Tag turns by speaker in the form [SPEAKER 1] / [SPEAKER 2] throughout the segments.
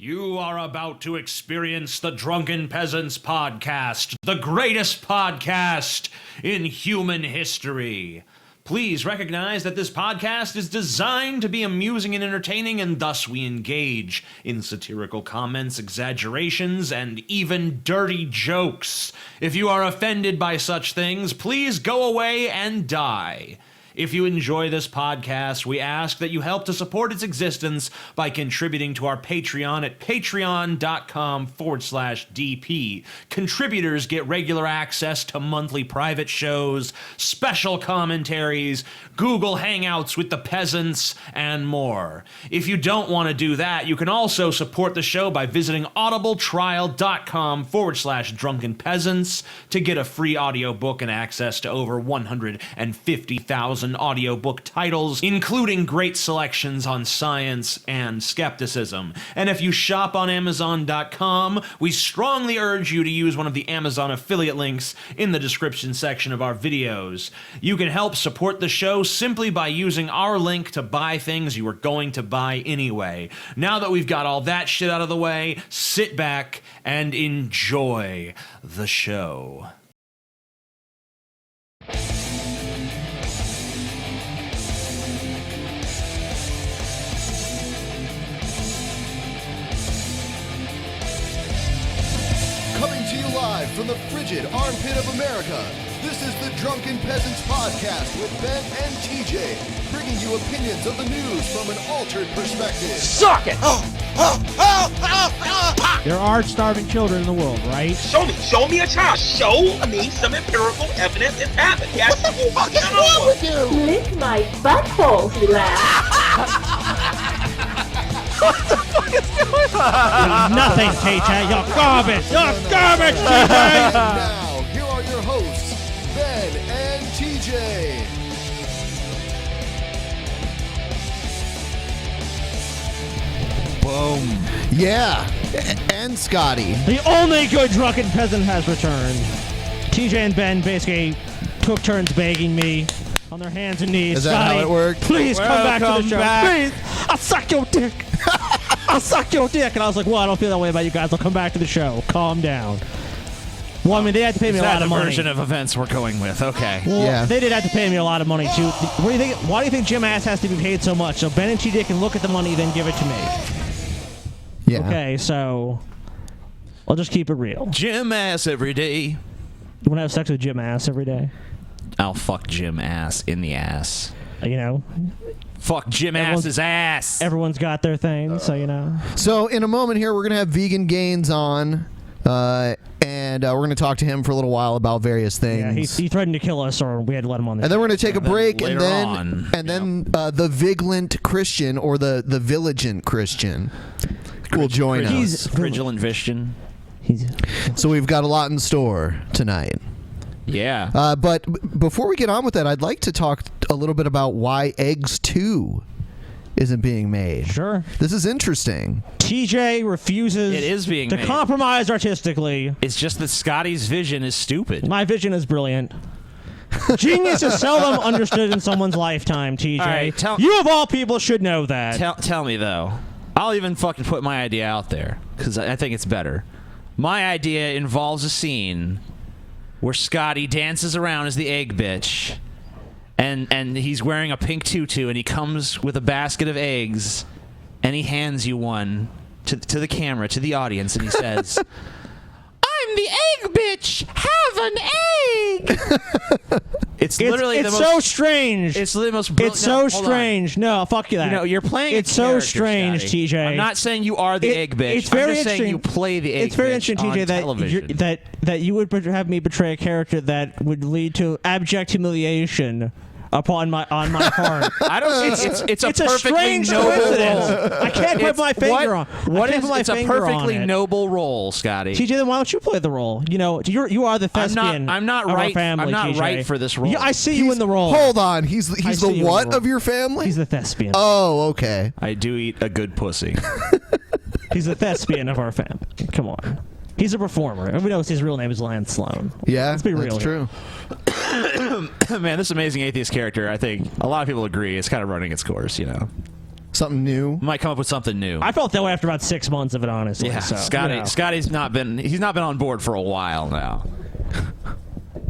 [SPEAKER 1] You are about to experience the Drunken Peasants podcast, the greatest podcast in human history. Please recognize that this podcast is designed to be amusing and entertaining, and thus we engage in satirical comments, exaggerations, and even dirty jokes. If you are offended by such things, please go away and die. If you enjoy this podcast, we ask that you help to support its existence by contributing to our Patreon at patreon.com/DP. Contributors get regular access to monthly private shows, special commentaries, Google Hangouts with the peasants, and more. If you don't want to do that, you can also support the show by visiting audibletrial.com/Drunken Peasants to get a free audiobook and access to over 150,000 audiobook titles, including great selections on science and skepticism. And if you shop on Amazon.com, we strongly urge you to use one of the Amazon affiliate links in the description section of our videos. You can help support the show simply by using our link to buy things you were going to buy anyway. Now that we've got all that shit out of the way, sit back and enjoy the show.
[SPEAKER 2] Coming to you live from the frigid armpit of America, this is the Drunken Peasants podcast with Ben and TJ, bringing you opinions of the news from an altered perspective.
[SPEAKER 3] Suck it!
[SPEAKER 4] There are starving children in the world, right?
[SPEAKER 3] Show me a child. Show me some empirical evidence it's happened. Yes.
[SPEAKER 2] What the fuck is wrong with you?
[SPEAKER 5] Lick my butthole, he laughed.
[SPEAKER 4] What the fuck is going on? Nothing, TJ. You're garbage. You're garbage, TJ.
[SPEAKER 2] And now, here are your hosts, Ben and TJ.
[SPEAKER 6] Boom. Yeah. And Scotty.
[SPEAKER 4] The only good drunken peasant has returned. TJ and Ben basically took turns begging me on their hands and knees.
[SPEAKER 6] Is that
[SPEAKER 4] Scotty,
[SPEAKER 6] how it worked?
[SPEAKER 4] please come back to the show.
[SPEAKER 6] Back.
[SPEAKER 4] Please. I'll suck your dick. I'll suck your dick. And I was like, well, I don't feel that way about you guys. I'll come back to the show. Calm down. Well, I mean, they had to pay me a lot of money.
[SPEAKER 1] That's the version of events we're going with. Okay.
[SPEAKER 4] Well,
[SPEAKER 6] Yeah.
[SPEAKER 4] they did have to pay me a lot of money, too. What do you think? Why do you think Jim Ass has to be paid so much? So Ben and TJ can look at the money, then give it to me.
[SPEAKER 6] Yeah.
[SPEAKER 4] Okay, so I'll just keep it real.
[SPEAKER 1] Jim Ass every day.
[SPEAKER 4] You want to have sex with Jim Ass every day?
[SPEAKER 1] I'll fuck Jim Ass in the ass.
[SPEAKER 4] You know?
[SPEAKER 1] Fuck Jim Ass's ass.
[SPEAKER 4] Everyone's got their thing, so you know.
[SPEAKER 6] So in a moment here, we're going to have Vegan Gains on, and we're going to talk to him for a little while about various things.
[SPEAKER 4] Yeah, he threatened to kill us, or we had to let him on the
[SPEAKER 6] and then we're going to take a break, and
[SPEAKER 1] later
[SPEAKER 6] then the Vigilant Christian, or the Vigilant Christian, will join us.
[SPEAKER 1] Vigilant Christian.
[SPEAKER 6] So we've got a lot in store tonight.
[SPEAKER 1] Yeah.
[SPEAKER 6] But before we get on with that, I'd like to talk a little bit about why Eggs 2 isn't being made.
[SPEAKER 4] Sure.
[SPEAKER 6] This is interesting.
[SPEAKER 4] TJ refuses
[SPEAKER 1] It is being
[SPEAKER 4] to
[SPEAKER 1] made.
[SPEAKER 4] compromise artistically.
[SPEAKER 1] It's just that Scotty's vision is stupid.
[SPEAKER 4] My vision is brilliant. Genius is seldom understood in someone's lifetime, TJ.
[SPEAKER 1] All right,
[SPEAKER 4] you of all people should know that.
[SPEAKER 1] Tell me, though. I'll even fucking put my idea out there, because I think it's better. My idea involves a scene where Scotty dances around as the egg bitch, and he's wearing a pink tutu, and he comes with a basket of eggs, and he hands you one to the camera, to the audience, and he says, I'm the egg bitch! Have an egg! It's literally
[SPEAKER 4] it's
[SPEAKER 1] the
[SPEAKER 4] so
[SPEAKER 1] most...
[SPEAKER 4] strange.
[SPEAKER 1] It's the most brilliant...
[SPEAKER 4] It's so strange. No, fuck you that.
[SPEAKER 1] You know, you're playing
[SPEAKER 4] It's
[SPEAKER 1] a
[SPEAKER 4] so
[SPEAKER 1] character,
[SPEAKER 4] strange,
[SPEAKER 1] Scotty.
[SPEAKER 4] TJ.
[SPEAKER 1] I'm not saying you are the egg bitch.
[SPEAKER 4] It's very
[SPEAKER 1] I'm just saying
[SPEAKER 4] interesting.
[SPEAKER 1] you play the egg
[SPEAKER 4] It's very
[SPEAKER 1] bitch
[SPEAKER 4] interesting,
[SPEAKER 1] on
[SPEAKER 4] TJ,
[SPEAKER 1] television.
[SPEAKER 4] that you would have me betray a character that would lead to abject humiliation on my part.
[SPEAKER 1] I don't. It's a perfectly
[SPEAKER 4] strange
[SPEAKER 1] noble
[SPEAKER 4] coincidence.
[SPEAKER 1] role.
[SPEAKER 4] I can't put my finger on.
[SPEAKER 1] What
[SPEAKER 4] I
[SPEAKER 1] is?
[SPEAKER 4] can't put my
[SPEAKER 1] It's a
[SPEAKER 4] finger
[SPEAKER 1] perfectly
[SPEAKER 4] on it.
[SPEAKER 1] noble role, Scotty.
[SPEAKER 4] TJ, then why don't you play the role? You know, you are the thespian.
[SPEAKER 1] I'm not
[SPEAKER 4] of our
[SPEAKER 1] right.
[SPEAKER 4] family,
[SPEAKER 1] I'm not
[SPEAKER 4] TJ.
[SPEAKER 1] right for this role.
[SPEAKER 4] Yeah, I see you in the role.
[SPEAKER 6] Hold on. He's
[SPEAKER 4] I
[SPEAKER 6] the
[SPEAKER 4] see you in
[SPEAKER 6] what
[SPEAKER 4] the
[SPEAKER 6] of your family?
[SPEAKER 4] He's the thespian.
[SPEAKER 6] Oh, okay.
[SPEAKER 1] I do eat a good pussy.
[SPEAKER 4] He's the thespian of our family. Come on. He's a performer. Everybody knows his real name is Lance Sloan.
[SPEAKER 6] Yeah,
[SPEAKER 4] Let's be real
[SPEAKER 6] that's
[SPEAKER 4] here.
[SPEAKER 6] true.
[SPEAKER 1] Man, this amazing atheist character, I think a lot of people agree, it's kind of running its course, you know.
[SPEAKER 6] Something new.
[SPEAKER 7] Might come up with something new.
[SPEAKER 4] I felt that way after about 6 months of it, honestly.
[SPEAKER 7] Yeah,
[SPEAKER 4] so,
[SPEAKER 7] Scotty.
[SPEAKER 4] you know.
[SPEAKER 7] Scotty's not been on board for a while now.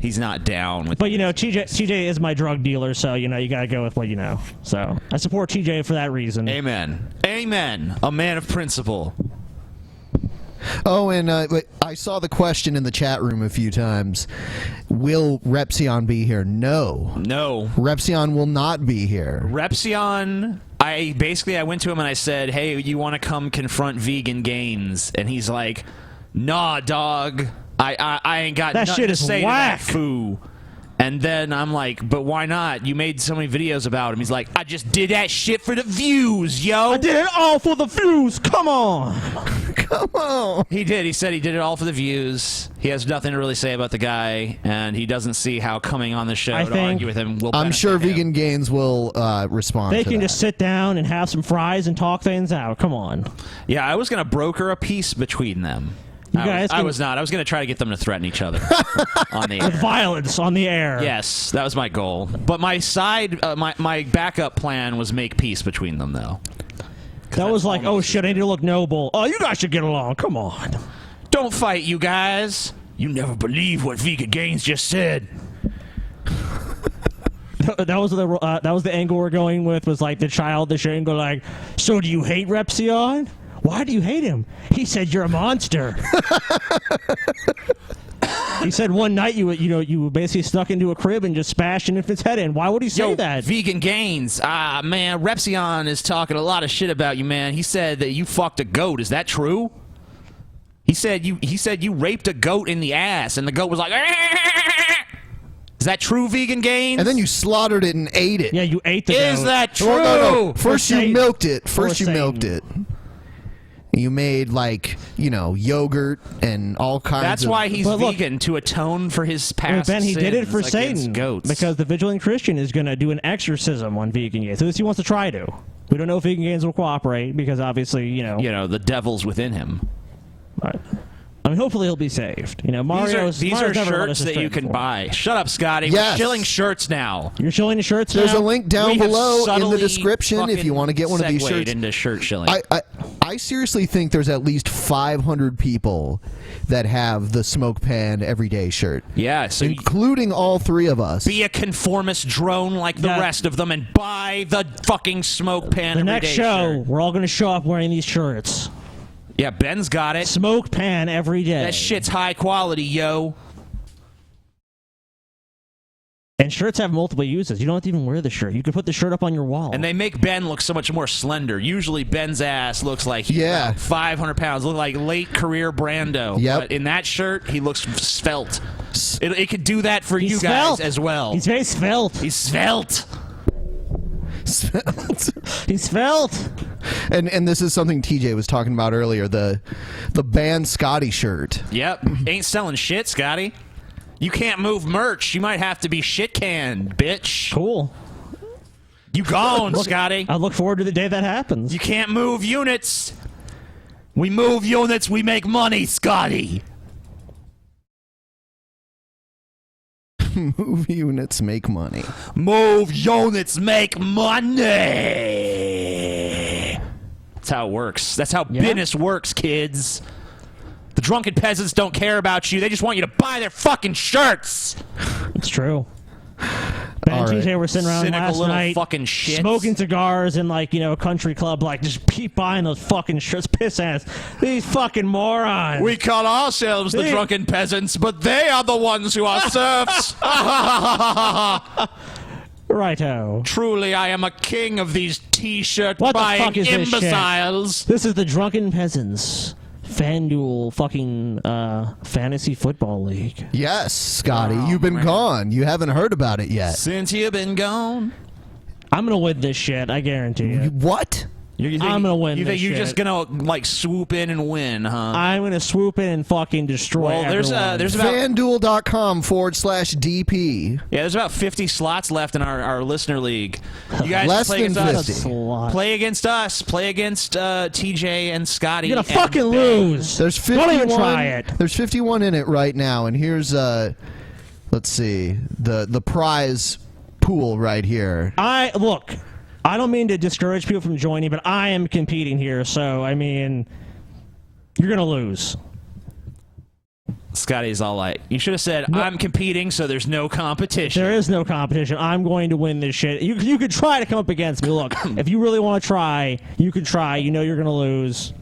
[SPEAKER 7] He's not down with.
[SPEAKER 4] But TJ is my drug dealer, so you gotta go with what you know. So I support TJ for that reason.
[SPEAKER 7] Amen. Amen. A man of principle.
[SPEAKER 6] Oh, and I saw the question in the chat room a few times. Will Repzion be here? No. Repzion will not be here.
[SPEAKER 7] Repzion, I went to him and I said, hey, you want to come confront Vegan Gains? And he's like, nah, dog. I ain't got
[SPEAKER 4] That
[SPEAKER 7] nothing
[SPEAKER 4] shit
[SPEAKER 7] to
[SPEAKER 4] is
[SPEAKER 7] say
[SPEAKER 4] whack.
[SPEAKER 7] to that foo. And then I'm like, but why not? You made so many videos about him. He's like, I just did that shit for the views, yo.
[SPEAKER 4] I did it all for the views. Come on.
[SPEAKER 6] Come on.
[SPEAKER 7] He did. He said he did it all for the views. He has nothing to really say about the guy, and he doesn't see how coming on the show to argue with him will
[SPEAKER 6] I'm sure
[SPEAKER 7] benefit him.
[SPEAKER 6] Vegan Gains will respond
[SPEAKER 4] They
[SPEAKER 6] to
[SPEAKER 4] can
[SPEAKER 6] that.
[SPEAKER 4] just sit down and have some fries and talk things out. Come on.
[SPEAKER 7] Yeah, I was going to broker a peace between them.
[SPEAKER 4] You guys
[SPEAKER 7] I
[SPEAKER 4] can-
[SPEAKER 7] was not. I was going to try to get them to threaten each other on the
[SPEAKER 4] With
[SPEAKER 7] air.
[SPEAKER 4] violence on the air.
[SPEAKER 7] Yes, that was my goal. But my my backup plan was make peace between them, though.
[SPEAKER 4] That was like, oh shit, I need to look noble. Oh, you guys should get along. Come on.
[SPEAKER 7] Don't fight, you guys. You never believe what Vegan Gains just said.
[SPEAKER 4] That was the angle we're going with. Was like the childish angle. Like, so do you hate Repzion? Why do you hate him? He said you're a monster. He said one night you were basically stuck into a crib and just bashed an infant's head in. Why would he say that?
[SPEAKER 7] Vegan Gains. Man, Repzion is talking a lot of shit about you, man. He said that you fucked a goat. Is that true? He said you raped a goat in the ass, and the goat was like, is that true, Vegan Gains?
[SPEAKER 6] And then you slaughtered it and ate it.
[SPEAKER 4] Yeah, you ate the
[SPEAKER 7] Is
[SPEAKER 4] goat.
[SPEAKER 7] that true?
[SPEAKER 6] No. First you
[SPEAKER 4] Satan.
[SPEAKER 6] milked it. First
[SPEAKER 4] Or
[SPEAKER 6] you milked
[SPEAKER 4] Satan.
[SPEAKER 6] it. You made yogurt and all kinds
[SPEAKER 7] That's
[SPEAKER 6] of...
[SPEAKER 7] why he's
[SPEAKER 4] But look-
[SPEAKER 7] vegan, to atone for his
[SPEAKER 4] Well,
[SPEAKER 7] past
[SPEAKER 4] Ben, he did it
[SPEAKER 7] sins
[SPEAKER 4] for
[SPEAKER 7] against
[SPEAKER 4] Satan
[SPEAKER 7] goats.
[SPEAKER 4] because the Vigilant Christian is going to do an exorcism on Vegan Gains. So this he wants to try to. We don't know if Vegan Gains will cooperate because obviously,
[SPEAKER 7] the devil's within him.
[SPEAKER 4] But, I mean, hopefully he'll be saved. Mario's
[SPEAKER 7] These
[SPEAKER 4] Mario's
[SPEAKER 7] are
[SPEAKER 4] never let
[SPEAKER 7] shirts
[SPEAKER 4] us
[SPEAKER 7] that you
[SPEAKER 4] astray
[SPEAKER 7] can
[SPEAKER 4] before.
[SPEAKER 7] buy. Shut up, Scotty.
[SPEAKER 6] Yes.
[SPEAKER 7] We're shilling shirts now.
[SPEAKER 4] You're showing the shirts
[SPEAKER 6] There's
[SPEAKER 4] now?
[SPEAKER 6] a link down
[SPEAKER 7] We have
[SPEAKER 6] below in the
[SPEAKER 7] subtly
[SPEAKER 6] description if you want to get one of these
[SPEAKER 7] segued
[SPEAKER 6] shirts.
[SPEAKER 7] into shirt shilling.
[SPEAKER 6] I seriously think there's at least 500 people that have the Smoke Pan Everyday shirt.
[SPEAKER 7] Yeah, so
[SPEAKER 6] including all three of us.
[SPEAKER 7] be a conformist drone like the
[SPEAKER 4] Yeah.
[SPEAKER 7] rest of them and buy the fucking Smoke Pan
[SPEAKER 4] The next
[SPEAKER 7] Everyday
[SPEAKER 4] show,
[SPEAKER 7] shirt.
[SPEAKER 4] we're all going to show up wearing these shirts.
[SPEAKER 7] Yeah, Ben's got it.
[SPEAKER 4] Smoke Pan every day.
[SPEAKER 7] That shit's high quality, yo.
[SPEAKER 4] And shirts have multiple uses. You don't have to even wear the shirt. You can put the shirt up on your wall.
[SPEAKER 7] And they make Ben look so much more slender. Usually Ben's ass looks like he's about 500 pounds, look like late career Brando.
[SPEAKER 6] Yep.
[SPEAKER 7] But in that shirt, he looks svelte. It could do that for
[SPEAKER 4] He's
[SPEAKER 7] you
[SPEAKER 4] svelte.
[SPEAKER 7] guys as well.
[SPEAKER 4] He's very svelte.
[SPEAKER 7] He's svelte.
[SPEAKER 4] He's svelte.
[SPEAKER 6] And this is something TJ was talking about earlier, the band Scotty shirt.
[SPEAKER 7] Yep. Ain't selling shit, Scotty. You can't move merch. You might have to be shit canned, bitch.
[SPEAKER 4] Cool.
[SPEAKER 7] You gone, Scotty.
[SPEAKER 4] I look forward to the day that happens.
[SPEAKER 7] You can't move units. We move units, we make money, Scotty.
[SPEAKER 6] Move units make money.
[SPEAKER 7] Move units, make money. That's how it works. That's how business works, kids. The drunken peasants don't care about you. They just want you to buy their fucking shirts.
[SPEAKER 4] It's true. Ben and
[SPEAKER 6] All right.
[SPEAKER 4] TJ were sitting around
[SPEAKER 7] Cynical
[SPEAKER 4] last
[SPEAKER 7] little
[SPEAKER 4] night
[SPEAKER 7] fucking shits.
[SPEAKER 4] smoking cigars in a country club, just keep buying those fucking shirts. Piss ass. These fucking morons.
[SPEAKER 7] We call ourselves the
[SPEAKER 4] Hey.
[SPEAKER 7] drunken peasants, but they are the ones who are serfs.
[SPEAKER 4] Righto.
[SPEAKER 7] Truly, I am a king of these t-shirt
[SPEAKER 4] What the
[SPEAKER 7] buying
[SPEAKER 4] fuck is this shit?
[SPEAKER 7] imbeciles.
[SPEAKER 4] This is the Drunken Peasants FanDuel fucking fantasy football league.
[SPEAKER 6] Yes, Scotty,
[SPEAKER 7] Oh,
[SPEAKER 6] you've been
[SPEAKER 7] man.
[SPEAKER 6] gone. You haven't heard about it yet.
[SPEAKER 7] Since you've been gone.
[SPEAKER 4] I'm gonna win this shit. I guarantee you.
[SPEAKER 6] What?
[SPEAKER 7] You think,
[SPEAKER 4] I'm gonna win
[SPEAKER 7] You think
[SPEAKER 4] this
[SPEAKER 7] you're
[SPEAKER 4] shit.
[SPEAKER 7] just gonna swoop in and win, huh?
[SPEAKER 4] I'm gonna swoop in and fucking destroy.
[SPEAKER 7] Well, there's
[SPEAKER 4] everyone.
[SPEAKER 7] about
[SPEAKER 6] FanDuel.com/DP.
[SPEAKER 7] Yeah, there's about 50 slots left in our listener league. You guys
[SPEAKER 6] Less
[SPEAKER 7] play
[SPEAKER 6] than
[SPEAKER 7] against
[SPEAKER 6] 50.
[SPEAKER 7] us. Play against us. Play against TJ and Scotty.
[SPEAKER 4] You're gonna
[SPEAKER 7] and
[SPEAKER 4] fucking
[SPEAKER 7] Ben.
[SPEAKER 4] lose.
[SPEAKER 6] There's 51.
[SPEAKER 4] Don't even try it.
[SPEAKER 6] There's 51 in it right now, and here's let's see the prize pool right here.
[SPEAKER 4] Look. I don't mean to discourage people from joining, but I am competing here, so, I mean, you're going to lose.
[SPEAKER 7] Scotty's all like, you should have said,
[SPEAKER 4] No.
[SPEAKER 7] I'm competing, so there's no competition.
[SPEAKER 4] There is no competition. I'm going to win this shit. You could try to come up against me. Look, if you really want to try, you can try. You know you're going to lose.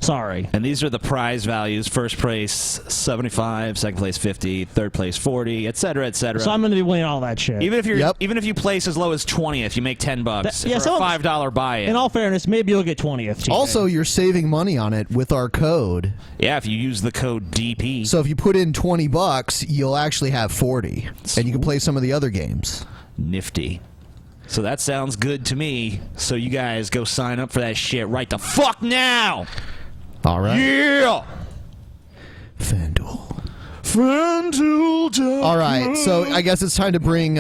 [SPEAKER 4] Sorry.
[SPEAKER 7] And these are the prize values. First place, 75. Second place, 50. Third place, 40, etc., etc.
[SPEAKER 4] So I'm going to be winning all that shit.
[SPEAKER 7] Even if you place as low as 20th, you make $10
[SPEAKER 4] yeah,
[SPEAKER 7] for a $5 buy-in.
[SPEAKER 4] In all fairness, maybe you'll get 20th.
[SPEAKER 6] Also, you're saving money on it with our code.
[SPEAKER 7] Yeah, if you use the code DP.
[SPEAKER 6] So if you put in $20, you'll actually have 40, and you can play some of the other games.
[SPEAKER 7] Nifty. So that sounds good to me. So you guys go sign up for that shit right the fuck now.
[SPEAKER 6] All right.
[SPEAKER 7] Yeah.
[SPEAKER 6] FanDuel.
[SPEAKER 7] FanDuel.
[SPEAKER 6] All right, so I guess it's time to bring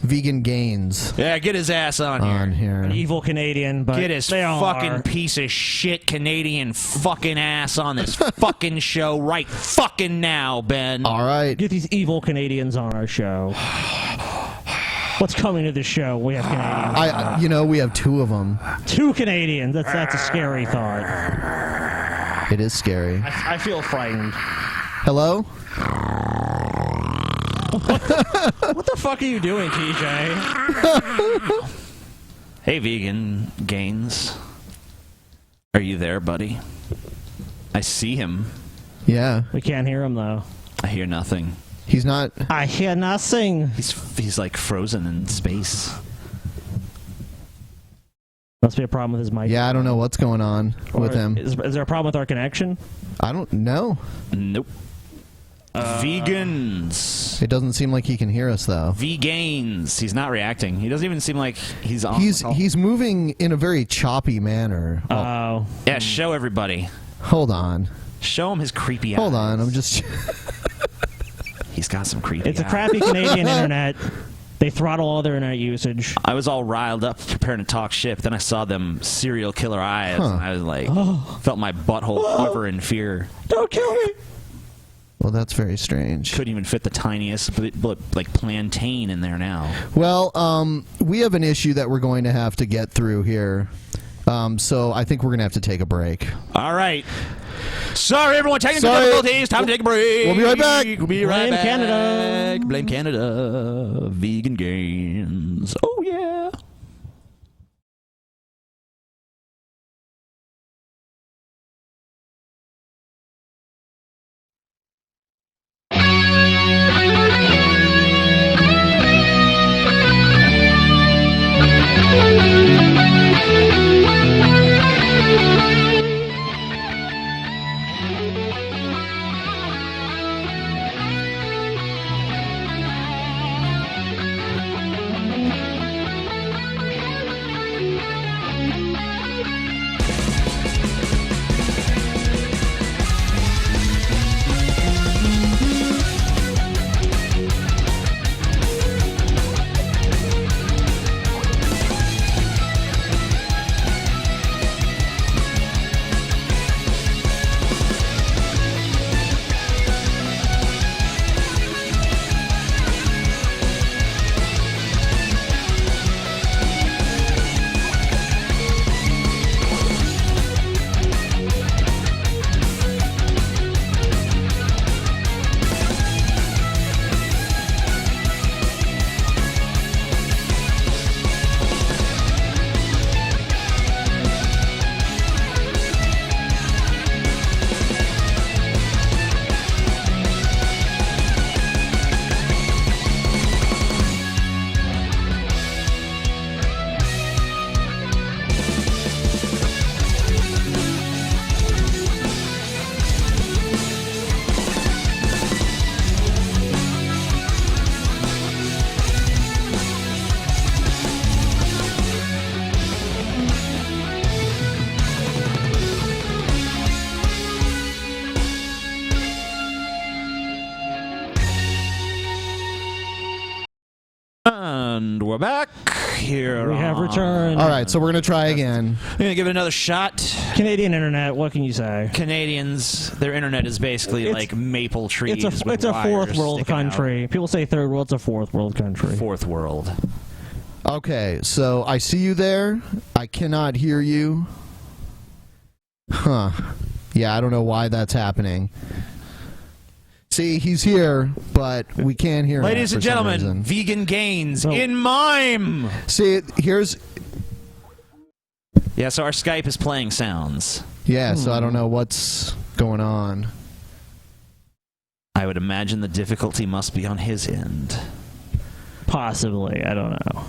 [SPEAKER 6] Vegan Gains
[SPEAKER 7] Yeah, get his ass on
[SPEAKER 6] on
[SPEAKER 7] here.
[SPEAKER 4] An
[SPEAKER 6] here.
[SPEAKER 4] evil Canadian, but
[SPEAKER 7] Get his
[SPEAKER 4] they all
[SPEAKER 7] fucking
[SPEAKER 4] are.
[SPEAKER 7] piece of shit Canadian fucking ass on this fucking show right fucking now, Ben.
[SPEAKER 6] All right.
[SPEAKER 4] Get these evil Canadians on our show. What's coming to the show? We have Canadians.
[SPEAKER 6] We have two of them.
[SPEAKER 4] 2 Canadians. That's a scary thought.
[SPEAKER 6] It is scary.
[SPEAKER 4] I feel frightened.
[SPEAKER 6] Hello?
[SPEAKER 4] What the fuck are you doing, TJ?
[SPEAKER 7] Hey, Vegan Gains. Are you there, buddy? I see him.
[SPEAKER 6] Yeah.
[SPEAKER 4] We can't hear him, though.
[SPEAKER 7] I hear nothing.
[SPEAKER 6] He's not.
[SPEAKER 4] I hear nothing.
[SPEAKER 7] He's like frozen in space.
[SPEAKER 4] Must be a problem with his mic.
[SPEAKER 6] Yeah, I don't know what's going on with
[SPEAKER 4] Or
[SPEAKER 6] him.
[SPEAKER 4] Is there a problem with our connection?
[SPEAKER 6] I don't know.
[SPEAKER 7] Nope. Vegans.
[SPEAKER 6] It doesn't seem like he can hear us, though.
[SPEAKER 7] Vegains. He's not reacting. He doesn't even seem like he's on.
[SPEAKER 6] He's moving in a very choppy manner.
[SPEAKER 4] Oh.
[SPEAKER 7] Yeah, show everybody.
[SPEAKER 6] Hold on.
[SPEAKER 7] Show him his creepy eyes.
[SPEAKER 6] Hold on. I'm just.
[SPEAKER 7] He's got some creepy
[SPEAKER 4] It's a
[SPEAKER 7] eyes.
[SPEAKER 4] crappy Canadian internet. They throttle all their internet usage.
[SPEAKER 7] I was all riled up preparing to talk shit, but then I saw them serial killer eyes, and I was like, felt my butthole quiver in fear.
[SPEAKER 4] Don't kill me!
[SPEAKER 6] Well, that's very strange.
[SPEAKER 7] Couldn't even fit the tiniest, like, plantain in there now.
[SPEAKER 6] Well, we have an issue that we're going to have to get through here. So I think we're going to have to take a break.
[SPEAKER 7] All right. Sorry, everyone. Technical
[SPEAKER 6] Sorry.
[SPEAKER 7] difficulties. Time to take a break.
[SPEAKER 6] We'll be right back.
[SPEAKER 7] We'll be right
[SPEAKER 4] Blame
[SPEAKER 7] back.
[SPEAKER 4] Canada.
[SPEAKER 7] Blame Canada. Vegan Gains. Oh, yeah. And we're back here.
[SPEAKER 4] We have returned.
[SPEAKER 6] All right, so we're going to try again.
[SPEAKER 7] We're going to give it another shot.
[SPEAKER 4] Canadian internet, what can you say?
[SPEAKER 7] Canadians, their internet is basically
[SPEAKER 4] It's-
[SPEAKER 7] like maple trees.
[SPEAKER 4] It's
[SPEAKER 7] with
[SPEAKER 4] a
[SPEAKER 7] wires
[SPEAKER 4] fourth world
[SPEAKER 7] sticking out.
[SPEAKER 4] country. People say third world, it's a fourth world country.
[SPEAKER 7] Fourth world.
[SPEAKER 6] Okay, so I see you there. I cannot hear you. Huh. Yeah, I don't know why that's happening. See, he's here, but we can't hear him.
[SPEAKER 7] Ladies and gentlemen, Vegan Gains in mime.
[SPEAKER 6] See, here's...
[SPEAKER 7] Yeah, so our Skype is playing sounds.
[SPEAKER 6] Yeah, so I don't know what's going on.
[SPEAKER 7] I would imagine the difficulty must be on his end.
[SPEAKER 4] Possibly, I don't know.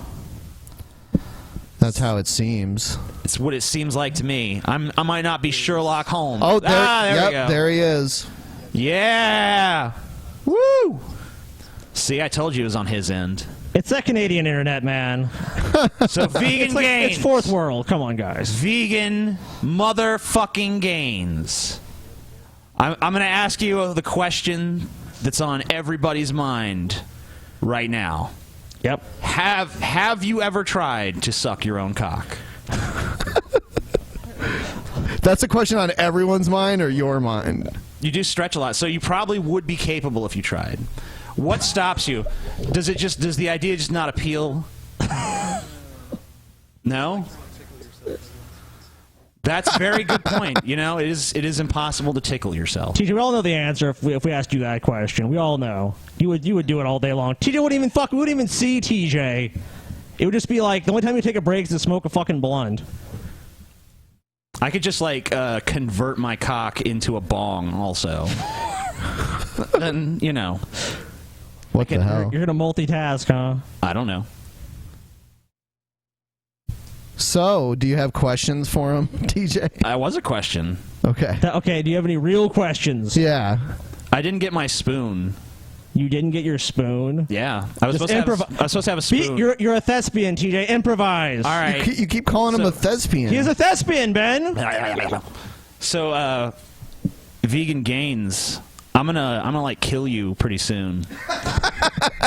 [SPEAKER 6] That's how it seems.
[SPEAKER 7] It's what it seems like to me. I might not be Sherlock Holmes.
[SPEAKER 6] Oh, there,
[SPEAKER 7] there we go.
[SPEAKER 6] There he is.
[SPEAKER 7] Yeah! Woo! See, I told you it was on his end.
[SPEAKER 4] It's that Canadian internet, man.
[SPEAKER 7] So Vegan Gains.
[SPEAKER 4] It's fourth world. Come on, guys.
[SPEAKER 7] Vegan motherfucking Gains. I'm going to ask you the question that's on everybody's mind right now.
[SPEAKER 4] Yep.
[SPEAKER 7] Have you ever tried to suck your own cock?
[SPEAKER 6] That's a question on everyone's mind or your mind?
[SPEAKER 7] You do stretch a lot, so you probably would be capable if you tried. What stops you? Does the idea just not appeal? No? That's a very good point. You know, it is impossible to tickle yourself.
[SPEAKER 4] TJ, we all know the answer if we asked you that question. We all know. You would do it all day long. TJ wouldn't even see TJ. It would just be like the only time you take a break is to smoke a fucking blunt.
[SPEAKER 7] I could just like convert my cock into a bong also. And you know.
[SPEAKER 6] What the hell?
[SPEAKER 4] You're gonna multitask, huh?
[SPEAKER 7] I don't know.
[SPEAKER 6] So, do you have questions for him, TJ?
[SPEAKER 7] That was a question.
[SPEAKER 6] Okay.
[SPEAKER 4] Okay, do you have any real questions?
[SPEAKER 6] Yeah.
[SPEAKER 7] I didn't get my spoon.
[SPEAKER 4] You didn't get your spoon?
[SPEAKER 7] Yeah. I was supposed to have a spoon.
[SPEAKER 4] You're a thespian, TJ. Improvise.
[SPEAKER 7] All right.
[SPEAKER 6] You keep calling him a thespian.
[SPEAKER 4] He is a thespian, Ben.
[SPEAKER 7] So, Vegan Gains, I'm gonna like kill you pretty soon.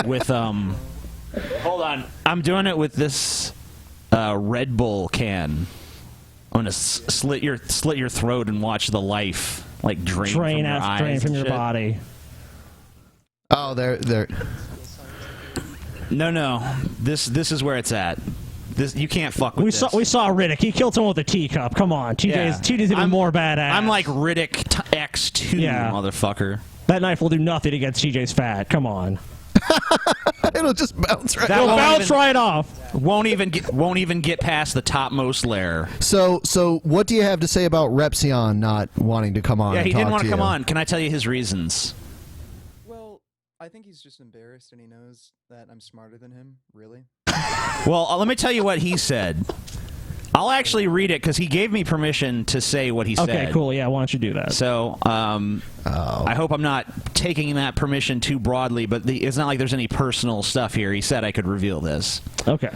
[SPEAKER 7] With hold on. I'm doing it with this Red Bull can. I'm gonna slit your throat and watch the life like drain from your eyes,
[SPEAKER 4] drain from your body.
[SPEAKER 6] Oh, there.
[SPEAKER 7] No. This is where it's at. This you can't fuck with this.
[SPEAKER 4] We saw Riddick. He killed someone with a teacup. Come on, TJ's even more badass.
[SPEAKER 7] I'm like Riddick X2, motherfucker.
[SPEAKER 4] That knife will do nothing against TJ's fat. Come on.
[SPEAKER 6] It'll just bounce right.
[SPEAKER 4] It'll bounce right off.
[SPEAKER 7] Won't even get past the topmost layer.
[SPEAKER 6] So what do you have to say about Repzion not wanting to come on?
[SPEAKER 7] Yeah, he didn't want to come
[SPEAKER 6] you?
[SPEAKER 7] on. Can I tell you his reasons?
[SPEAKER 8] Well, I think he's just embarrassed and he knows that I'm smarter than him, really.
[SPEAKER 7] Well, let me tell you what he said. I'll actually read it because he gave me permission to say what he said.
[SPEAKER 4] Okay, cool. Yeah, why don't you do that?
[SPEAKER 7] So, I hope I'm not taking that permission too broadly, but it's not like there's any personal stuff here. He said I could reveal this.
[SPEAKER 4] Okay.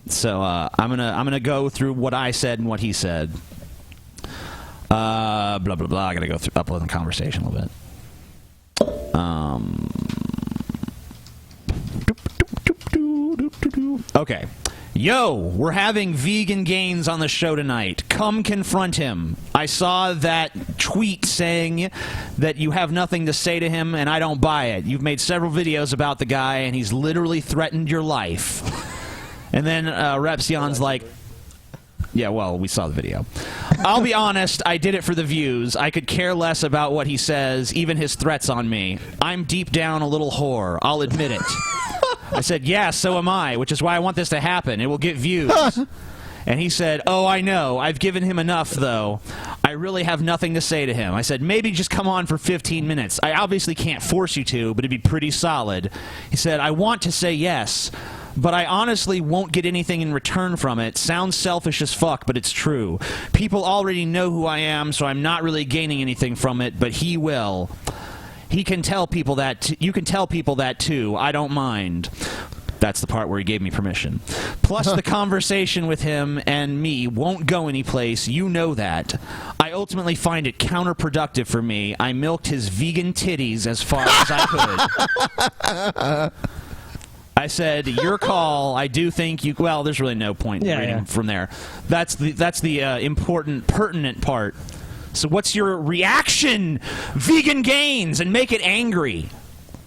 [SPEAKER 7] So I'm gonna go through what I said and what he said. Blah blah blah. I gotta go through upload the conversation a little bit. Okay. Yo, we're having Vegan Gains on the show tonight. Come confront him. I saw that tweet saying that you have nothing to say to him, and I don't buy it. You've made several videos about the guy, and he's literally threatened your life. And then Repzion's like, yeah, well, we saw the video. I'll be honest, I did it for the views. I could care less about what he says, even his threats on me. I'm deep down a little whore. I'll admit it. I said, yeah, so am I, which is why I want this to happen. It will get views. And he said, oh, I know. I've given him enough, though. I really have nothing to say to him. I said, maybe just come on for 15 minutes. I obviously can't force you to, but it'd be pretty solid. He said, I want to say yes, but I honestly won't get anything in return from it. Sounds selfish as fuck, but it's true. People already know who I am, so I'm not really gaining anything from it, but he will. He can tell people that. You can tell people that too. I don't mind. That's the part where he gave me permission. Plus, the conversation with him and me won't go anyplace. You know that. I ultimately find it counterproductive for me. I milked his vegan titties as far as I could. I said, your call. I do think you... Well, there's really no point reading from there. That's the important, pertinent part. So what's your reaction, Vegan Gains, and make it angry?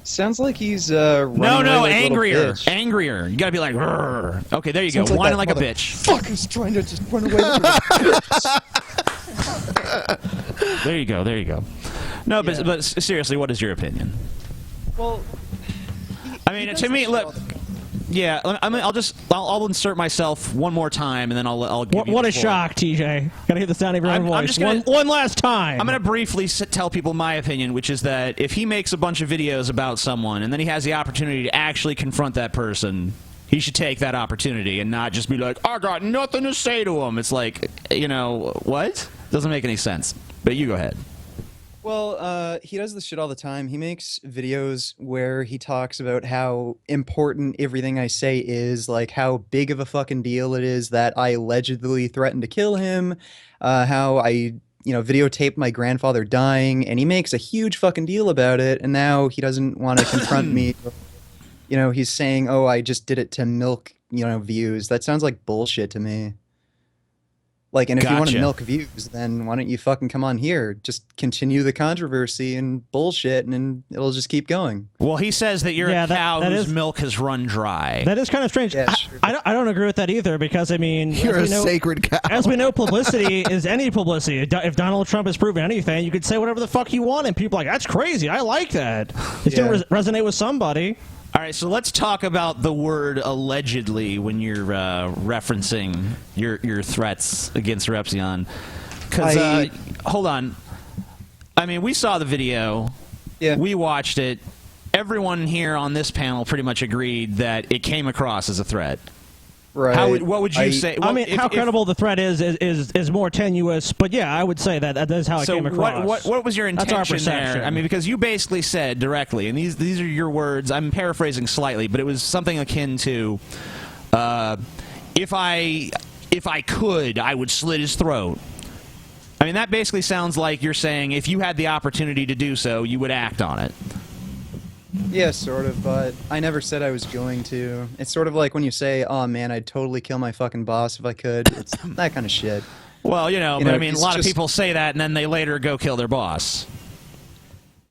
[SPEAKER 8] Sounds like he's
[SPEAKER 7] No,
[SPEAKER 8] running away like a little
[SPEAKER 7] angrier.
[SPEAKER 8] bitch.
[SPEAKER 7] Angrier. You gotta be like, "Rrr." Okay, there you
[SPEAKER 8] Sounds
[SPEAKER 7] go.
[SPEAKER 8] like
[SPEAKER 7] Whining
[SPEAKER 8] that
[SPEAKER 7] like a bitch.
[SPEAKER 8] Fucker's trying to just run away with her.
[SPEAKER 7] There you go. There you go. No, but seriously, what is your opinion?
[SPEAKER 8] Well,
[SPEAKER 7] I mean, to me, look. Yeah, I mean, I'll insert myself one more time, and then I'll give you
[SPEAKER 4] What
[SPEAKER 7] the
[SPEAKER 4] a
[SPEAKER 7] floor.
[SPEAKER 4] shock, TJ. Gotta hear the sound of your own voice.
[SPEAKER 7] I'm just gonna,
[SPEAKER 4] one last time.
[SPEAKER 7] I'm going to briefly tell people my opinion, which is that if he makes a bunch of videos about someone, and then he has the opportunity to actually confront that person, he should take that opportunity and not just be like, I got nothing to say to him. It's like, you know, what? Doesn't make any sense. But you go ahead.
[SPEAKER 8] Well, he does this shit all the time. He makes videos where he talks about how important everything I say is, like how big of a fucking deal it is that I allegedly threatened to kill him, how I, videotaped my grandfather dying, and he makes a huge fucking deal about it, and now he doesn't want to confront me. He's saying, oh, I just did it to milk, views. That sounds like bullshit to me. Like, and if you want to milk views, then why don't you fucking come on here? Just continue the controversy and bullshit, and it'll just keep going.
[SPEAKER 7] Well, he says that you're a cow whose milk has run dry.
[SPEAKER 4] That is kind of strange.
[SPEAKER 8] Yeah, sure.
[SPEAKER 4] I don't agree with that either, because, I mean...
[SPEAKER 6] You're a sacred cow.
[SPEAKER 4] As we know, publicity is any publicity. If Donald Trump has proven anything, you could say whatever the fuck you want, and people are like, that's crazy, I like that. It's going to resonate with somebody.
[SPEAKER 7] All right, so let's talk about the word allegedly when you're referencing your threats against Repzion. Because, hold on. I mean, we saw the video.
[SPEAKER 8] Yeah.
[SPEAKER 7] We watched it. Everyone here on this panel pretty much agreed that it came across as a threat.
[SPEAKER 8] Right.
[SPEAKER 7] What would you say?
[SPEAKER 4] I mean, how credible the threat is more tenuous, but yeah, I would say that is how it came across.
[SPEAKER 7] What was your intention
[SPEAKER 4] That's our perception.
[SPEAKER 7] there? I mean, because you basically said directly, and these are your words. I'm paraphrasing slightly, but it was something akin to, if I could, I would slit his throat. I mean, that basically sounds like you're saying if you had the opportunity to do so, you would act on it.
[SPEAKER 8] Yeah, sort of, but I never said I was going to. It's sort of like when you say, oh man, I'd totally kill my fucking boss if I could. It's that kind of shit.
[SPEAKER 7] Well, but I mean, a lot of people say that, and then they later go kill their boss.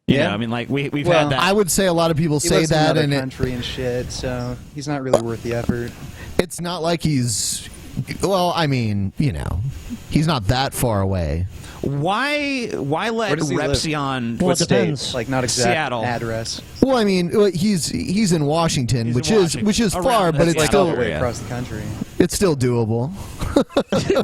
[SPEAKER 7] You know, I mean, like, we've had that.
[SPEAKER 6] I would say a lot of people say that
[SPEAKER 8] in another country and shit, so he's not really worth the effort.
[SPEAKER 6] It's not like he's... Well, I mean, he's not that far away.
[SPEAKER 7] Why let Repzion
[SPEAKER 8] state? Like, not exact
[SPEAKER 7] Seattle
[SPEAKER 8] address.
[SPEAKER 6] Well, I mean, he's in Washington, which is far, but it's still
[SPEAKER 8] across the country.
[SPEAKER 6] It's still doable.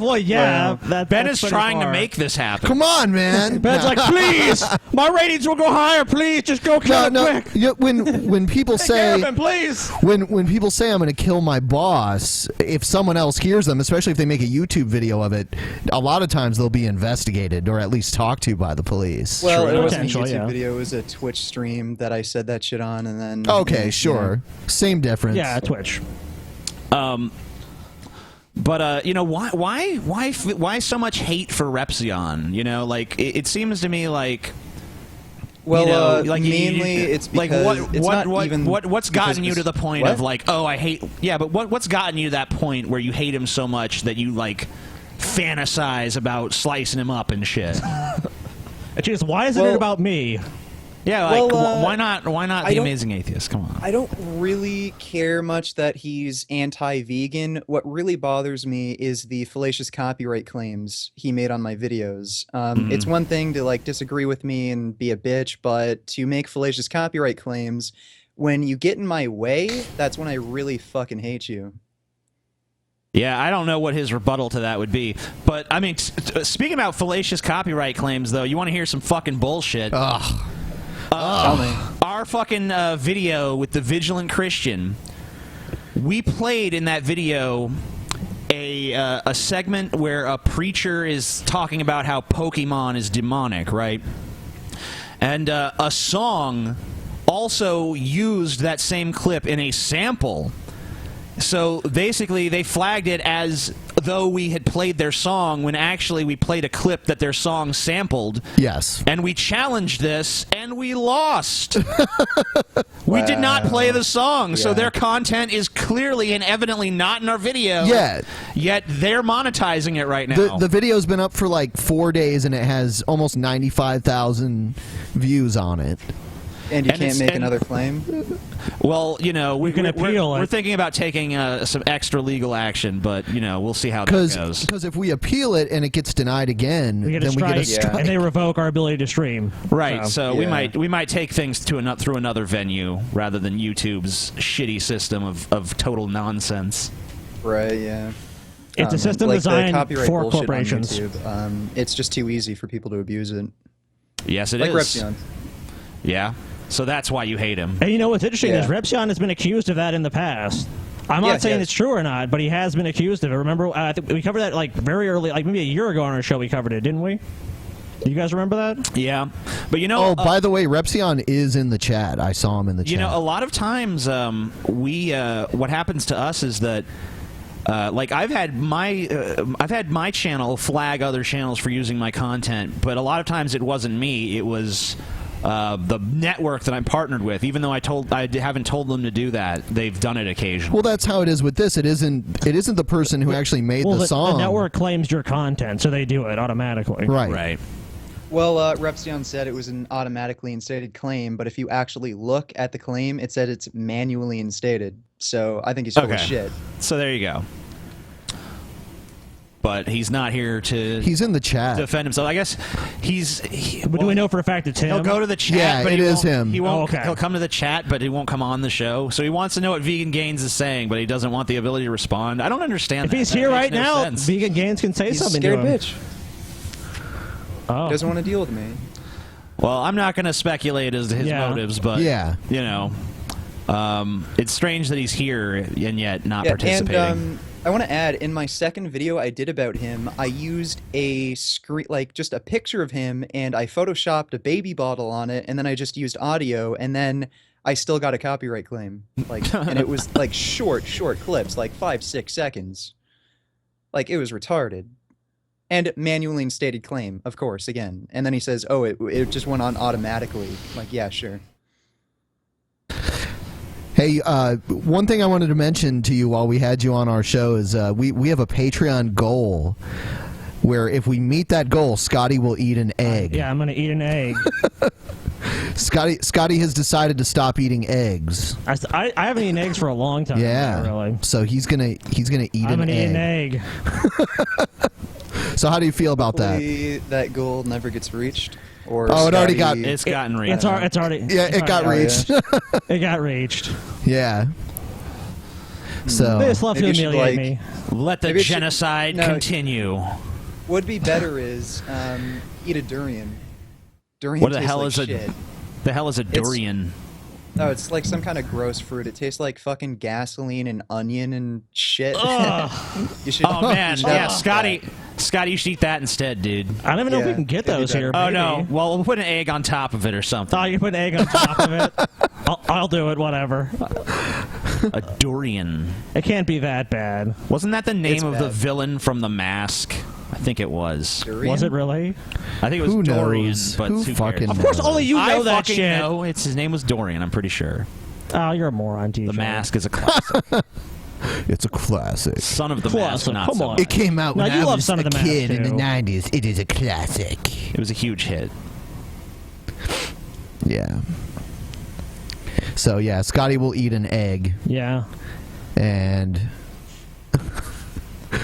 [SPEAKER 4] Well, yeah.
[SPEAKER 7] Ben is trying to make this happen.
[SPEAKER 6] Come on, man.
[SPEAKER 4] Ben's like, please, my ratings will go higher. Please, just go kill him quick.
[SPEAKER 6] Yeah, when people say,
[SPEAKER 4] him, please.
[SPEAKER 6] When people say I'm going to kill my boss, if someone else hears them, especially if they make a YouTube video of it, a lot of times they'll be investigated or at least talked to by the police.
[SPEAKER 8] Well, it wasn't a YouTube video. It was a Twitch stream that I said that shit on, and then...
[SPEAKER 6] Okay, sure. Same difference.
[SPEAKER 4] Yeah, Twitch.
[SPEAKER 7] But why so much hate for Repzion? Like it seems to me like.
[SPEAKER 8] Well, mainly it's because
[SPEAKER 7] what's gotten you to the point of like, oh, I hate. Yeah, but what's gotten you to that point where you hate him so much that you like fantasize about slicing him up and shit?
[SPEAKER 4] Jeez, why isn't it about me?
[SPEAKER 7] Yeah, like, why not The Amazing Atheist? Come on.
[SPEAKER 8] I don't really care much that he's anti-vegan. What really bothers me is the fallacious copyright claims he made on my videos. It's one thing to like disagree with me and be a bitch, but to make fallacious copyright claims, when you get in my way, that's when I really fucking hate you.
[SPEAKER 7] Yeah, I don't know what his rebuttal to that would be. But, I mean, speaking about fallacious copyright claims, though, you want to hear some fucking bullshit.
[SPEAKER 6] Ugh.
[SPEAKER 8] Tell me.
[SPEAKER 7] Our fucking video with the Vigilant Christian, we played in that video a segment where a preacher is talking about how Pokemon is demonic, right? And a song also used that same clip in a sample. So basically, they flagged it as though we had played their song when actually we played a clip that their song sampled.
[SPEAKER 6] Yes.
[SPEAKER 7] And we challenged this, and we lost. We did not play the song, so their content is clearly and evidently not in our video. Yet they're monetizing it right now.
[SPEAKER 6] The video's been up for like 4 days, and it has almost 95,000 views on it.
[SPEAKER 8] And you
[SPEAKER 7] And
[SPEAKER 8] can't
[SPEAKER 7] it's-
[SPEAKER 8] make
[SPEAKER 7] and-
[SPEAKER 8] another claim?
[SPEAKER 7] Well, you know,
[SPEAKER 4] can appeal
[SPEAKER 7] we're
[SPEAKER 4] it.
[SPEAKER 7] thinking about taking some extra legal action, but you know, we'll see how that goes.
[SPEAKER 6] Because if we appeal it and it gets denied again,
[SPEAKER 4] We get
[SPEAKER 6] then
[SPEAKER 4] a
[SPEAKER 6] we get a
[SPEAKER 4] strike,
[SPEAKER 6] strike.
[SPEAKER 4] and they revoke our ability to stream.
[SPEAKER 7] Right, so we
[SPEAKER 8] Yeah.
[SPEAKER 7] might take things through another venue rather than YouTube's shitty system of total nonsense.
[SPEAKER 8] Right, yeah.
[SPEAKER 4] It's a system
[SPEAKER 8] like
[SPEAKER 4] designed
[SPEAKER 8] the copyright
[SPEAKER 4] for
[SPEAKER 8] bullshit on
[SPEAKER 4] corporations.
[SPEAKER 8] YouTube, it's just too easy for people to abuse it.
[SPEAKER 7] Yes, it
[SPEAKER 8] Like
[SPEAKER 7] is.
[SPEAKER 8] Repzion.
[SPEAKER 7] Yeah, so that's why you hate him.
[SPEAKER 4] And you know what's interesting
[SPEAKER 8] Yeah.
[SPEAKER 4] is Repzion has been accused of that in the past. I'm
[SPEAKER 8] Yeah,
[SPEAKER 4] not saying
[SPEAKER 8] yes.
[SPEAKER 4] it's true or not, but he has been accused of it. Remember, I think we covered that like very early, like maybe a year ago on our show. We covered it, didn't we? Do you guys remember that?
[SPEAKER 7] Yeah, but you know,
[SPEAKER 6] Oh, by the way, Repzion is in the chat. I saw him in the chat.
[SPEAKER 7] you know, a lot of times what happens to us is that. Like I've had my channel flag other channels for using my content, but a lot of times it wasn't me. It was the network that I'm partnered with. Even though I haven't told them to do that, they've done it occasionally.
[SPEAKER 6] Well, that's how it is with this. It isn't the person who actually made
[SPEAKER 4] Well,
[SPEAKER 6] the song.
[SPEAKER 4] the network claims your content, so they do it automatically.
[SPEAKER 6] Right.
[SPEAKER 7] Right.
[SPEAKER 8] Well, Repzion said it was an automatically instated claim, but if you actually look at the claim, it said it's manually instated. So I think he's full of shit.
[SPEAKER 7] So there you go. But he's not here to.
[SPEAKER 6] He's in the chat.
[SPEAKER 7] Defend himself. I guess
[SPEAKER 4] But do we know for a fact it's him?
[SPEAKER 7] He'll go to the chat.
[SPEAKER 6] Yeah,
[SPEAKER 7] but
[SPEAKER 6] it
[SPEAKER 7] he
[SPEAKER 6] is
[SPEAKER 7] won't-
[SPEAKER 6] him.
[SPEAKER 7] He won't.
[SPEAKER 4] Oh, okay.
[SPEAKER 7] He'll come to the chat, but he won't come on the show. So he wants to know what Vegan Gains is saying, but he doesn't want the ability to respond. I don't understand.
[SPEAKER 4] If
[SPEAKER 7] that.
[SPEAKER 4] he's
[SPEAKER 7] That
[SPEAKER 4] here
[SPEAKER 7] makes
[SPEAKER 4] right
[SPEAKER 7] no
[SPEAKER 4] now,
[SPEAKER 7] sense.
[SPEAKER 4] Vegan Gains can say
[SPEAKER 8] He's a
[SPEAKER 4] something
[SPEAKER 8] scared
[SPEAKER 4] to him.
[SPEAKER 8] bitch.
[SPEAKER 4] Oh.
[SPEAKER 8] He doesn't want to deal with me.
[SPEAKER 7] Well, I'm not going to speculate as to his
[SPEAKER 4] Yeah.
[SPEAKER 7] motives, but
[SPEAKER 6] Yeah.
[SPEAKER 7] you know, it's strange that he's here and yet not participating.
[SPEAKER 8] And I want to add, in my second video I did about him, I used a screen, like just a picture of him, and I photoshopped a baby bottle on it, and then I just used audio, and then I still got a copyright claim. Like, and it was like short clips, like 5-6 seconds. Like, it was retarded. And manually instated claim, of course, again. And then he says, oh, it just went on automatically. Like, yeah, sure.
[SPEAKER 6] Hey, one thing I wanted to mention to you while we had you on our show is we have a Patreon goal where if we meet that goal, Scotty will eat an egg.
[SPEAKER 4] Yeah, I'm going to eat an egg.
[SPEAKER 6] Scotty has decided to stop eating eggs.
[SPEAKER 4] I haven't eaten eggs for a long time.
[SPEAKER 6] Yeah,
[SPEAKER 4] Really.
[SPEAKER 6] so he's gonna eat
[SPEAKER 4] I'm
[SPEAKER 6] an
[SPEAKER 4] going to eat an
[SPEAKER 6] egg.
[SPEAKER 4] egg.
[SPEAKER 6] So how do you feel about that?
[SPEAKER 8] Hopefully that goal never gets reached. Or
[SPEAKER 6] Oh, it already got-
[SPEAKER 7] It's gotten reached.
[SPEAKER 4] It's already.
[SPEAKER 6] Yeah,
[SPEAKER 4] it's
[SPEAKER 6] it got
[SPEAKER 4] already-
[SPEAKER 6] reached.
[SPEAKER 4] It got reached.
[SPEAKER 6] Yeah. So
[SPEAKER 4] They just love to
[SPEAKER 8] Maybe you should,
[SPEAKER 4] humiliate
[SPEAKER 8] like-
[SPEAKER 4] me.
[SPEAKER 7] Let the
[SPEAKER 8] Maybe it should-
[SPEAKER 7] genocide
[SPEAKER 8] no.
[SPEAKER 7] continue.
[SPEAKER 8] What'd be better is eat a durian. Durian
[SPEAKER 7] What the
[SPEAKER 8] tastes
[SPEAKER 7] hell
[SPEAKER 8] like
[SPEAKER 7] is
[SPEAKER 8] shit.
[SPEAKER 7] the hell is a durian?
[SPEAKER 8] No, it's like some kind of gross fruit. It tastes like fucking gasoline and onion and shit. You should,
[SPEAKER 7] Oh man,
[SPEAKER 8] you should
[SPEAKER 7] yeah,
[SPEAKER 8] have
[SPEAKER 7] Scotty, you should eat that instead, dude.
[SPEAKER 4] I don't even know if we
[SPEAKER 8] Yeah,
[SPEAKER 4] can get
[SPEAKER 8] it'd be
[SPEAKER 4] those
[SPEAKER 8] better.
[SPEAKER 4] here.
[SPEAKER 7] Oh
[SPEAKER 4] maybe.
[SPEAKER 7] no, well we'll put an egg on top of it or something.
[SPEAKER 4] Oh, you put an egg on top of it. I'll do it. Whatever.
[SPEAKER 7] A durian.
[SPEAKER 4] It can't be that bad.
[SPEAKER 7] Wasn't that the name
[SPEAKER 8] It's
[SPEAKER 7] of the
[SPEAKER 8] bad.
[SPEAKER 7] villain from The Mask? I think it was.
[SPEAKER 8] Durian?
[SPEAKER 4] Was it really?
[SPEAKER 7] I think it was
[SPEAKER 6] Who
[SPEAKER 7] Dorian,
[SPEAKER 6] knows?
[SPEAKER 7] but
[SPEAKER 6] Who
[SPEAKER 7] who
[SPEAKER 6] fucking
[SPEAKER 7] cares?
[SPEAKER 4] Of course, only you know
[SPEAKER 7] I
[SPEAKER 4] that
[SPEAKER 7] fucking
[SPEAKER 4] shit.
[SPEAKER 7] know. His name was Dorian. I'm pretty sure.
[SPEAKER 4] Oh, you're a moron, TJ.
[SPEAKER 7] The Mask is a classic.
[SPEAKER 6] it's a classic.
[SPEAKER 7] Son of the
[SPEAKER 4] Classic,
[SPEAKER 7] Mask, not
[SPEAKER 4] come
[SPEAKER 7] so
[SPEAKER 4] on.
[SPEAKER 7] much.
[SPEAKER 6] It came out
[SPEAKER 4] Now,
[SPEAKER 6] when
[SPEAKER 4] you
[SPEAKER 6] I
[SPEAKER 4] love
[SPEAKER 6] was
[SPEAKER 4] Son
[SPEAKER 6] a
[SPEAKER 4] of the Mask,
[SPEAKER 6] kid in the
[SPEAKER 4] too.
[SPEAKER 6] 90s. It is a classic.
[SPEAKER 7] It was a huge hit.
[SPEAKER 6] Yeah. So yeah, Scotty will eat an egg,
[SPEAKER 4] Yeah.
[SPEAKER 6] and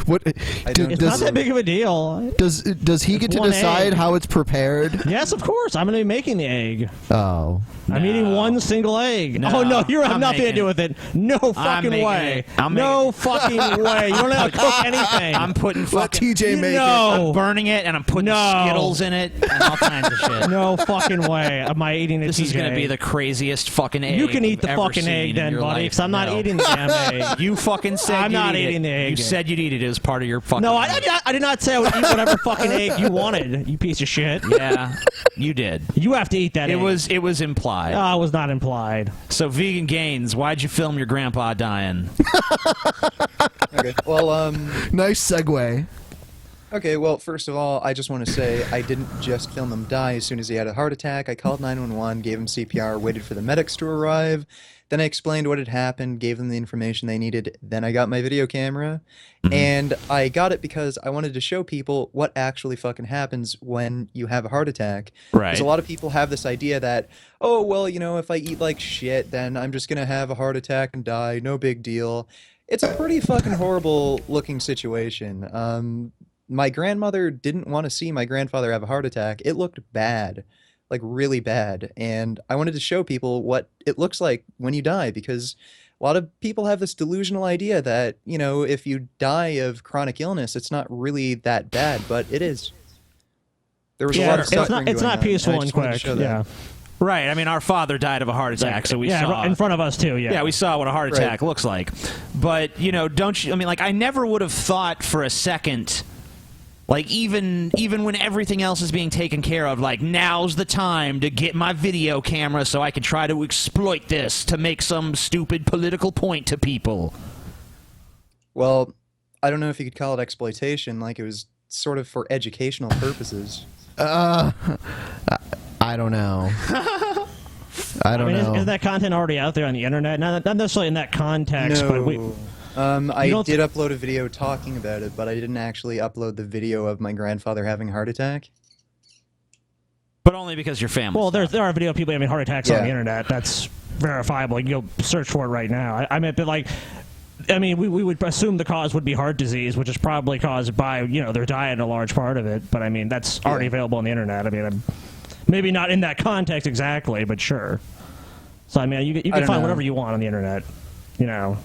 [SPEAKER 6] what
[SPEAKER 8] don't-
[SPEAKER 4] It's not that big of a deal.
[SPEAKER 6] does he get to
[SPEAKER 4] one
[SPEAKER 6] decide
[SPEAKER 4] egg.
[SPEAKER 6] how it's prepared?
[SPEAKER 4] Yes, of course. I'm going to be making the egg.
[SPEAKER 6] Oh,
[SPEAKER 4] I'm eating one single egg.
[SPEAKER 7] No,
[SPEAKER 4] Oh no, you have
[SPEAKER 7] I'm
[SPEAKER 4] nothing to
[SPEAKER 7] making
[SPEAKER 4] do
[SPEAKER 7] it.
[SPEAKER 4] with it. No fucking
[SPEAKER 7] making
[SPEAKER 4] way.
[SPEAKER 7] it. I'm
[SPEAKER 4] No
[SPEAKER 7] making
[SPEAKER 4] fucking way. You don't know how to cook anything.
[SPEAKER 7] I'm putting
[SPEAKER 6] let
[SPEAKER 7] fucking.
[SPEAKER 6] TJ make it.
[SPEAKER 4] No.
[SPEAKER 7] I'm burning it and I'm putting
[SPEAKER 4] No.
[SPEAKER 7] Skittles in it and all kinds of shit.
[SPEAKER 4] No fucking way. Am I eating a
[SPEAKER 7] This
[SPEAKER 4] TJ?
[SPEAKER 7] is gonna be the craziest fucking egg.
[SPEAKER 4] You can eat
[SPEAKER 7] you've
[SPEAKER 4] the
[SPEAKER 7] ever
[SPEAKER 4] fucking
[SPEAKER 7] seen
[SPEAKER 4] egg
[SPEAKER 7] in
[SPEAKER 4] then,
[SPEAKER 7] your
[SPEAKER 4] buddy,
[SPEAKER 7] life.
[SPEAKER 4] because I'm not
[SPEAKER 7] No.
[SPEAKER 4] eating the damn egg.
[SPEAKER 7] You fucking said
[SPEAKER 4] I'm
[SPEAKER 7] you'd
[SPEAKER 4] not
[SPEAKER 7] eat
[SPEAKER 4] eating
[SPEAKER 7] it.
[SPEAKER 4] the egg.
[SPEAKER 7] You said you'd eat it. It was part of your fucking.
[SPEAKER 4] No, I did not say I would eat whatever fucking egg you wanted, you piece of shit.
[SPEAKER 7] Yeah, you did.
[SPEAKER 4] You have to eat that egg.
[SPEAKER 7] It was implied.
[SPEAKER 4] Oh, it was not implied.
[SPEAKER 7] So Vegan Gains, why'd you film your grandpa dying?
[SPEAKER 8] Okay. Well,
[SPEAKER 6] nice segue.
[SPEAKER 8] Okay, well, first of all, I just want to say I didn't just film him die as soon as he had a heart attack. I called 911, gave him CPR, waited for the medics to arrive. Then I explained what had happened, gave them the information they needed. Then I got my video camera. And I got it because I wanted to show people what actually fucking happens when you have a heart attack.
[SPEAKER 7] Right.
[SPEAKER 8] Because a lot of people have this idea that, oh, well, you know, if I eat like shit, then I'm just going to have a heart attack and die. No big deal. It's a pretty fucking horrible looking situation. My grandmother didn't want to see my grandfather have a heart attack. It looked bad, like really bad. And I wanted to show people what it looks like when you die, because a lot of people have this delusional idea that, you know, if you die of chronic illness, it's not really that bad, but it is. There was a lot of suffering
[SPEAKER 4] it's
[SPEAKER 8] going
[SPEAKER 4] not
[SPEAKER 8] on,
[SPEAKER 4] peaceful
[SPEAKER 8] and I
[SPEAKER 4] and
[SPEAKER 8] just wanted to
[SPEAKER 4] quick.
[SPEAKER 8] show that.
[SPEAKER 4] Yeah.
[SPEAKER 7] Right. I mean, our father died of a heart attack, so we saw
[SPEAKER 4] in front of us too. Yeah.
[SPEAKER 7] Yeah, we saw what a heart attack looks like. But, you know, don't you... I mean, like, I never would have thought for a second... Like, even when everything else is being taken care of, like, now's the time to get my video camera so I can try to exploit this to make some stupid political point to people.
[SPEAKER 8] Well, I don't know if you could call it exploitation, like it was sort of for educational purposes.
[SPEAKER 6] I don't know. I don't know.
[SPEAKER 4] Is that content already out there on the internet? Not necessarily in that context, but we...
[SPEAKER 8] I did upload a video talking about it, but I didn't actually upload the video of my grandfather having a heart attack.
[SPEAKER 7] But only because your family.
[SPEAKER 4] Well, there are video of people having heart attacks on the internet. That's verifiable. You can go search for it right now. I meant that, like, I mean, we would assume the cause would be heart disease, which is probably caused by, you know, their diet, a large part of it. But I mean, that's already available on the internet. I mean, maybe not in that context exactly, but sure. So I mean, you can find whatever you want on the internet. You know.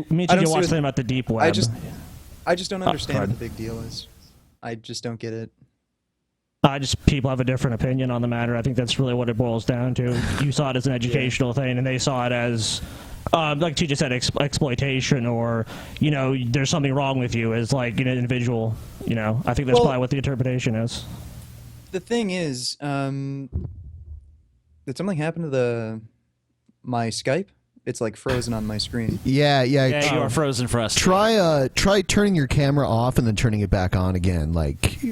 [SPEAKER 4] Me and you watch something about the deep web.
[SPEAKER 8] I just don't understand what the big deal is. I just don't get it.
[SPEAKER 4] People have a different opinion on the matter. I think that's really what it boils down to. You saw it as an educational thing, and they saw it as, like TJ said, exploitation, or, you know, there's something wrong with you as, like, an individual. You know, I think that's probably what the interpretation is.
[SPEAKER 8] The thing is, did something happen to my Skype? It's like frozen on my screen.
[SPEAKER 6] Yeah,
[SPEAKER 7] you are frozen for us.
[SPEAKER 6] Try turning your camera off and then turning it back on again, like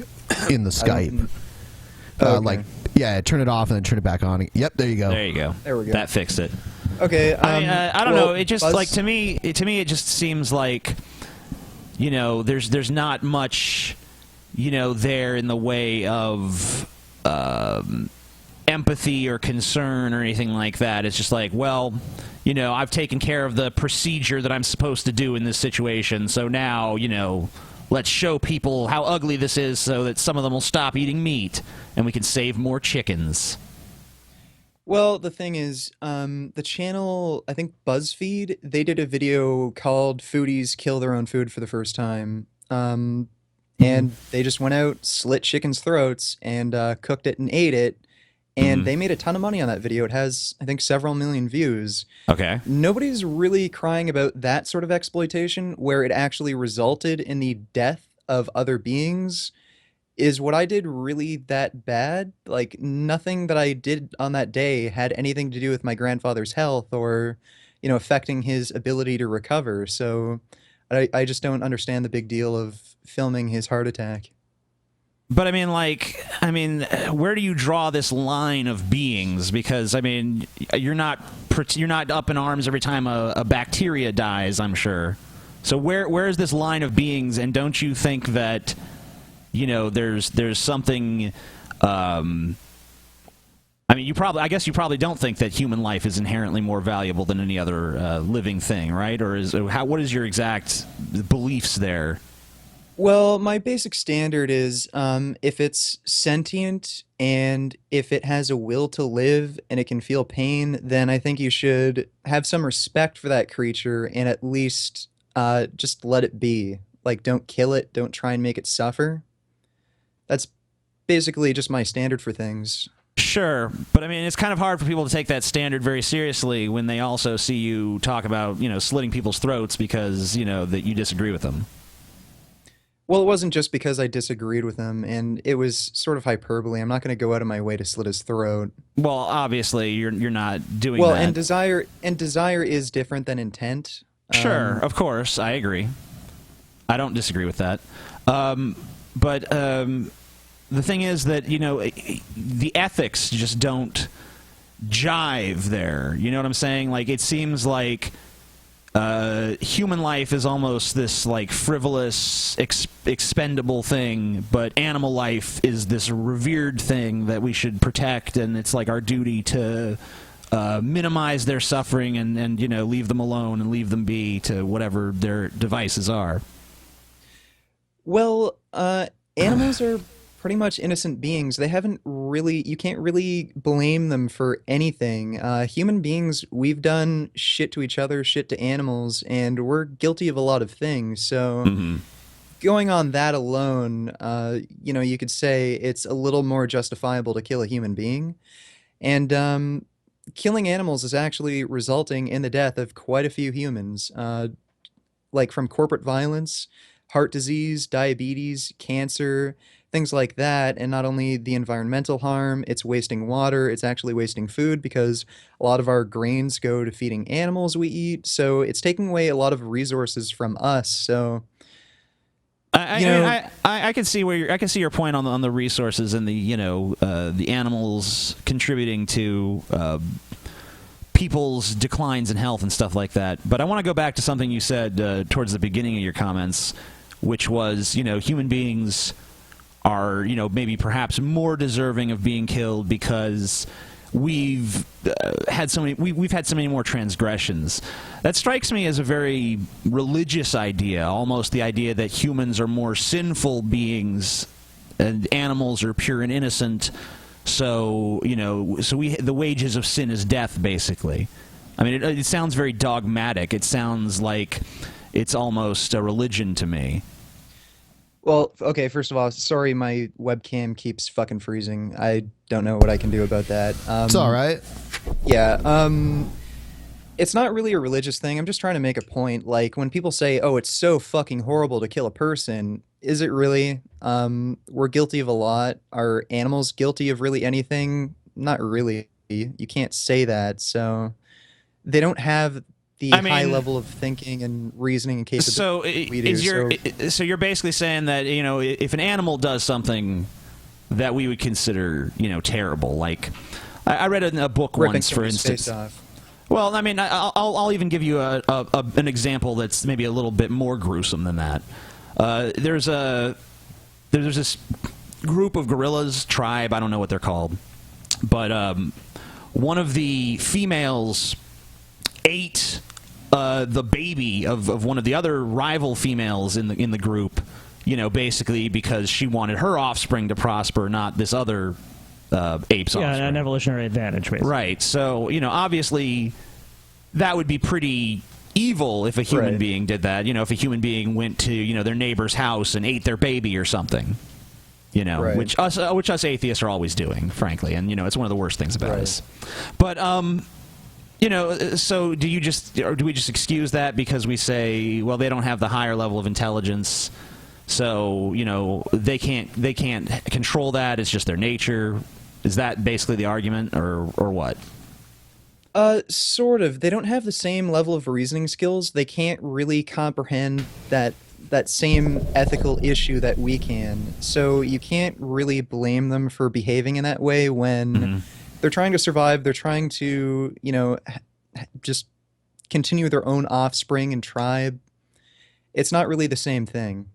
[SPEAKER 6] in the Skype. Turn it off and then turn it back on. Yep, there you go.
[SPEAKER 7] There you go.
[SPEAKER 8] There we go.
[SPEAKER 7] That fixed it.
[SPEAKER 8] Okay.
[SPEAKER 7] I don't know. It just like to me, it just seems like, you know, there's not much, you know, there in the way of empathy or concern or anything like that. It's just like, well, you know, I've taken care of the procedure that I'm supposed to do in this situation, so now, you know, let's show people how ugly this is so that some of them will stop eating meat and we can save more chickens.
[SPEAKER 8] Well, the thing is, the channel, I think BuzzFeed, they did a video called Foodies Kill Their Own Food for the first time. And they just went out, slit chickens' throats, and cooked it and ate it. And they made a ton of money on that video. It has, I think, several million views.
[SPEAKER 7] Okay.
[SPEAKER 8] Nobody's really crying about that sort of exploitation where it actually resulted in the death of other beings. Is what I did really that bad? Like, nothing that I did on that day had anything to do with my grandfather's health or, you know, affecting his ability to recover. So I just don't understand the big deal of filming his heart attack.
[SPEAKER 7] But I mean, where do you draw this line of beings? Because I mean, you're not up in arms every time a bacteria dies, I'm sure. So where is this line of beings? And don't you think that, you know, there's something? I mean, I guess you probably don't think that human life is inherently more valuable than any other living thing, right? Or what is your exact beliefs there?
[SPEAKER 8] Well, my basic standard is if it's sentient and if it has a will to live and it can feel pain, then I think you should have some respect for that creature and at least just let it be. Like, don't kill it. Don't try and make it suffer. That's basically just my standard for things.
[SPEAKER 7] Sure, but I mean, it's kind of hard for people to take that standard very seriously when they also see you talk about, you know, slitting people's throats because, you know, that you disagree with them.
[SPEAKER 8] Well, it wasn't just because I disagreed with him, and it was sort of hyperbole. I'm not going to go out of my way to slit his throat.
[SPEAKER 7] Well, obviously, you're not doing that.
[SPEAKER 8] Well, and desire is different than intent.
[SPEAKER 7] Sure, of course, I agree. I don't disagree with that. But the thing is that, you know, the ethics just don't jive there. You know what I'm saying? Like, it seems like human life is almost this, like, frivolous, expendable thing, but animal life is this revered thing that we should protect, and it's like our duty to minimize their suffering and you know, leave them alone and leave them be to whatever their devices are.
[SPEAKER 8] Well, animals are pretty much innocent beings. They haven't really, you can't really blame them for anything. Human beings, we've done shit to each other, shit to animals, and we're guilty of a lot of things. So going on that alone, you know, you could say it's a little more justifiable to kill a human being. And killing animals is actually resulting in the death of quite a few humans, like from corporate violence, heart disease, diabetes, cancer, things like that. And not only the environmental harm, it's wasting water, it's actually wasting food because a lot of our grains go to feeding animals we eat. So it's taking away a lot of resources from us. So
[SPEAKER 7] I can see where I can see your point on the resources and the, you know, the animals contributing to people's declines in health and stuff like that. But I want to go back to something you said towards the beginning of your comments, which was, you know, human beings are, you know, maybe perhaps more deserving of being killed because we've had so many more transgressions. That strikes me as a very religious idea, almost the idea that humans are more sinful beings and animals are pure and innocent. So, you know, the wages of sin is death, basically. I mean, it sounds very dogmatic. It sounds like it's almost a religion to me.
[SPEAKER 8] Well, okay, first of all, sorry my webcam keeps fucking freezing. I don't know what I can do about that.
[SPEAKER 6] It's all right.
[SPEAKER 8] Yeah, it's not really a religious thing. I'm just trying to make a point. Like, when people say, oh, it's so fucking horrible to kill a person, is it really? We're guilty of a lot. Are animals guilty of really anything? Not really. You can't say that. So they don't have the high level of thinking and reasoning and capability we do.
[SPEAKER 7] So you're basically saying that, you know, if an animal does something that we would consider, you know, terrible, like I read in a book once, for instance. Well, I mean, I'll even give you an example that's maybe a little bit more gruesome than that. There's this group of gorillas, tribe, I don't know what they're called, but one of the females ate the baby of one of the other rival females in the group, you know, basically because she wanted her offspring to prosper, not this other ape's offspring.
[SPEAKER 4] Yeah, an evolutionary advantage, basically.
[SPEAKER 7] Right. So, you know, obviously that would be pretty evil if a human being did that. You know, if a human being went to, you know, their neighbor's house and ate their baby or something. You know, which us atheists are always doing, frankly, and you know, it's one of the worst things about us. But you know, so do we just excuse that because we say, well, they don't have the higher level of intelligence, so you know they can't control that. It's just their nature. Is that basically the argument, or what?
[SPEAKER 8] Sort of. They don't have the same level of reasoning skills. They can't really comprehend that same ethical issue that we can. So you can't really blame them for behaving in that way when they're trying to survive. They're trying to, you know, just continue their own offspring and tribe. It's not really the same thing.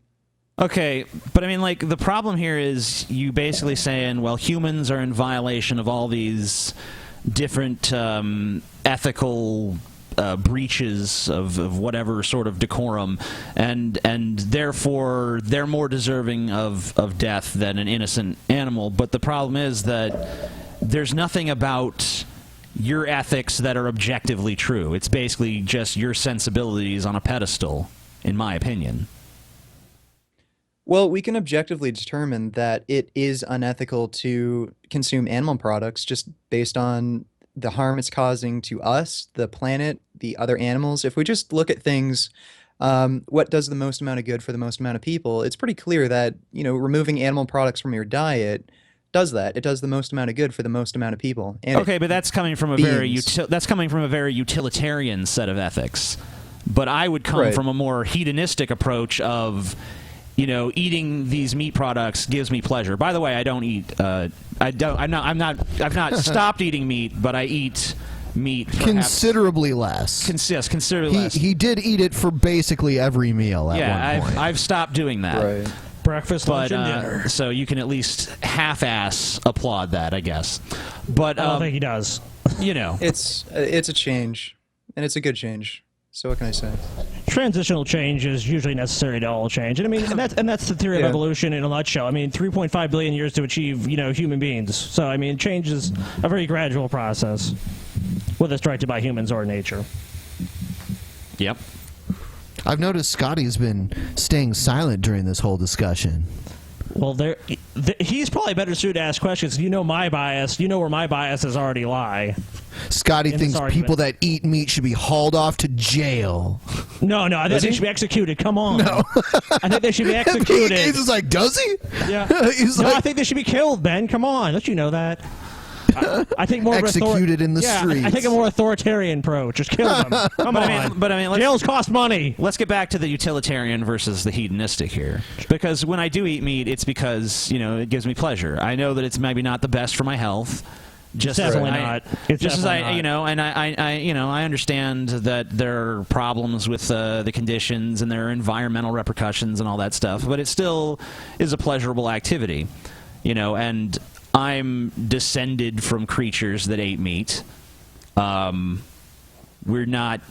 [SPEAKER 7] Okay, but I mean, like, the problem here is you basically saying, well, humans are in violation of all these different ethical breaches of whatever sort of decorum, and therefore they're more deserving of death than an innocent animal. But the problem is that there's nothing about your ethics that are objectively true. It's basically just your sensibilities on a pedestal, in my opinion.
[SPEAKER 8] Well, we can objectively determine that it is unethical to consume animal products just based on the harm it's causing to us, the planet, the other animals. If we just look at things, what does the most amount of good for the most amount of people, it's pretty clear that, you know, removing animal products from your diet does that. It does the most amount of good for the most amount of people. And
[SPEAKER 7] okay, but that's coming from a very utilitarian set of ethics. But I would come
[SPEAKER 8] Right.
[SPEAKER 7] from a more hedonistic approach of, eating these meat products gives me pleasure. By the way, I don't eat. I've not stopped eating meat, but I eat meat
[SPEAKER 6] considerably less.
[SPEAKER 7] Yes, considerably less.
[SPEAKER 6] He did eat it for basically every meal at one point.
[SPEAKER 7] I've stopped doing that.
[SPEAKER 8] Right.
[SPEAKER 4] Breakfast, lunch, and dinner.
[SPEAKER 7] So you can at least half-ass applaud that, I guess. But
[SPEAKER 4] I don't think he does.
[SPEAKER 8] It's a change, and it's a good change. So what can I say?
[SPEAKER 4] Transitional change is usually necessary to all change, and I mean, and that's the theory of evolution in a nutshell. I mean, 3.5 billion years to achieve, human beings. So I mean, change is a very gradual process, whether it's directed by humans or nature.
[SPEAKER 7] Yep.
[SPEAKER 6] I've noticed Scotty's been staying silent during this whole discussion.
[SPEAKER 4] Well, he's probably better suited to ask questions. You know my bias. You know where my biases already lie.
[SPEAKER 6] Scotty thinks people that eat meat should be hauled off to jail.
[SPEAKER 4] No, I think they should be executed. Come on. No. I think they should be executed.
[SPEAKER 6] He's just like, does he?
[SPEAKER 4] Yeah. I think they should be killed, Ben. Come on. Don't you know that? I think more
[SPEAKER 6] executed in the streets.
[SPEAKER 4] I think a more authoritarian approach. Just kill them. Come on.
[SPEAKER 7] But I mean,
[SPEAKER 4] jails cost money.
[SPEAKER 7] Let's get back to the utilitarian versus the hedonistic here. Because when I do eat meat, it's because it gives me pleasure. I know that it's maybe not the best for my health. Just
[SPEAKER 4] definitely not. It's
[SPEAKER 7] just as
[SPEAKER 4] definitely not.
[SPEAKER 7] and I understand that there are problems with the conditions and there are environmental repercussions and all that stuff. But it still is a pleasurable activity, and I'm descended from creatures that ate meat. We're not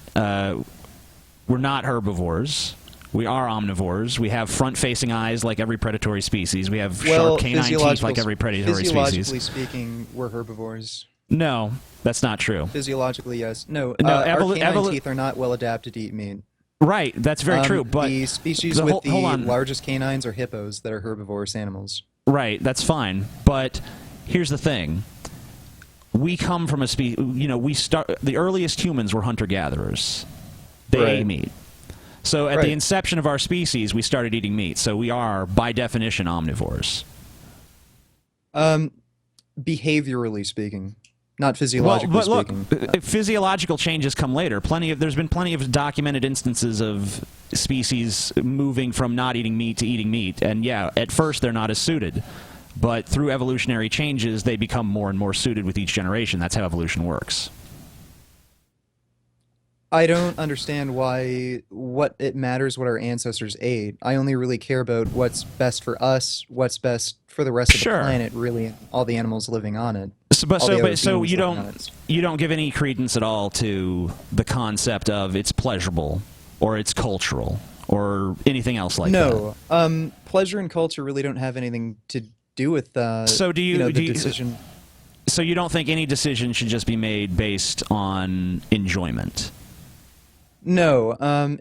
[SPEAKER 7] herbivores. We are omnivores. We have front-facing eyes like every predatory species. We have sharp canine teeth like every predatory species.
[SPEAKER 8] Physiologically speaking, we're herbivores.
[SPEAKER 7] No, that's not true.
[SPEAKER 8] Physiologically, yes. No, our canine teeth are not well adapted to eat meat.
[SPEAKER 7] Right, that's very true. But
[SPEAKER 8] the species with the largest canines are hippos that are herbivorous animals.
[SPEAKER 7] Right, that's fine. But here's the thing. We come from a species, the earliest humans were hunter-gatherers. They ate meat. So at the inception of our species, we started eating meat. So we are, by definition, omnivores.
[SPEAKER 8] Behaviorally speaking, not physiologically speaking.
[SPEAKER 7] Physiological changes come later. There's been plenty of documented instances of species moving from not eating meat to eating meat. And yeah, at first they're not as suited. But through evolutionary changes, they become more and more suited with each generation. That's how evolution works.
[SPEAKER 8] I don't understand what it matters what our ancestors ate. I only really care about what's best for us, what's best for the rest of the planet, really, all the animals living on it.
[SPEAKER 7] So you don't give any credence at all to the concept of it's pleasurable or it's cultural or anything else like that.
[SPEAKER 8] No, pleasure and culture really don't have anything to do with the decision.
[SPEAKER 7] So you don't think any decision should just be made based on enjoyment?
[SPEAKER 8] No,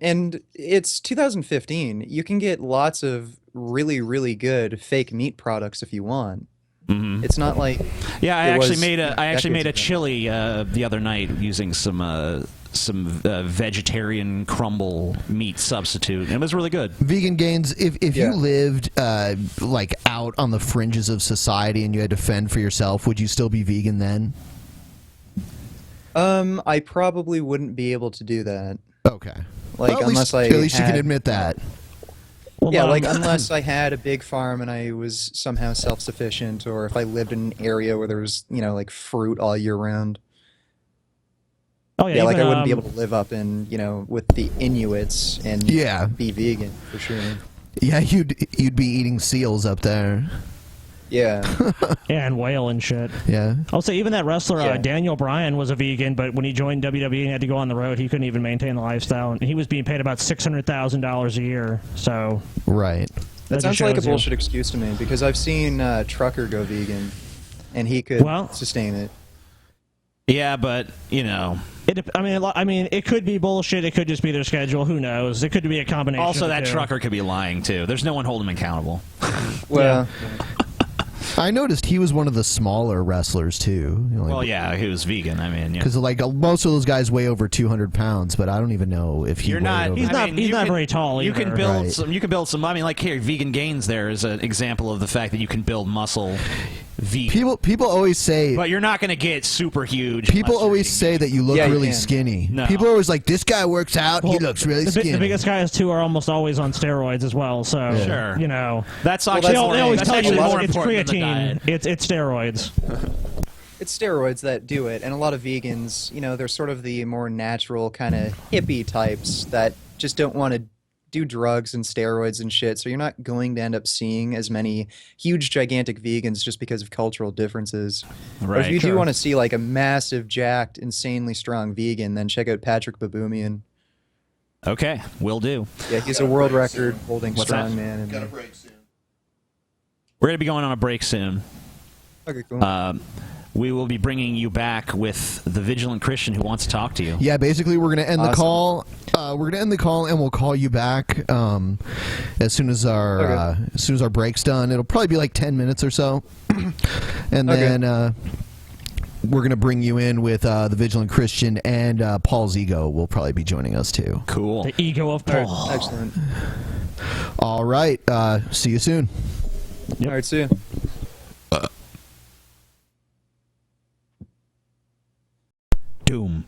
[SPEAKER 8] and it's 2015. You can get lots of really, really good fake meat products if you want.
[SPEAKER 7] Mm-hmm.
[SPEAKER 8] It's not like
[SPEAKER 7] I actually made a chili the other night using some vegetarian crumble meat substitute. It was really good.
[SPEAKER 6] Vegan Gains, if you lived like out on the fringes of society and you had to fend for yourself, would you still be vegan then?
[SPEAKER 8] I probably wouldn't be able to do that.
[SPEAKER 6] Okay.
[SPEAKER 8] Like,
[SPEAKER 6] well, at least you can admit that.
[SPEAKER 4] Well,
[SPEAKER 8] yeah, like unless I had a big farm and I was somehow self-sufficient, or if I lived in an area where there was, like fruit all year round.
[SPEAKER 4] Oh yeah,
[SPEAKER 8] like I wouldn't be able to live up in, with the Inuits and be vegan for sure.
[SPEAKER 6] Yeah, you'd be eating seals up there.
[SPEAKER 8] Yeah.
[SPEAKER 4] Yeah, and whale and shit.
[SPEAKER 6] Yeah.
[SPEAKER 4] I'll say even that wrestler Daniel Bryan was a vegan, but when he joined WWE and had to go on the road, he couldn't even maintain the lifestyle, and he was being paid about $600,000 a year. So
[SPEAKER 6] right.
[SPEAKER 8] That sounds like a bullshit excuse to me, because I've seen Trucker go vegan, and he could sustain it.
[SPEAKER 7] Yeah, but
[SPEAKER 4] it could be bullshit. It could just be their schedule. Who knows? It could be a combination.
[SPEAKER 7] Also,
[SPEAKER 4] of the
[SPEAKER 7] that
[SPEAKER 4] two.
[SPEAKER 7] trucker could be lying too. There's no one holding him accountable.
[SPEAKER 8] Well.
[SPEAKER 6] I noticed he was one of the smaller wrestlers too.
[SPEAKER 7] He was vegan. I mean,
[SPEAKER 6] because most of those guys weigh over 200 pounds, but I don't even know if
[SPEAKER 4] he's not very tall.
[SPEAKER 7] You
[SPEAKER 4] either.
[SPEAKER 7] can build some. You can build some. I mean, like here, Vegan Gains. There is an example of the fact that you can build muscle vegan.
[SPEAKER 6] People always say,
[SPEAKER 7] but you're not going to get super huge.
[SPEAKER 6] People always say that you look
[SPEAKER 8] Yeah, you
[SPEAKER 6] really
[SPEAKER 8] can.
[SPEAKER 6] skinny.
[SPEAKER 7] No.
[SPEAKER 6] People are always like, this guy works out, he looks really skinny.
[SPEAKER 4] The biggest guys too are almost always on steroids as well. So
[SPEAKER 7] Sure.
[SPEAKER 4] you know,
[SPEAKER 7] That's
[SPEAKER 4] they
[SPEAKER 7] actually
[SPEAKER 4] always
[SPEAKER 7] that's
[SPEAKER 4] tell you
[SPEAKER 7] actually more
[SPEAKER 4] it's
[SPEAKER 7] important than the diet.
[SPEAKER 4] creatine, it's steroids.
[SPEAKER 8] It's steroids that do it, and a lot of vegans, you know, they're sort of the more natural kind of hippie types that just don't want to do drugs and steroids and shit. So you're not going to end up seeing as many huge, gigantic vegans just because of cultural differences. But
[SPEAKER 7] Right.
[SPEAKER 8] if you do want to see like a massive, jacked, insanely strong vegan, then check out Patrick Baboumian.
[SPEAKER 7] Okay, will do.
[SPEAKER 8] Yeah, he's a world record holding
[SPEAKER 7] What's that?
[SPEAKER 8] strong man.
[SPEAKER 2] Got a break soon.
[SPEAKER 7] We're going to be going on a break soon.
[SPEAKER 8] Okay, cool.
[SPEAKER 7] We will be bringing you back with the Vigilant Christian who wants to talk to you.
[SPEAKER 6] Yeah, basically we're gonna end the
[SPEAKER 8] Awesome.
[SPEAKER 6] call. We're gonna end the call and we'll call you back as soon as our break's done. It'll probably be like 10 minutes or so, and then we're gonna bring you in with the Vigilant Christian and Paul's ego will probably be joining us too.
[SPEAKER 7] Cool.
[SPEAKER 4] The ego of Paul.
[SPEAKER 8] Excellent.
[SPEAKER 6] All right, see you soon.
[SPEAKER 8] All right, see you.
[SPEAKER 7] Doom.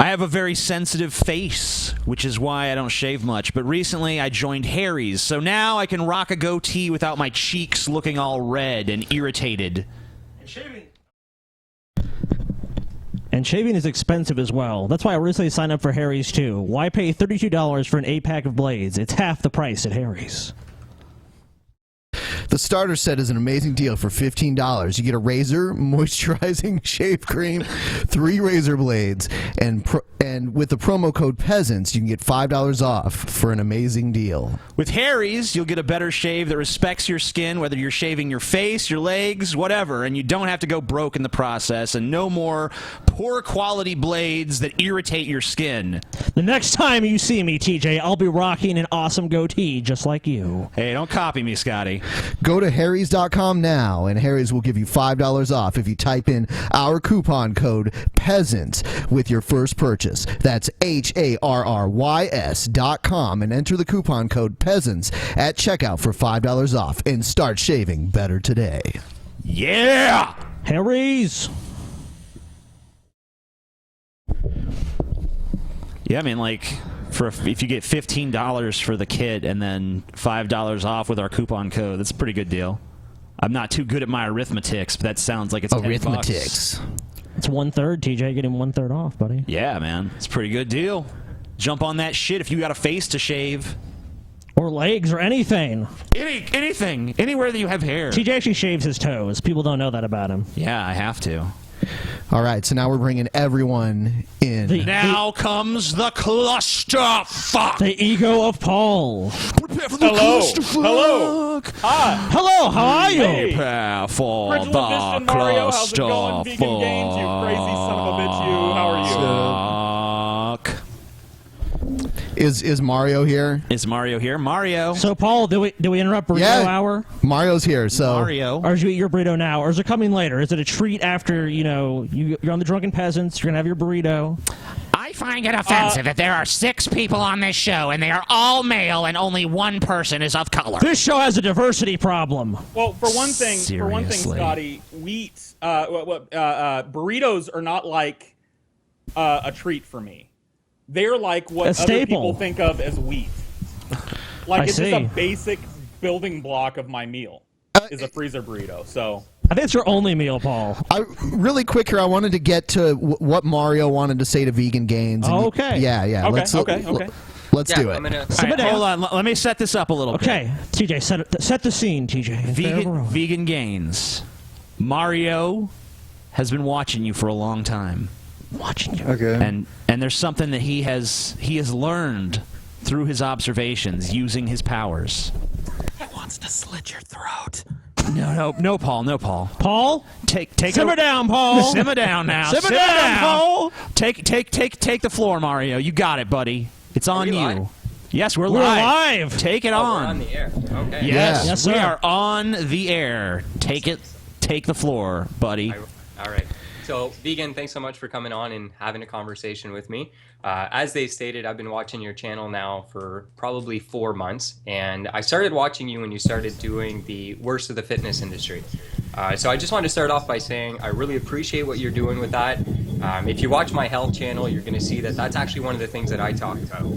[SPEAKER 7] I have a very sensitive face, which is why I don't shave much. But recently I joined Harry's, so now I can rock a goatee without my cheeks looking all red and irritated.
[SPEAKER 4] And shaving is expensive as well. That's why I recently signed up for Harry's too. Why pay $32 for an 8-pack of blades? It's half the price at Harry's.
[SPEAKER 6] The starter set is an amazing deal for $15. You get a razor, moisturizing shave cream, 3 razor blades, and with the promo code Peasants, you can get $5 off for an amazing deal.
[SPEAKER 7] With Harry's, you'll get a better shave that respects your skin, whether you're shaving your face, your legs, whatever, and you don't have to go broke in the process, and no more poor quality blades that irritate your skin.
[SPEAKER 4] The next time you see me, TJ, I'll be rocking an awesome goatee just like you.
[SPEAKER 7] Hey, don't copy me, Scotty.
[SPEAKER 6] Go to harrys.com now, and Harry's will give you $5 off if you type in our coupon code PEASANTS with your first purchase. That's HARRYS.com, and enter the coupon code PEASANTS at checkout for $5 off, and start shaving better today.
[SPEAKER 7] Yeah!
[SPEAKER 4] Harry's!
[SPEAKER 7] Yeah, I mean, like, if you get $15 for the kit and then $5 off with our coupon code, that's a pretty good deal. I'm not too good at my arithmetics, but that sounds like it's
[SPEAKER 6] arithmetics.
[SPEAKER 4] It's 1/3, TJ. Getting 1/3 off, buddy.
[SPEAKER 7] Yeah, man. It's a pretty good deal. Jump on that shit if you got a face to shave.
[SPEAKER 4] Or legs or anything.
[SPEAKER 7] Anything. Anywhere that you have hair.
[SPEAKER 4] TJ actually shaves his toes. People don't know that about him.
[SPEAKER 7] Yeah, I have to.
[SPEAKER 6] All right, so now we're bringing everyone in.
[SPEAKER 7] Now comes the clusterfuck.
[SPEAKER 4] The ego of Paul.
[SPEAKER 7] Prepare for the
[SPEAKER 9] Hello. Hi.
[SPEAKER 4] Hello, how are you?
[SPEAKER 9] Hey.
[SPEAKER 7] Prepare for
[SPEAKER 9] Bridge
[SPEAKER 7] the
[SPEAKER 9] Vista Mario, how's it going? Vegan Games, you crazy son of a bitch, you. How are you?
[SPEAKER 7] Fuck.
[SPEAKER 6] Is Mario here?
[SPEAKER 7] Is Mario here? Mario.
[SPEAKER 4] So, Paul, do we interrupt burrito hour?
[SPEAKER 6] Mario's here, so...
[SPEAKER 7] Mario.
[SPEAKER 4] Or did you eat your burrito now? Or is it coming later? Is it a treat after, you're on the Drunken Peasants, you're going to have your burrito?
[SPEAKER 10] I find it offensive that there are 6 people on this show, and they are all male, and only one person is of color.
[SPEAKER 4] This show has a diversity problem.
[SPEAKER 9] Well, for one thing, Scotty, burritos are not like a treat for me. They're like what other people think of as wheat. Like it's just a basic building block of my meal is a freezer burrito. So
[SPEAKER 4] I think it's your only meal, Paul.
[SPEAKER 6] Really quick here, I wanted to get to what Mario wanted to say to Vegan Gains.
[SPEAKER 4] Okay.
[SPEAKER 6] Yeah.
[SPEAKER 9] Okay.
[SPEAKER 6] Let's do it.
[SPEAKER 7] Right, hold on. Let me set this up a little bit.
[SPEAKER 4] Okay, TJ, set the scene, TJ.
[SPEAKER 7] Vegan Gains. Mario has been watching you for a long time.
[SPEAKER 4] Watching you.
[SPEAKER 8] Okay.
[SPEAKER 7] And there's something that he has learned through his observations using his powers.
[SPEAKER 10] He wants to slit your throat.
[SPEAKER 7] No, Paul.
[SPEAKER 4] Paul,
[SPEAKER 7] take
[SPEAKER 4] simmer down, Paul.
[SPEAKER 7] Simmer down now.
[SPEAKER 4] Simmer down, Paul.
[SPEAKER 7] Take the floor, Mario. You got it, buddy. It's on you.
[SPEAKER 3] Live?
[SPEAKER 7] Yes, we're
[SPEAKER 4] live.
[SPEAKER 7] Take it
[SPEAKER 3] on.
[SPEAKER 7] on.
[SPEAKER 3] We're on the air. Okay.
[SPEAKER 7] Yes,
[SPEAKER 4] we
[SPEAKER 7] we are on the air. Take the floor, buddy.
[SPEAKER 3] All right. So, Vegan, thanks so much for coming on and having a conversation with me. As they stated, I've been watching your channel now for probably 4 months, and I started watching you when you started doing the worst of the fitness industry. So I just wanted to start off by saying I really appreciate what you're doing with that. If you watch my health channel, you're going to see that that's actually one of the things that I talk about.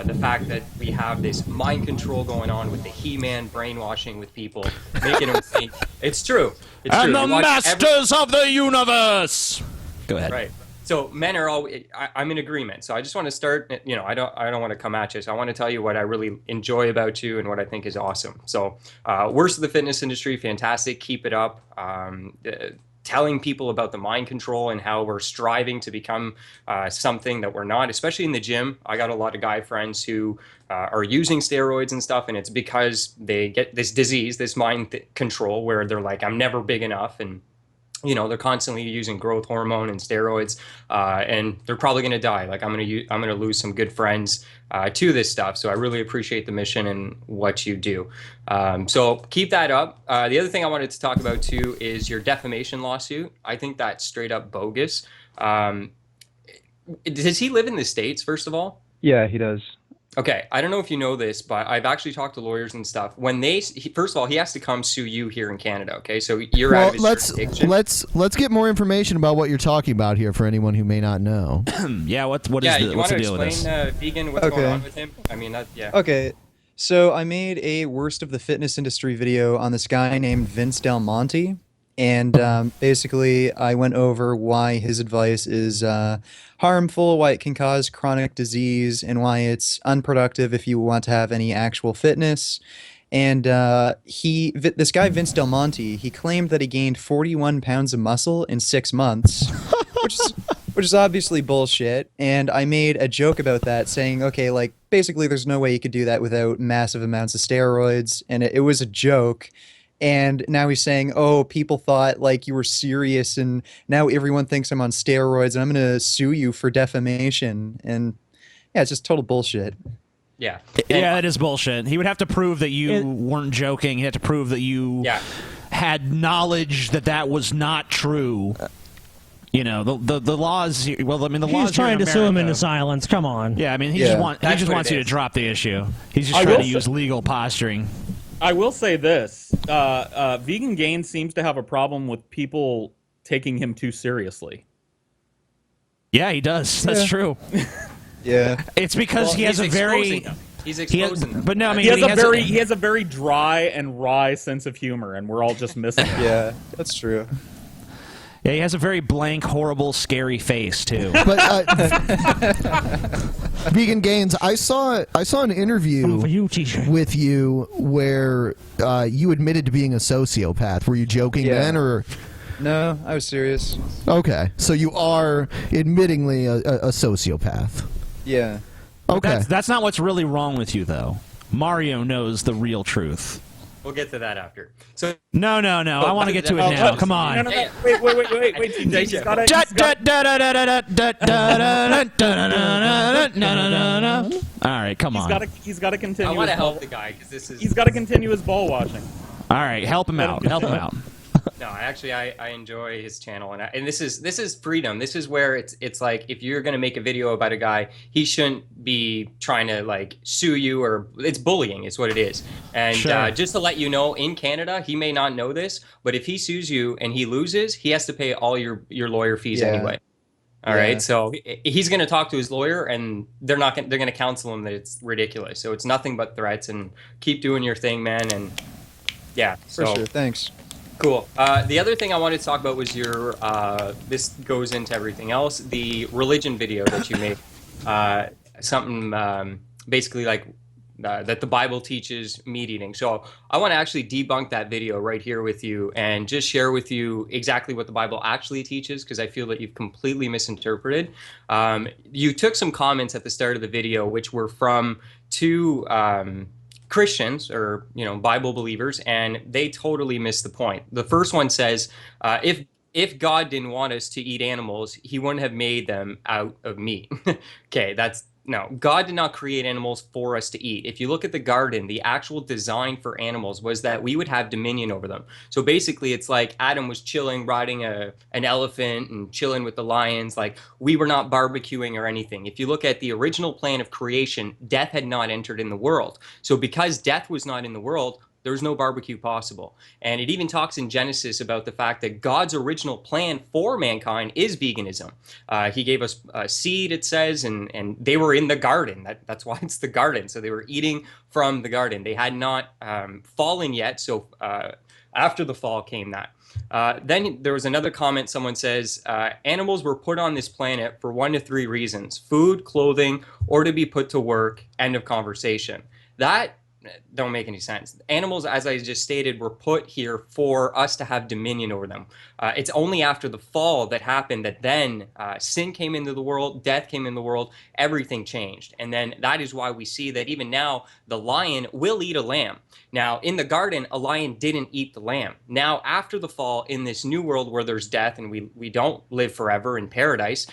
[SPEAKER 3] The fact that we have this mind control going on with the He-Man brainwashing with people, making them think it's true. It's
[SPEAKER 7] and
[SPEAKER 3] true.
[SPEAKER 7] the masters of the universe. Go ahead.
[SPEAKER 3] Right. So men are all. I'm in agreement. So I just want to start. I don't want to come at you. So I want to tell you what I really enjoy about you and what I think is awesome. So worst of the fitness industry, fantastic. Keep it up. Telling people about the mind control and how we're striving to become something that we're not, especially in the gym. I got a lot of guy friends who are using steroids and stuff, and it's because they get this disease, this mind control, where they're like, I'm never big enough, and they're constantly using growth hormone and steroids, and they're probably going to die. Like I'm going to lose some good friends to this stuff. So I really appreciate the mission and what you do. So keep that up. The other thing I wanted to talk about too is your defamation lawsuit. I think that's straight up bogus. Does he live in the States, first of all?
[SPEAKER 11] Yeah, he does.
[SPEAKER 3] Okay, I don't know if you know this, but I've actually talked to lawyers and stuff. When first of all, he has to come sue you here in Canada. Okay, so you're out of his jurisdiction.
[SPEAKER 6] Let's get more information about what you're talking about here for anyone who may not know.
[SPEAKER 7] Yeah, what's the deal with this?
[SPEAKER 3] Vegan, what's going on with him? I mean, yeah.
[SPEAKER 8] Okay, so I made a worst of the fitness industry video on this guy named Vince Del Monte. And basically, I went over why his advice is harmful, why it can cause chronic disease, and why it's unproductive if you want to have any actual fitness. And this guy, Vince Del Monte, he claimed that he gained 41 pounds of muscle in 6 months, which is obviously bullshit. And I made a joke about that, saying, okay, like, basically there's no way you could do that without massive amounts of steroids. And it was a joke. And now he's saying, oh, people thought like you were serious, and now everyone thinks I'm on steroids, and I'm going to sue you for defamation. And yeah, it's just total bullshit.
[SPEAKER 3] Yeah.
[SPEAKER 7] Yeah, it is bullshit. He would have to prove that you weren't joking. He had to prove that you had knowledge that was not true. You know, the laws. Well, I mean, the laws.
[SPEAKER 4] He's trying to sue him into silence. Come on.
[SPEAKER 7] Yeah, I mean, he just wants you to drop the issue. He's just trying to use legal posturing.
[SPEAKER 9] I will say this: Vegan Gain seems to have a problem with people taking him too seriously.
[SPEAKER 7] Yeah, he does. That's true.
[SPEAKER 8] Yeah,
[SPEAKER 7] it's because he has a very.
[SPEAKER 3] He's exposing them.
[SPEAKER 7] But no, I mean,
[SPEAKER 9] he has a very dry and wry sense of humor, and we're all just missing it.
[SPEAKER 8] Yeah, that's true.
[SPEAKER 7] Yeah, he has a very blank, horrible, scary face too.
[SPEAKER 6] But Vegan Gains, I saw an interview with you where you admitted to being a sociopath. Were you joking then, or?
[SPEAKER 8] No, I was serious.
[SPEAKER 6] Okay, so you are admittingly a sociopath.
[SPEAKER 8] Yeah.
[SPEAKER 6] Okay.
[SPEAKER 7] That's not what's really wrong with you, though. Mario knows the real truth.
[SPEAKER 3] We'll get to that after. So
[SPEAKER 7] no. I want to get to it now. Come on.
[SPEAKER 9] No. Wait. He's gotta
[SPEAKER 7] All right, come on.
[SPEAKER 9] He's got to continue.
[SPEAKER 3] I want to help the guy because this is.
[SPEAKER 9] He's got to continue his ball watching.
[SPEAKER 7] All right, help him out.
[SPEAKER 3] No, actually, I enjoy his channel, and this is freedom. This is where it's like if you're gonna make a video about a guy, he shouldn't be trying to like sue you, or it's bullying. It's what it is. And just to let you know, in Canada, he may not know this, but if he sues you and he loses, he has to pay all your lawyer fees anyway. All right, so he's gonna talk to his lawyer, and they're gonna counsel him that it's ridiculous. So it's nothing but threats, and keep doing your thing, man. And yeah,
[SPEAKER 8] for sure. Thanks.
[SPEAKER 3] Cool. The other thing I wanted to talk about was your, this goes into everything else, the religion video that you made. Something basically like that the Bible teaches meat eating. So I want to actually debunk that video right here with you and just share with you exactly what the Bible actually teaches, because I feel that you've completely misinterpreted. You took some comments at the start of the video, which were from two Christians, or Bible believers, and they totally missed the point. The first one says, if God didn't want us to eat animals, he wouldn't have made them out of meat. Okay, no, God did not create animals for us to eat. If you look at the garden, the actual design for animals was that we would have dominion over them. So basically, it's like Adam was chilling, riding an elephant and chilling with the lions. Like, we were not barbecuing or anything. If you look at the original plan of creation, death had not entered in the world. So because death was not in the world, there's no barbecue possible. And it even talks in Genesis about the fact that God's original plan for mankind is veganism. He gave us a seed, it says, and they were in the garden. That's why it's the garden. So they were eating from the garden. They had not fallen yet. So after the fall came that. Then there was another comment. Someone says, animals were put on this planet for 1 to 3 reasons: food, clothing, or to be put to work. End of conversation. That don't make any sense. Animals, as I just stated, were put here for us to have dominion over them. It's only after the fall that happened that then sin came into the world, death came in the world, everything changed. And then that is why we see that even now the lion will eat a lamb. Now, in the garden, a lion didn't eat the lamb. Now, after the fall, in this new world where there's death and we don't live forever in paradise,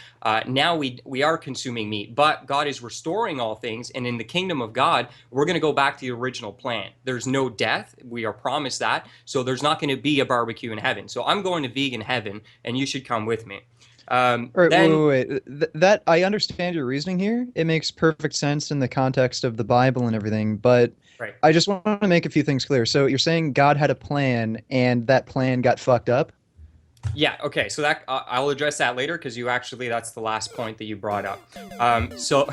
[SPEAKER 3] now we are consuming meat. But God is restoring all things, and in the kingdom of God, we're going to go back to the original plan. There's no death. We are promised that. So there's not going to be a barbecue in heaven. So I'm going to vegan heaven, and you should come with me.
[SPEAKER 8] Wait. That I understand your reasoning here. It makes perfect sense in the context of the Bible and everything, but I just want to make a few things clear. So you're saying God had a plan, and that plan got fucked up?
[SPEAKER 3] Yeah. Okay. So that I'll address that later because that's the last point that you brought up. So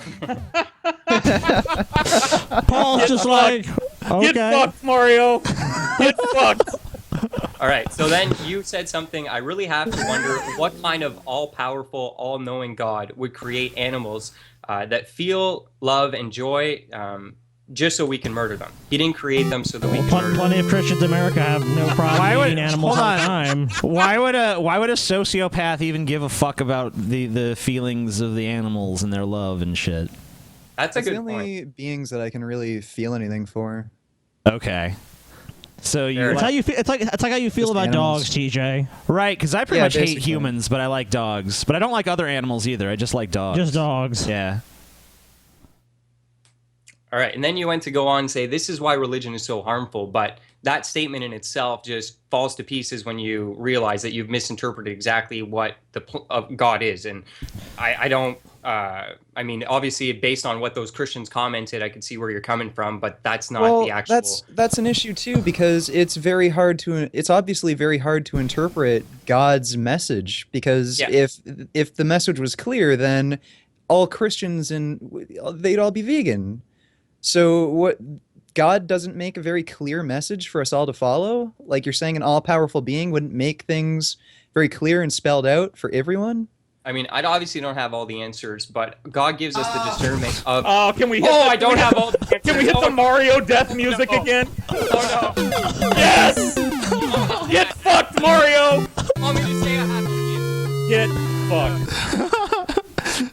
[SPEAKER 4] Paul's just like, okay.
[SPEAKER 9] Get fucked, Mario. Get fucked.
[SPEAKER 3] All right. So then you said something. I really have to wonder what kind of all-powerful, all-knowing God would create animals that feel love and joy just so we can murder them. He didn't create them so that we can murder them.
[SPEAKER 4] Plenty of Christians in America have no problem eating animals all the time.
[SPEAKER 7] Why would a sociopath even give a fuck about the feelings of the animals and their love and shit?
[SPEAKER 3] That's a good
[SPEAKER 8] the only beings that I can really feel anything for.
[SPEAKER 7] Okay. So
[SPEAKER 4] it's how you feel. It's like how you feel about dogs, TJ.
[SPEAKER 7] Right? Because I pretty much hate humans, but I like dogs. But I don't like other animals either. I just like dogs.
[SPEAKER 4] Just dogs.
[SPEAKER 7] Yeah.
[SPEAKER 3] All right, and then you went to go on and say, this is why religion is so harmful, but that statement in itself just falls to pieces when you realize that you've misinterpreted exactly what God is. And I don't, I mean, obviously, based on what those Christians commented, I could see where you're coming from, but that's not the actual...
[SPEAKER 8] That's an issue, too, because it's obviously very hard to interpret God's message, because if the message was clear, then all Christians, they'd all be vegan. So what, God doesn't make a very clear message for us all to follow? Like you're saying an all-powerful being wouldn't make things very clear and spelled out for everyone?
[SPEAKER 3] I mean, I obviously don't have all the answers, but God gives us the discernment of...
[SPEAKER 9] Can we hit
[SPEAKER 3] I don't have all the answers.
[SPEAKER 9] Can we hit the Mario death music again?
[SPEAKER 3] Oh, no.
[SPEAKER 9] Yes! Get fucked, Mario!
[SPEAKER 3] Want me to say I have to
[SPEAKER 9] Get fucked.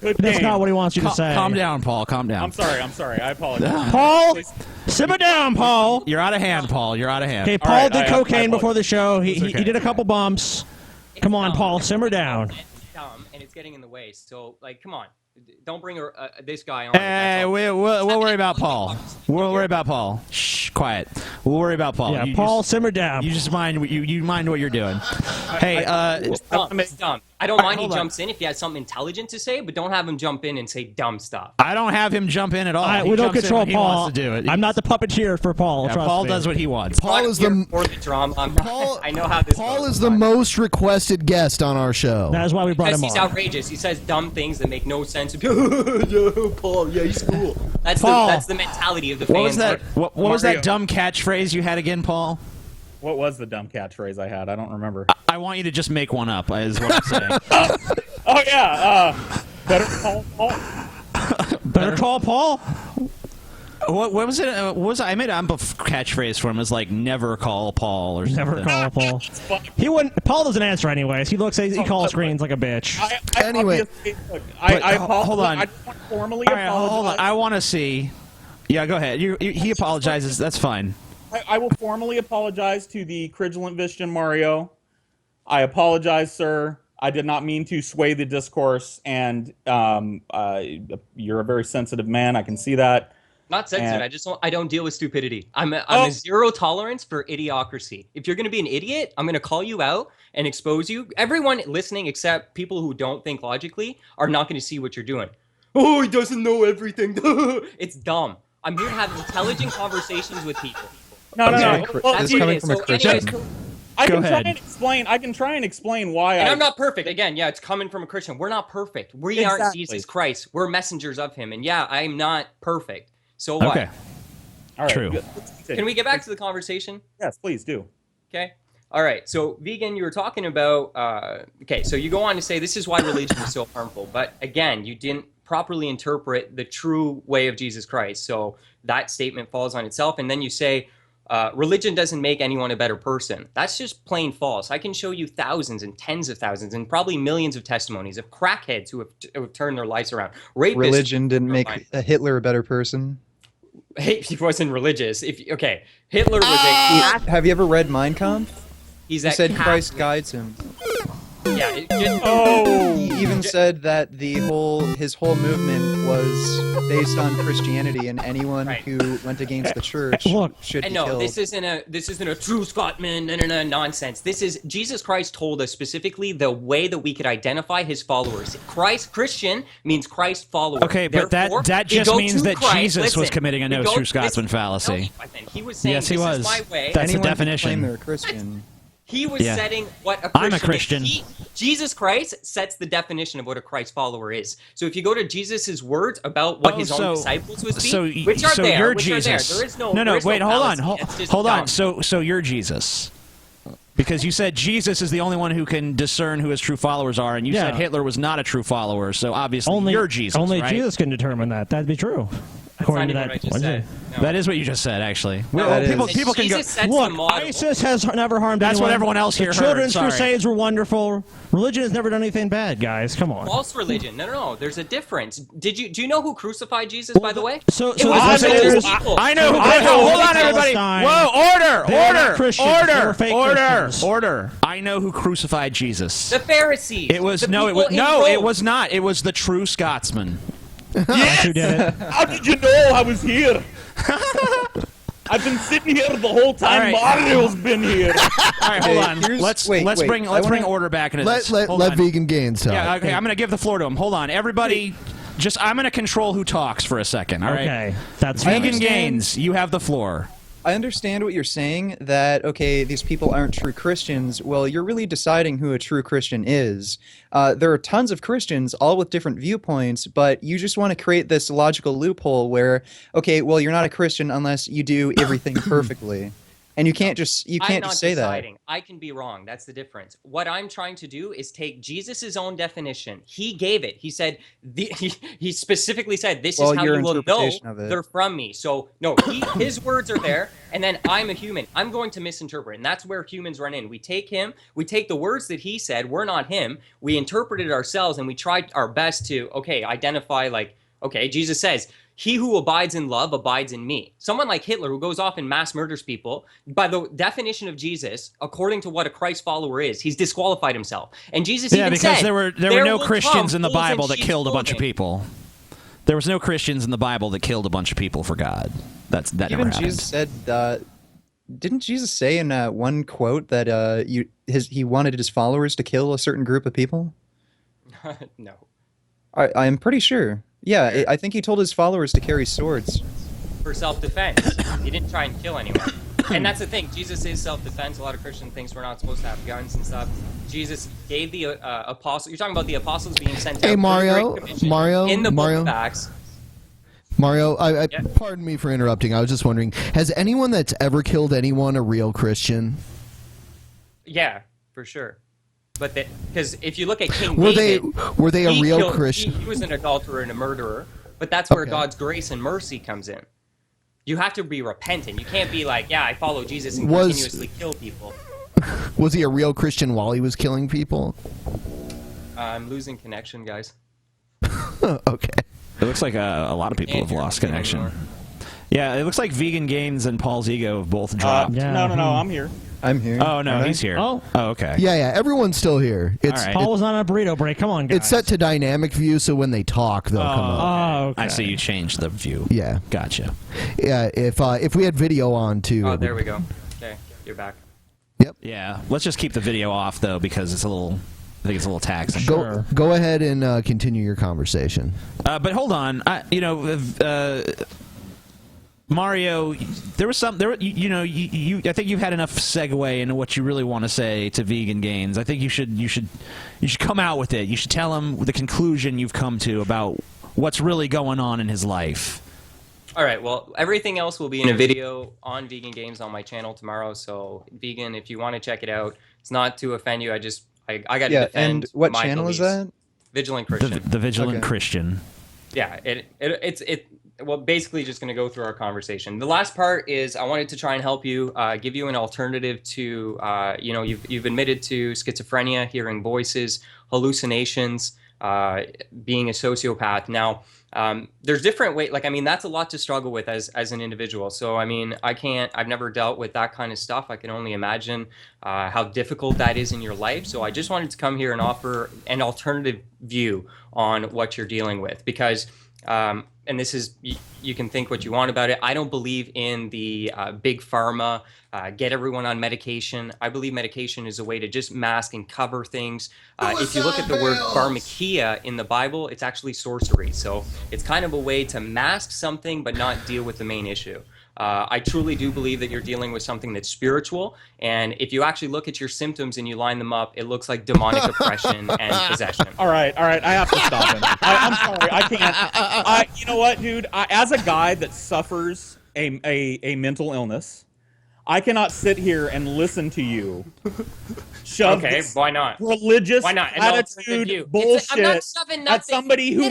[SPEAKER 4] That's not what he wants you to say.
[SPEAKER 7] Calm down, Paul. Calm down.
[SPEAKER 9] I'm sorry. I apologize.
[SPEAKER 4] Paul, simmer down, Paul.
[SPEAKER 7] You're out of hand, Paul. You're out of hand.
[SPEAKER 4] Okay, Paul did cocaine before the show. He did a couple bumps. Come on, Paul, simmer down.
[SPEAKER 3] It's dumb, and it's getting in the way. So, like, come on. Don't bring this guy on.
[SPEAKER 7] Hey, we'll worry about Paul. We'll worry about Paul. Shh, quiet. We'll worry about Paul.
[SPEAKER 4] Yeah, Paul, simmer down.
[SPEAKER 7] You just mind what you're doing. Hey,
[SPEAKER 3] it's dumb. I don't mind he jumps in if he has something intelligent to say, but don't have him jump in and say dumb stuff.
[SPEAKER 7] I don't have him jump in at all.
[SPEAKER 4] We don't control Paul.
[SPEAKER 7] He wants to do it.
[SPEAKER 4] I'm not the puppeteer for Paul.
[SPEAKER 7] Yeah, Paul does what he wants.
[SPEAKER 6] Paul is the
[SPEAKER 3] drama. I know how this
[SPEAKER 6] Paul
[SPEAKER 3] goes.
[SPEAKER 6] is the most requested guest on our show.
[SPEAKER 4] That is why we brought him on.
[SPEAKER 3] He's outrageous. He says dumb things that make no sense. Paul, yeah, he's cool. That's the mentality of the fans.
[SPEAKER 7] What was that dumb catchphrase you had again, Paul?
[SPEAKER 9] What was the dumb catchphrase I had? I don't remember.
[SPEAKER 7] I want you to just make one up, is what I'm saying.
[SPEAKER 9] Oh, yeah. Better call Paul.
[SPEAKER 4] Better call Paul?
[SPEAKER 7] What was it? I made a catchphrase for him. It was like, never call Paul or something.
[SPEAKER 4] Never call Paul. He wouldn't. Paul doesn't answer anyways. He calls screens like a bitch.
[SPEAKER 6] Anyway.
[SPEAKER 7] Hold on.
[SPEAKER 9] I formally apologize.
[SPEAKER 7] Hold on. I want to see. Yeah, go ahead. He apologizes. That's fine.
[SPEAKER 9] I will formally apologize to the Vigilant Christian Mario. I apologize, sir. I did not mean to sway the discourse, and you're a very sensitive man. I can see that.
[SPEAKER 3] Not sensitive. I don't deal with stupidity. I'm a zero tolerance for idiocracy. If you're going to be an idiot, I'm going to call you out and expose you. Everyone listening, except people who don't think logically, are not going to see what you're doing. Oh, he doesn't know everything. It's dumb. I'm here to have intelligent conversations with people.
[SPEAKER 9] No.
[SPEAKER 8] Well, this is coming from a Christian.
[SPEAKER 9] I can try and explain why.
[SPEAKER 3] And I'm not perfect. Again, yeah, it's coming from a Christian. We're not perfect. We aren't Jesus Christ. We're messengers of him. And yeah, I'm not perfect. So what?
[SPEAKER 7] Okay.
[SPEAKER 9] All right.
[SPEAKER 7] True.
[SPEAKER 3] Can we get back to the conversation?
[SPEAKER 9] Yes, please do.
[SPEAKER 3] Okay. All right. So, vegan, you were talking about. Okay. So you go on to say this is why religion is so harmful. But again, you didn't properly interpret the true way of Jesus Christ. So that statement falls on itself. And then you say, religion doesn't make anyone a better person. That's just plain false. I can show you thousands and tens of thousands and probably millions of testimonies of crackheads who have turned their lives around. Rapists.
[SPEAKER 8] Religion didn't make Hitler a better person.
[SPEAKER 3] He wasn't religious. Hitler was a...
[SPEAKER 8] Have you ever read Mein Kampf?
[SPEAKER 3] He
[SPEAKER 8] said Christ guides him.
[SPEAKER 3] Yeah.
[SPEAKER 8] He even said that his whole movement was based on Christianity, and anyone who went against the church should be killed.
[SPEAKER 3] This isn't a true Scotsman nonsense. This is Jesus Christ told us specifically the way that we could identify his followers. Christian means Christ follower.
[SPEAKER 7] Okay, but
[SPEAKER 3] therefore,
[SPEAKER 7] that just means that
[SPEAKER 3] Christ,
[SPEAKER 7] Jesus was committing a no true Scotsman fallacy.
[SPEAKER 3] He was saying,
[SPEAKER 7] yes, he
[SPEAKER 3] this
[SPEAKER 7] was.
[SPEAKER 3] is my way.
[SPEAKER 7] That's
[SPEAKER 8] anyone
[SPEAKER 7] the definition.
[SPEAKER 8] Can claim they're Christian.
[SPEAKER 3] He was setting what a Christian
[SPEAKER 7] I'm a Christian.
[SPEAKER 3] is. Jesus Christ sets the definition of what a Christ follower is. So if you go to Jesus' words about what his own disciples would be, which are there,
[SPEAKER 7] you're
[SPEAKER 3] which
[SPEAKER 7] Jesus.
[SPEAKER 3] are there. There is no.
[SPEAKER 7] No, wait, hold on, hold on.
[SPEAKER 3] dumb.
[SPEAKER 7] So you're Jesus. Because you said Jesus is the only one who can discern who his true followers are, and you said Hitler was not a true follower, so obviously you're Jesus,
[SPEAKER 4] Only
[SPEAKER 7] right?
[SPEAKER 4] Jesus can determine that. That'd be true. According to that,
[SPEAKER 3] what I just said. No.
[SPEAKER 7] That is what you just said, actually.
[SPEAKER 3] No,
[SPEAKER 7] people can go.
[SPEAKER 4] Look, ISIS has never harmed
[SPEAKER 7] That's
[SPEAKER 4] anyone.
[SPEAKER 7] what everyone else here
[SPEAKER 4] The
[SPEAKER 7] heard.
[SPEAKER 4] Children's
[SPEAKER 7] Sorry.
[SPEAKER 4] Crusades were wonderful. Religion has never done anything bad, guys. Come on.
[SPEAKER 3] False religion. No. There's a difference. Do you know who crucified Jesus, by the way?
[SPEAKER 4] So
[SPEAKER 3] It was religious people.
[SPEAKER 7] I know. Hold on, everybody. Whoa, order. I know who crucified Jesus.
[SPEAKER 3] The Pharisees.
[SPEAKER 7] It was
[SPEAKER 3] the
[SPEAKER 7] no.
[SPEAKER 3] people in
[SPEAKER 7] It
[SPEAKER 3] Rome.
[SPEAKER 7] was not. It was the true Scotsman.
[SPEAKER 9] Yes!
[SPEAKER 4] Who did it?
[SPEAKER 9] How did you know I was here? I've been sitting here the whole time.
[SPEAKER 7] All right.
[SPEAKER 9] Mario's been here.
[SPEAKER 7] All right, hold on. Let's bring order back into this.
[SPEAKER 6] Let Vegan Gains talk.
[SPEAKER 7] Yeah, okay. I'm going to give the floor to him. Hold on, everybody. I'm going to control who talks for a second. All right.
[SPEAKER 4] Okay, that's
[SPEAKER 7] Vegan Gains. You have the floor.
[SPEAKER 8] I understand what you're saying, that, okay, these people aren't true Christians. Well, you're really deciding who a true Christian is. There are tons of Christians, all with different viewpoints, but you just want to create this logical loophole where, okay, well, you're not a Christian unless you do everything perfectly. And you can't just say
[SPEAKER 3] deciding. that. I can be wrong. That's the difference. What I'm trying to do is take Jesus' own definition. He gave it. He said, he specifically said, this is how you will know they're from me. So, no, his words are there, and then I'm a human. I'm going to misinterpret, and that's where humans run in. We take the words that he said, we're not him, we interpret it ourselves, and we try our best to, identify, like, Jesus says, he who abides in love abides in me. Someone like Hitler, who goes off and mass murders people, by the definition of Jesus, according to what a Christ follower is, he's disqualified himself. And Jesus even said,
[SPEAKER 7] because there were no Christians in the Bible that killed a bunch of people. There was no Christians in the Bible that killed a bunch of people for God. That never happened.
[SPEAKER 8] Jesus said, didn't Jesus say in one quote that he wanted his followers to kill a certain group of people?
[SPEAKER 3] No.
[SPEAKER 8] I'm pretty sure. Yeah, I think he told his followers to carry swords.
[SPEAKER 3] For self-defense. He didn't try and kill anyone. And that's the thing. Jesus is self-defense. A lot of Christian thinks we're not supposed to have guns and stuff. Jesus gave the apostles... You're talking about the apostles being sent out.
[SPEAKER 6] Hey, Mario.
[SPEAKER 3] In the book of Acts.
[SPEAKER 6] Mario, pardon me for interrupting. I was just wondering, has anyone that's ever killed anyone a real Christian?
[SPEAKER 3] Yeah, for sure. But because if you look at King David,
[SPEAKER 6] were they a real Christian?
[SPEAKER 3] He was an adulterer and a murderer, but that's where God's grace and mercy comes in. You have to be repentant. You can't be like, I follow Jesus and continuously kill people.
[SPEAKER 6] Was he a real Christian while he was killing people?
[SPEAKER 3] I'm losing connection, guys.
[SPEAKER 6] Okay.
[SPEAKER 7] It looks like a lot of people have lost connection. Anymore. Yeah, it looks like Vegan Gains and Paul's Ego have both dropped.
[SPEAKER 9] No, I'm here.
[SPEAKER 8] I'm here.
[SPEAKER 7] Oh, no, he's here. Oh, okay.
[SPEAKER 6] Yeah, everyone's still here.
[SPEAKER 4] Paul was on a burrito break. Come on, guys.
[SPEAKER 6] It's set to dynamic view, so when they talk, they'll come up.
[SPEAKER 4] Oh, okay.
[SPEAKER 7] I see you changed the view.
[SPEAKER 6] Yeah.
[SPEAKER 7] Gotcha.
[SPEAKER 6] Yeah, if we had video on, too.
[SPEAKER 3] Oh, there we go. Okay, you're back.
[SPEAKER 6] Yep.
[SPEAKER 7] Yeah, let's just keep the video off, though, because it's I think it's a little taxing.
[SPEAKER 6] Go ahead and continue your conversation.
[SPEAKER 7] But hold on. Mario, there was some I think you've had enough segue into what you really want to say to Vegan Gains. I think you should come out with it. You should tell him the conclusion you've come to about what's really going on in his life.
[SPEAKER 3] All right. Well, everything else will be in a video on Vegan Games on my channel tomorrow. So, Vegan, if you want to check it out, it's not to offend you. I got to defend.
[SPEAKER 8] And what
[SPEAKER 3] my
[SPEAKER 8] channel
[SPEAKER 3] beliefs.
[SPEAKER 8] is that?
[SPEAKER 3] Vigilant Christian.
[SPEAKER 7] The Vigilant Christian.
[SPEAKER 3] Yeah. Well, basically just going to go through our conversation. The last part is I wanted to try and help you, give you an alternative to, you've admitted to schizophrenia, hearing voices, hallucinations, being a sociopath. Now, there's different ways. Like, I mean, that's a lot to struggle with as an individual. So, I mean, I've never dealt with that kind of stuff. I can only imagine how difficult that is in your life. So I just wanted to come here and offer an alternative view on what you're dealing with, because and this is, you can think what you want about it. I don't believe in the big pharma, get everyone on medication. I believe medication is a way to just mask and cover things. If you look at the word pharmakia in the Bible, it's actually sorcery. So it's kind of a way to mask something but not deal with the main issue. I truly do believe that you're dealing with something that's spiritual. And if you actually look at your symptoms and you line them up, it looks like demonic oppression and possession.
[SPEAKER 9] All right. I have to stop him. I'm sorry. I can't. You know what, dude? As a guy that suffers a mental illness, I cannot sit here and listen to you shove this
[SPEAKER 3] why not?
[SPEAKER 9] Religious
[SPEAKER 3] why not?
[SPEAKER 9] attitude bullshit at somebody who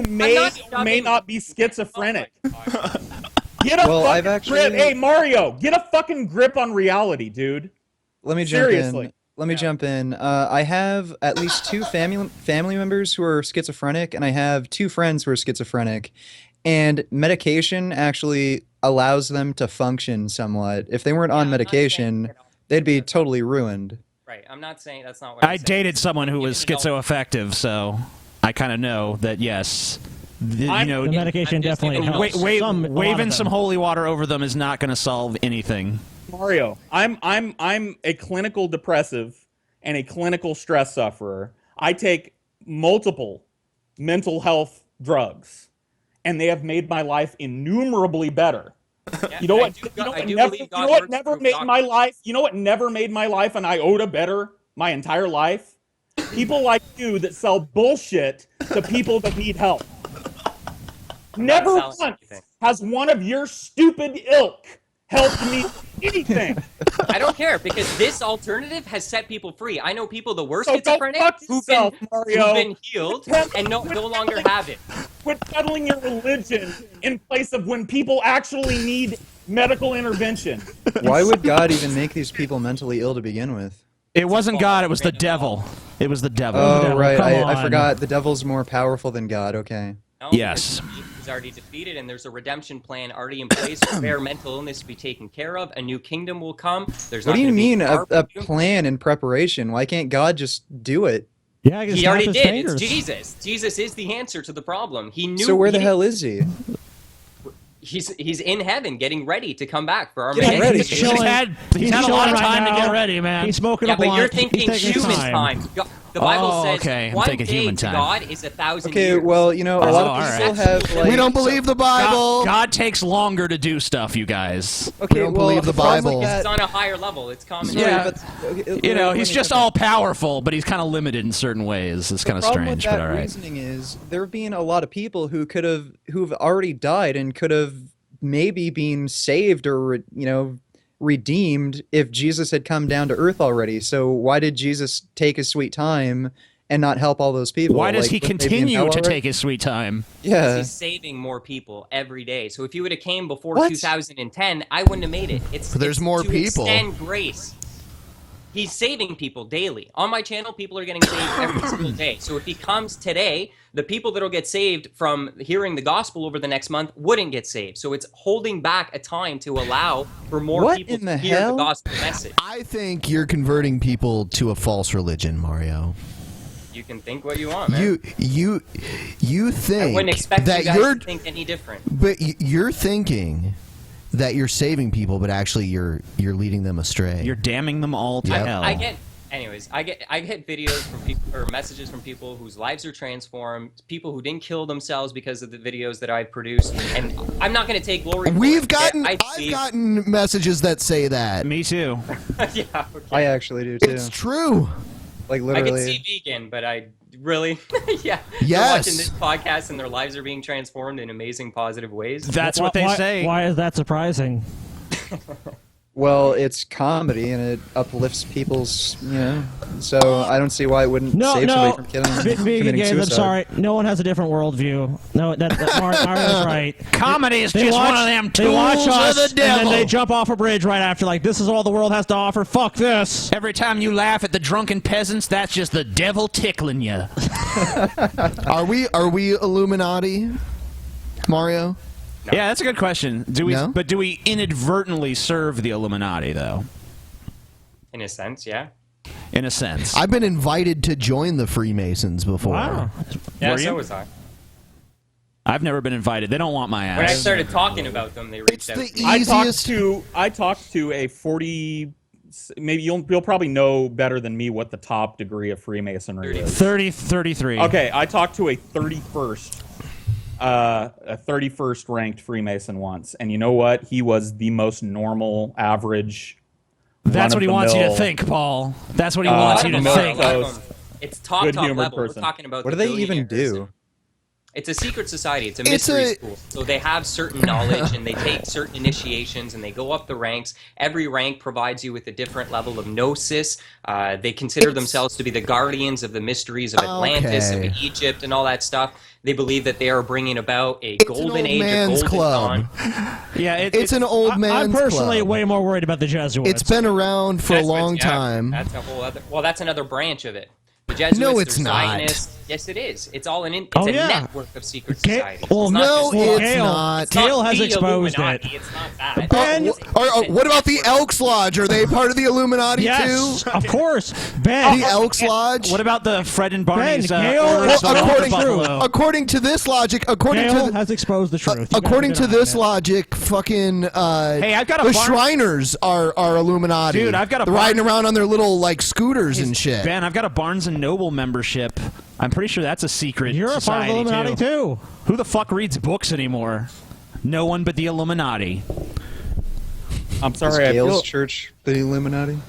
[SPEAKER 9] may not be schizophrenic. Get a grip. Hey, Mario, get a fucking grip on reality, dude.
[SPEAKER 8] Let me jump in. I have at least 2 family members who are schizophrenic, and I have 2 friends who are schizophrenic. And medication actually allows them to function somewhat. If they weren't on medication, they'd be totally ruined.
[SPEAKER 3] Right. I'm not saying that's not what
[SPEAKER 7] I dated someone who was schizoaffective, so I kind of know that, yes. The
[SPEAKER 4] medication definitely helps.
[SPEAKER 7] Waving some holy water over them is not going to solve anything.
[SPEAKER 9] Mario, I'm a clinical depressive and a clinical stress sufferer. I take multiple mental health drugs, and they have made my life innumerably better.
[SPEAKER 3] Yeah,
[SPEAKER 9] you know what? You know what never made my life? You know what never made my life an iota better my entire life? People like you that sell bullshit to people that need help. Never once has one of your stupid ilk helped me anything.
[SPEAKER 3] I don't care, because this alternative has set people free. I know people that were schizophrenic who've been healed and no longer have it.
[SPEAKER 9] Quit peddling your religion in place of when people actually need medical intervention.
[SPEAKER 8] Why would God even make these people mentally ill to begin with?
[SPEAKER 7] It wasn't God, it was the devil. It was the devil.
[SPEAKER 8] Oh, right. I forgot. The devil's more powerful than God. Okay.
[SPEAKER 3] No,
[SPEAKER 7] yes.
[SPEAKER 3] He's already defeated, and there's a redemption plan already in place for mental illness to be taken care of. A new kingdom will come.
[SPEAKER 8] What do you mean a plan in preparation? Why can't God just do it?
[SPEAKER 4] Yeah,
[SPEAKER 3] he already did. Fingers. It's Jesus. Jesus is the answer to the problem. He knew.
[SPEAKER 8] So where the hell is he?
[SPEAKER 3] He's in heaven, getting ready to come back for our
[SPEAKER 4] ready.
[SPEAKER 7] He's had a lot of time to get ready, man.
[SPEAKER 4] He's smoking a blunt.
[SPEAKER 3] But you're thinking human time. The Bible says one day to God is 1,000 years.
[SPEAKER 8] Okay, well, a lot of people have like...
[SPEAKER 6] We don't believe the Bible!
[SPEAKER 7] God takes longer to do stuff, you guys.
[SPEAKER 8] Okay,
[SPEAKER 6] we don't believe the Bible.
[SPEAKER 3] It's on a higher level. It's common.
[SPEAKER 7] Yeah, he's just all powerful, but he's kind of limited in certain ways. It's kind of strange, but all right.
[SPEAKER 8] The reasoning is there have been a lot of people who've already died and could have maybe been saved or, redeemed if Jesus had come down to earth already. So why did Jesus take his sweet time and not help all those people?
[SPEAKER 7] Why does he continue to take his sweet time?
[SPEAKER 8] Yeah.
[SPEAKER 3] He's saving more people every day. So if you would have came before 2010, I wouldn't have made it.
[SPEAKER 6] There's more people.
[SPEAKER 3] Extend grace. He's saving people daily. On my channel, people are getting saved every single day. So if he comes today, the people that will get saved from hearing the gospel over the next month wouldn't get saved. So it's holding back a time to allow for more people to hear the gospel message.
[SPEAKER 6] I think you're converting people to a false religion, Mario.
[SPEAKER 3] You can think what you want, man.
[SPEAKER 6] You think
[SPEAKER 3] I wouldn't expect
[SPEAKER 6] that
[SPEAKER 3] you guys to think any different.
[SPEAKER 6] But you're thinking that you're saving people, but actually you're leading them astray.
[SPEAKER 7] You're damning them all to hell.
[SPEAKER 3] I get videos from people or messages from people whose lives are transformed, people who didn't kill themselves because of the videos that I produced, and I'm not going to take glory.
[SPEAKER 6] I've gotten messages that say that.
[SPEAKER 7] Me too.
[SPEAKER 3] Yeah, okay.
[SPEAKER 8] I actually do too.
[SPEAKER 6] It's true.
[SPEAKER 8] Like literally.
[SPEAKER 3] I can see vegan, but I really, yeah.
[SPEAKER 6] Yes.
[SPEAKER 3] They're watching this podcast and their lives are being transformed in amazing, positive ways.
[SPEAKER 7] That's what they say.
[SPEAKER 4] Why is that surprising?
[SPEAKER 8] Well, it's comedy and it uplifts people's, so I don't see why it wouldn't save somebody from committing suicide.
[SPEAKER 4] I'm sorry. No one has a different worldview. No, Mario's right.
[SPEAKER 10] Comedy is just one of them tools of the devil.
[SPEAKER 4] And then they jump off a bridge right after, like, this is all the world has to offer. Fuck this.
[SPEAKER 10] Every time you laugh at the drunken peasants, that's just the devil tickling you.
[SPEAKER 6] Are we Illuminati, Mario?
[SPEAKER 7] No. Yeah, that's a good question.
[SPEAKER 6] No?
[SPEAKER 7] But do we inadvertently serve the Illuminati, though?
[SPEAKER 3] In a sense, yeah.
[SPEAKER 7] In a sense.
[SPEAKER 6] I've been invited to join the Freemasons before.
[SPEAKER 4] Wow.
[SPEAKER 3] Yeah, so was I.
[SPEAKER 7] I've never been invited. They don't want my ass.
[SPEAKER 3] When I started talking about them, they reached out.
[SPEAKER 9] I talked to a 40. Maybe you'll probably know better than me what the top degree of Freemasonry is.
[SPEAKER 7] 33.
[SPEAKER 9] Okay, I talked to a 31st. A 31st ranked Freemason once, and you know what? He was the most normal, average.
[SPEAKER 7] That's what he wants you to think, Paul. That's what he wants you to think.
[SPEAKER 3] It's top level. We're talking about.
[SPEAKER 8] What do they even do?
[SPEAKER 3] It's a secret society. It's a mystery school. So they have certain knowledge, and they take certain initiations, and they go up the ranks. Every rank provides you with a different level of gnosis. They consider themselves to be the guardians of the mysteries of Atlantis, of Egypt, and all that stuff. They believe that they are bringing about a golden age, a golden dawn.
[SPEAKER 7] Yeah,
[SPEAKER 6] it's an old man's
[SPEAKER 4] I'm personally
[SPEAKER 6] club.
[SPEAKER 4] way more worried about the Jesuits.
[SPEAKER 6] It's been around for a long time.
[SPEAKER 3] That's a whole other. Well, that's another branch of it. The Jesuits,
[SPEAKER 6] no, it's
[SPEAKER 3] the
[SPEAKER 6] not.
[SPEAKER 3] Zionists. Yes, it is. It's all it's a network of secret societies.
[SPEAKER 6] Well, no, it's not.
[SPEAKER 4] Gail has exposed it.
[SPEAKER 3] It's not that.
[SPEAKER 6] What about the Elks Lodge? Are they part of the Illuminati
[SPEAKER 4] yes,
[SPEAKER 6] too?
[SPEAKER 4] of course. Ben.
[SPEAKER 6] The Elks Lodge?
[SPEAKER 7] What about the Fred and Barney's?
[SPEAKER 6] According to this logic,
[SPEAKER 4] Gail has exposed the truth.
[SPEAKER 6] According to this logic, fucking
[SPEAKER 7] hey, I've got
[SPEAKER 6] the Shriners are Illuminati.
[SPEAKER 7] Dude, I've got
[SPEAKER 6] They're riding around on their little scooters and shit.
[SPEAKER 7] Ben, I've got a Barnes and Noble membership. I'm pretty sure that's a secret.
[SPEAKER 4] You're a part of the Illuminati too.
[SPEAKER 7] Who the fuck reads books anymore? No one but the Illuminati.
[SPEAKER 9] I'm sorry.
[SPEAKER 8] Is Gail's church the Illuminati?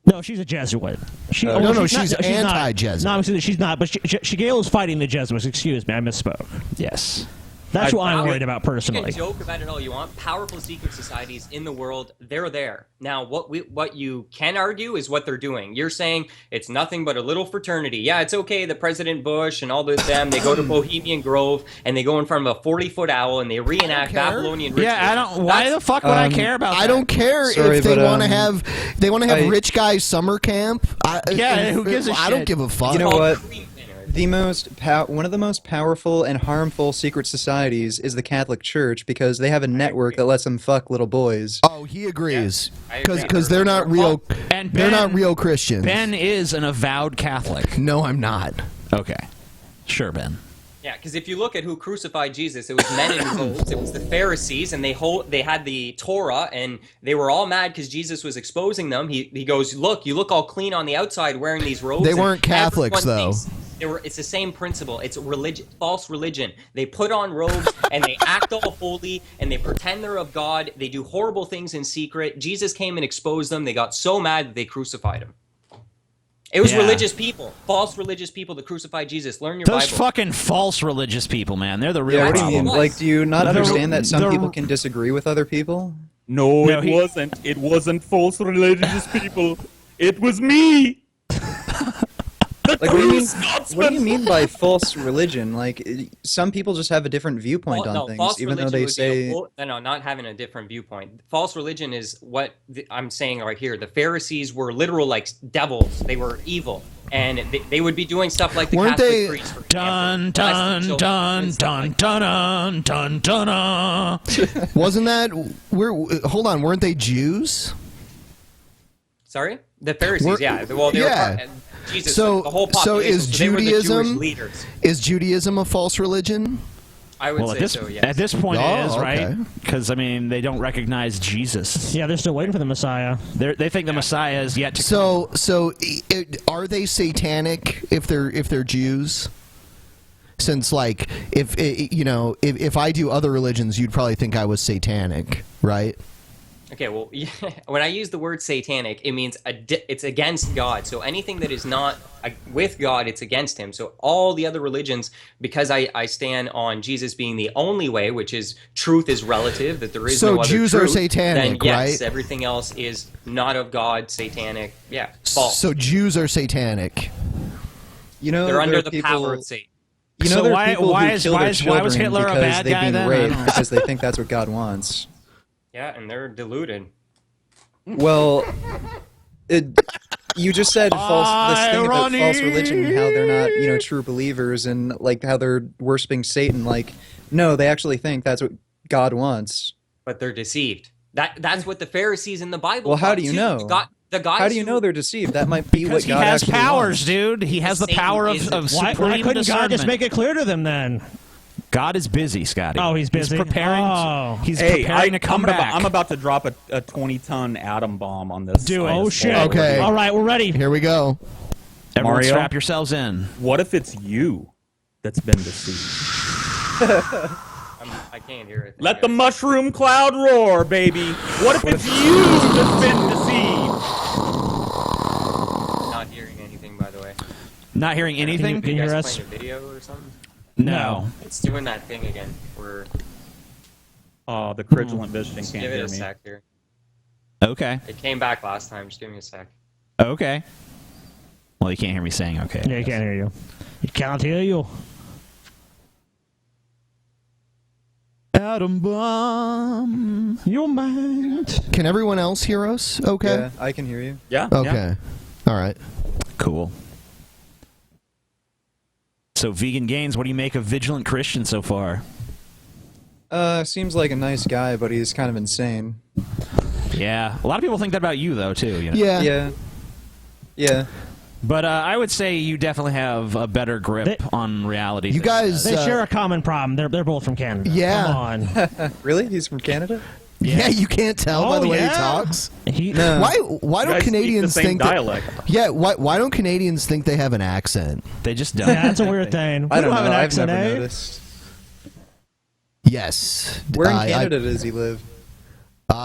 [SPEAKER 4] No, she's a Jesuit.
[SPEAKER 6] She's anti-Jesuit.
[SPEAKER 4] No, she's not. But Gail is fighting the Jesuits. Excuse me, I misspoke.
[SPEAKER 7] Yes.
[SPEAKER 4] That's what I'm worried about personally.
[SPEAKER 3] You can joke about it all you want. Powerful secret societies in the world, they're there. Now, what you can argue is what they're doing. You're saying it's nothing but a little fraternity. Yeah, it's okay that President Bush and all them, they go to Bohemian Grove and they go in front of a 40-foot owl and they reenact Babylonian rituals.
[SPEAKER 7] Yeah, I don't. Why the fuck would I care about that?
[SPEAKER 6] I don't care if they want to have rich guys summer camp.
[SPEAKER 7] Who gives a shit?
[SPEAKER 6] I don't give a fuck.
[SPEAKER 8] You know what? One of the most powerful and harmful secret societies is the Catholic Church because they have a network that lets them fuck little boys.
[SPEAKER 6] Oh, he agrees. Because they're not real.
[SPEAKER 7] And
[SPEAKER 6] they're not real Christians.
[SPEAKER 7] Ben is an avowed Catholic.
[SPEAKER 6] No, I'm not.
[SPEAKER 7] Okay, sure, Ben.
[SPEAKER 3] Yeah, because if you look at who crucified Jesus, it was men in robes. It was the Pharisees, and they had the Torah, and they were all mad because Jesus was exposing them. He goes, look, you look all clean on the outside wearing these robes.
[SPEAKER 6] They weren't Catholics, though.
[SPEAKER 3] It's the same principle. It's false religion. They put on robes and they act all holy and they pretend they're of God. They do horrible things in secret. Jesus came and exposed them. They got so mad that they crucified him. It was religious people, false religious people that crucified Jesus. Learn your Bible.
[SPEAKER 7] Those fucking false religious people, man. They're the real
[SPEAKER 8] what
[SPEAKER 7] problem.
[SPEAKER 8] do you mean? Like, do you not understand that some people can disagree with other people?
[SPEAKER 9] No, it wasn't. It wasn't false religious people. It was me.
[SPEAKER 8] Like, what do you mean by false religion? Like, some people just have a different viewpoint on things, even though they say...
[SPEAKER 3] No, not having a different viewpoint. False religion is what I'm saying right here. The Pharisees were literal, like, devils. They were evil. And they would be doing stuff like the Catholic priests.
[SPEAKER 7] Dun, dun, dun, dun, dun, dun, dun.
[SPEAKER 6] Wasn't that... Hold on, weren't they Jews?
[SPEAKER 3] Sorry? The Pharisees, yeah. Well, they were... Jesus, the whole population,
[SPEAKER 6] is Judaism a false religion?
[SPEAKER 3] I would say so, yes.
[SPEAKER 7] At this point it is, right? Because, I mean, they don't recognize Jesus.
[SPEAKER 4] Yeah, they're still waiting for the Messiah.
[SPEAKER 7] They think the Messiah is yet to come.
[SPEAKER 6] So are they satanic if they're Jews? Since, like, if I do other religions, you'd probably think I was satanic, right?
[SPEAKER 3] Okay, well, when I use the word satanic, it means it's against God. So anything that is not with God, it's against him. So all the other religions, because I stand on Jesus being the only way, which is truth is relative, that there is no other
[SPEAKER 6] Jews
[SPEAKER 3] truth,
[SPEAKER 6] are satanic,
[SPEAKER 3] then yes,
[SPEAKER 6] right?
[SPEAKER 3] everything else is not of God, satanic. Yeah, false.
[SPEAKER 6] So Jews are satanic.
[SPEAKER 8] You know,
[SPEAKER 3] they're under the
[SPEAKER 8] people,
[SPEAKER 3] power of Satan.
[SPEAKER 8] You know,
[SPEAKER 7] So
[SPEAKER 8] there are
[SPEAKER 7] why-
[SPEAKER 8] people
[SPEAKER 7] why
[SPEAKER 8] who
[SPEAKER 7] is-
[SPEAKER 8] kill
[SPEAKER 7] why
[SPEAKER 8] their
[SPEAKER 7] is- why was
[SPEAKER 8] children
[SPEAKER 7] Hitler a
[SPEAKER 8] because
[SPEAKER 7] bad
[SPEAKER 8] they've
[SPEAKER 7] guy
[SPEAKER 8] been
[SPEAKER 7] then? I
[SPEAKER 8] raped
[SPEAKER 7] don't know.
[SPEAKER 8] because they think that's what God wants.
[SPEAKER 3] Yeah, and they're deluded.
[SPEAKER 8] Well, you just said this thing about false religion, how they're not, true believers, and like how they're worshiping Satan. Like, no, they actually think that's what God wants.
[SPEAKER 3] But they're deceived. That's what the Pharisees in the Bible.
[SPEAKER 8] Well, how
[SPEAKER 3] thought
[SPEAKER 8] do you
[SPEAKER 3] too.
[SPEAKER 8] know?
[SPEAKER 3] The guys
[SPEAKER 8] How do you know they're deceived? That might be what
[SPEAKER 7] Because he
[SPEAKER 8] God
[SPEAKER 7] has
[SPEAKER 8] actually
[SPEAKER 7] powers,
[SPEAKER 8] wants.
[SPEAKER 7] dude. He has the power of
[SPEAKER 4] Why
[SPEAKER 7] supreme
[SPEAKER 4] couldn't God just
[SPEAKER 7] discernment.
[SPEAKER 4] make it clear to them then?
[SPEAKER 7] God is busy, Scotty.
[SPEAKER 4] Oh, he's busy?
[SPEAKER 7] He's preparing.
[SPEAKER 4] Oh.
[SPEAKER 7] He's
[SPEAKER 9] Hey,
[SPEAKER 7] preparing to come back.
[SPEAKER 9] I'm about to drop a 20-ton atom bomb on this.
[SPEAKER 4] Do it.
[SPEAKER 9] on
[SPEAKER 4] Oh,
[SPEAKER 9] this
[SPEAKER 4] shit.
[SPEAKER 9] board.
[SPEAKER 6] Okay.
[SPEAKER 4] All right, we're ready.
[SPEAKER 6] Here we go.
[SPEAKER 7] Everyone,
[SPEAKER 9] Mario?
[SPEAKER 7] strap yourselves in.
[SPEAKER 9] What if it's you that's been deceived?
[SPEAKER 3] I can't hear it.
[SPEAKER 9] Let the mushroom cloud roar, baby. What if it's you that's been deceived?
[SPEAKER 3] Not hearing anything, by the way.
[SPEAKER 7] Not hearing anything?
[SPEAKER 4] Can you hear
[SPEAKER 3] guys
[SPEAKER 4] us?
[SPEAKER 3] playing a video or something?
[SPEAKER 7] No.
[SPEAKER 3] It's doing that thing again. Where
[SPEAKER 9] Oh, the Vigilant Christian
[SPEAKER 3] just
[SPEAKER 9] can't
[SPEAKER 3] give it
[SPEAKER 9] hear
[SPEAKER 3] a
[SPEAKER 9] me.
[SPEAKER 3] sec here.
[SPEAKER 7] Okay.
[SPEAKER 3] It came back last time. Just give me a sec.
[SPEAKER 7] Okay. Well, you can't hear me saying okay.
[SPEAKER 4] Yeah, he can't hear you. He can't hear you.
[SPEAKER 7] Atom bomb.
[SPEAKER 4] Your mind.
[SPEAKER 6] Can everyone else hear us? Okay.
[SPEAKER 8] Yeah, I can hear you.
[SPEAKER 9] Yeah.
[SPEAKER 6] Okay. All right.
[SPEAKER 7] Cool. So, Vegan Gains, what do you make of Vigilant Christian so far?
[SPEAKER 8] Seems like a nice guy, but he's kind of insane.
[SPEAKER 7] Yeah. A lot of people think that about you, though, too. You know?
[SPEAKER 6] Yeah.
[SPEAKER 8] Yeah. Yeah.
[SPEAKER 7] But I would say you definitely have a better grip on reality.
[SPEAKER 6] You
[SPEAKER 7] than
[SPEAKER 6] guys.
[SPEAKER 4] They share a common problem. They're both from Canada.
[SPEAKER 6] Yeah.
[SPEAKER 4] Come on.
[SPEAKER 8] Really? He's from Canada?
[SPEAKER 6] Yeah, you can't tell by
[SPEAKER 4] Oh,
[SPEAKER 6] the way he
[SPEAKER 4] yeah?
[SPEAKER 6] talks.
[SPEAKER 8] No.
[SPEAKER 6] Why
[SPEAKER 9] You
[SPEAKER 6] don't
[SPEAKER 9] guys speak
[SPEAKER 6] Canadians
[SPEAKER 9] the same
[SPEAKER 6] think
[SPEAKER 9] dialect.
[SPEAKER 6] that? Yeah. Why don't Canadians think they have an accent?
[SPEAKER 7] They just don't.
[SPEAKER 4] Yeah, that's a weird thing.
[SPEAKER 8] I
[SPEAKER 4] We
[SPEAKER 8] don't know.
[SPEAKER 4] have an
[SPEAKER 8] I've
[SPEAKER 4] accent,
[SPEAKER 8] never
[SPEAKER 4] eh?
[SPEAKER 8] noticed.
[SPEAKER 6] Yes.
[SPEAKER 8] Where in Canada does he live?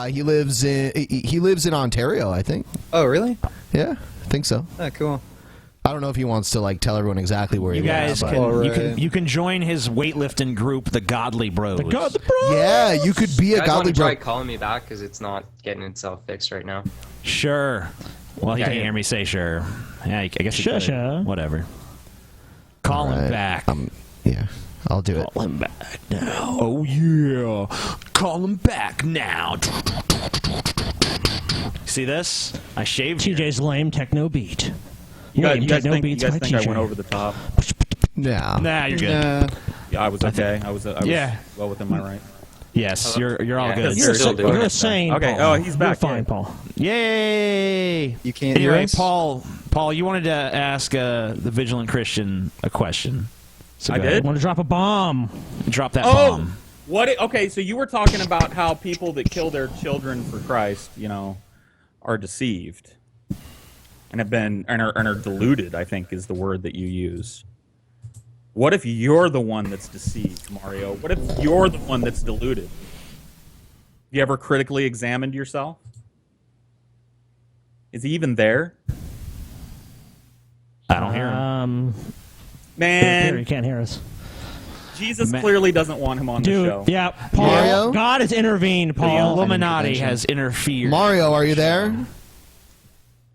[SPEAKER 6] He lives in Ontario, I think.
[SPEAKER 8] Oh, really?
[SPEAKER 6] Yeah, I think so.
[SPEAKER 8] Oh, cool.
[SPEAKER 6] I don't know if he wants to like tell everyone exactly where
[SPEAKER 7] You
[SPEAKER 6] he
[SPEAKER 7] guys
[SPEAKER 6] lives.
[SPEAKER 7] can,
[SPEAKER 6] but-
[SPEAKER 7] you can join his weightlifting group, the Godly Bros.
[SPEAKER 6] Yeah, you could be
[SPEAKER 3] You
[SPEAKER 6] a
[SPEAKER 3] guys want
[SPEAKER 6] godly
[SPEAKER 3] to try
[SPEAKER 6] bro.
[SPEAKER 3] calling me back because it's not getting itself fixed right now.
[SPEAKER 7] Sure. Well, he
[SPEAKER 3] Yeah,
[SPEAKER 7] can't
[SPEAKER 3] yeah.
[SPEAKER 7] hear me say sure. Yeah, I guess he
[SPEAKER 4] Sure,
[SPEAKER 7] could.
[SPEAKER 4] sure.
[SPEAKER 7] Whatever. Call him
[SPEAKER 6] Alright,
[SPEAKER 7] back.
[SPEAKER 6] Yeah, I'll do it.
[SPEAKER 7] Call him back now. Oh yeah. Call him back now. See this? I shaved here.
[SPEAKER 4] TJ's lame techno beat.
[SPEAKER 9] You guys,
[SPEAKER 4] Lame
[SPEAKER 9] you guys
[SPEAKER 4] techno
[SPEAKER 9] think, you
[SPEAKER 4] beats
[SPEAKER 9] guys
[SPEAKER 4] by
[SPEAKER 9] think I
[SPEAKER 4] TJ.
[SPEAKER 9] went over the top?
[SPEAKER 6] Yeah.
[SPEAKER 7] Nah, you're good.
[SPEAKER 9] Yeah, I was okay. I was
[SPEAKER 7] Yeah.
[SPEAKER 9] well within my right.
[SPEAKER 7] Yes, you're all
[SPEAKER 3] Yeah,
[SPEAKER 7] good.
[SPEAKER 3] you're still doing
[SPEAKER 4] You're
[SPEAKER 3] it.
[SPEAKER 4] sane,
[SPEAKER 9] Okay,
[SPEAKER 4] Paul.
[SPEAKER 9] oh, he's back,
[SPEAKER 4] You're fine,
[SPEAKER 9] yeah.
[SPEAKER 4] Paul.
[SPEAKER 7] Yay!
[SPEAKER 8] You can't hear
[SPEAKER 7] Anyway,
[SPEAKER 8] us?
[SPEAKER 7] Paul, you wanted to ask the Vigilant Christian a question. So
[SPEAKER 9] I
[SPEAKER 7] go
[SPEAKER 9] did?
[SPEAKER 7] ahead.
[SPEAKER 4] Want to drop a bomb?
[SPEAKER 7] Drop that
[SPEAKER 9] Oh,
[SPEAKER 7] bomb.
[SPEAKER 9] okay, so you were talking about how people that kill their children for Christ, are deceived and are deluded, I think is the word that you use. What if you're the one that's deceived, Mario? What if you're the one that's deluded? You ever critically examined yourself? Is he even there?
[SPEAKER 7] I don't hear him.
[SPEAKER 9] Man,
[SPEAKER 4] He can't hear us.
[SPEAKER 9] Jesus clearly doesn't want him on the
[SPEAKER 4] Dude,
[SPEAKER 9] show.
[SPEAKER 4] yeah, Paul.
[SPEAKER 6] Mario?
[SPEAKER 4] God has intervened,
[SPEAKER 7] The
[SPEAKER 4] Paul.
[SPEAKER 7] Illuminati has interfered.
[SPEAKER 6] Mario, are you there?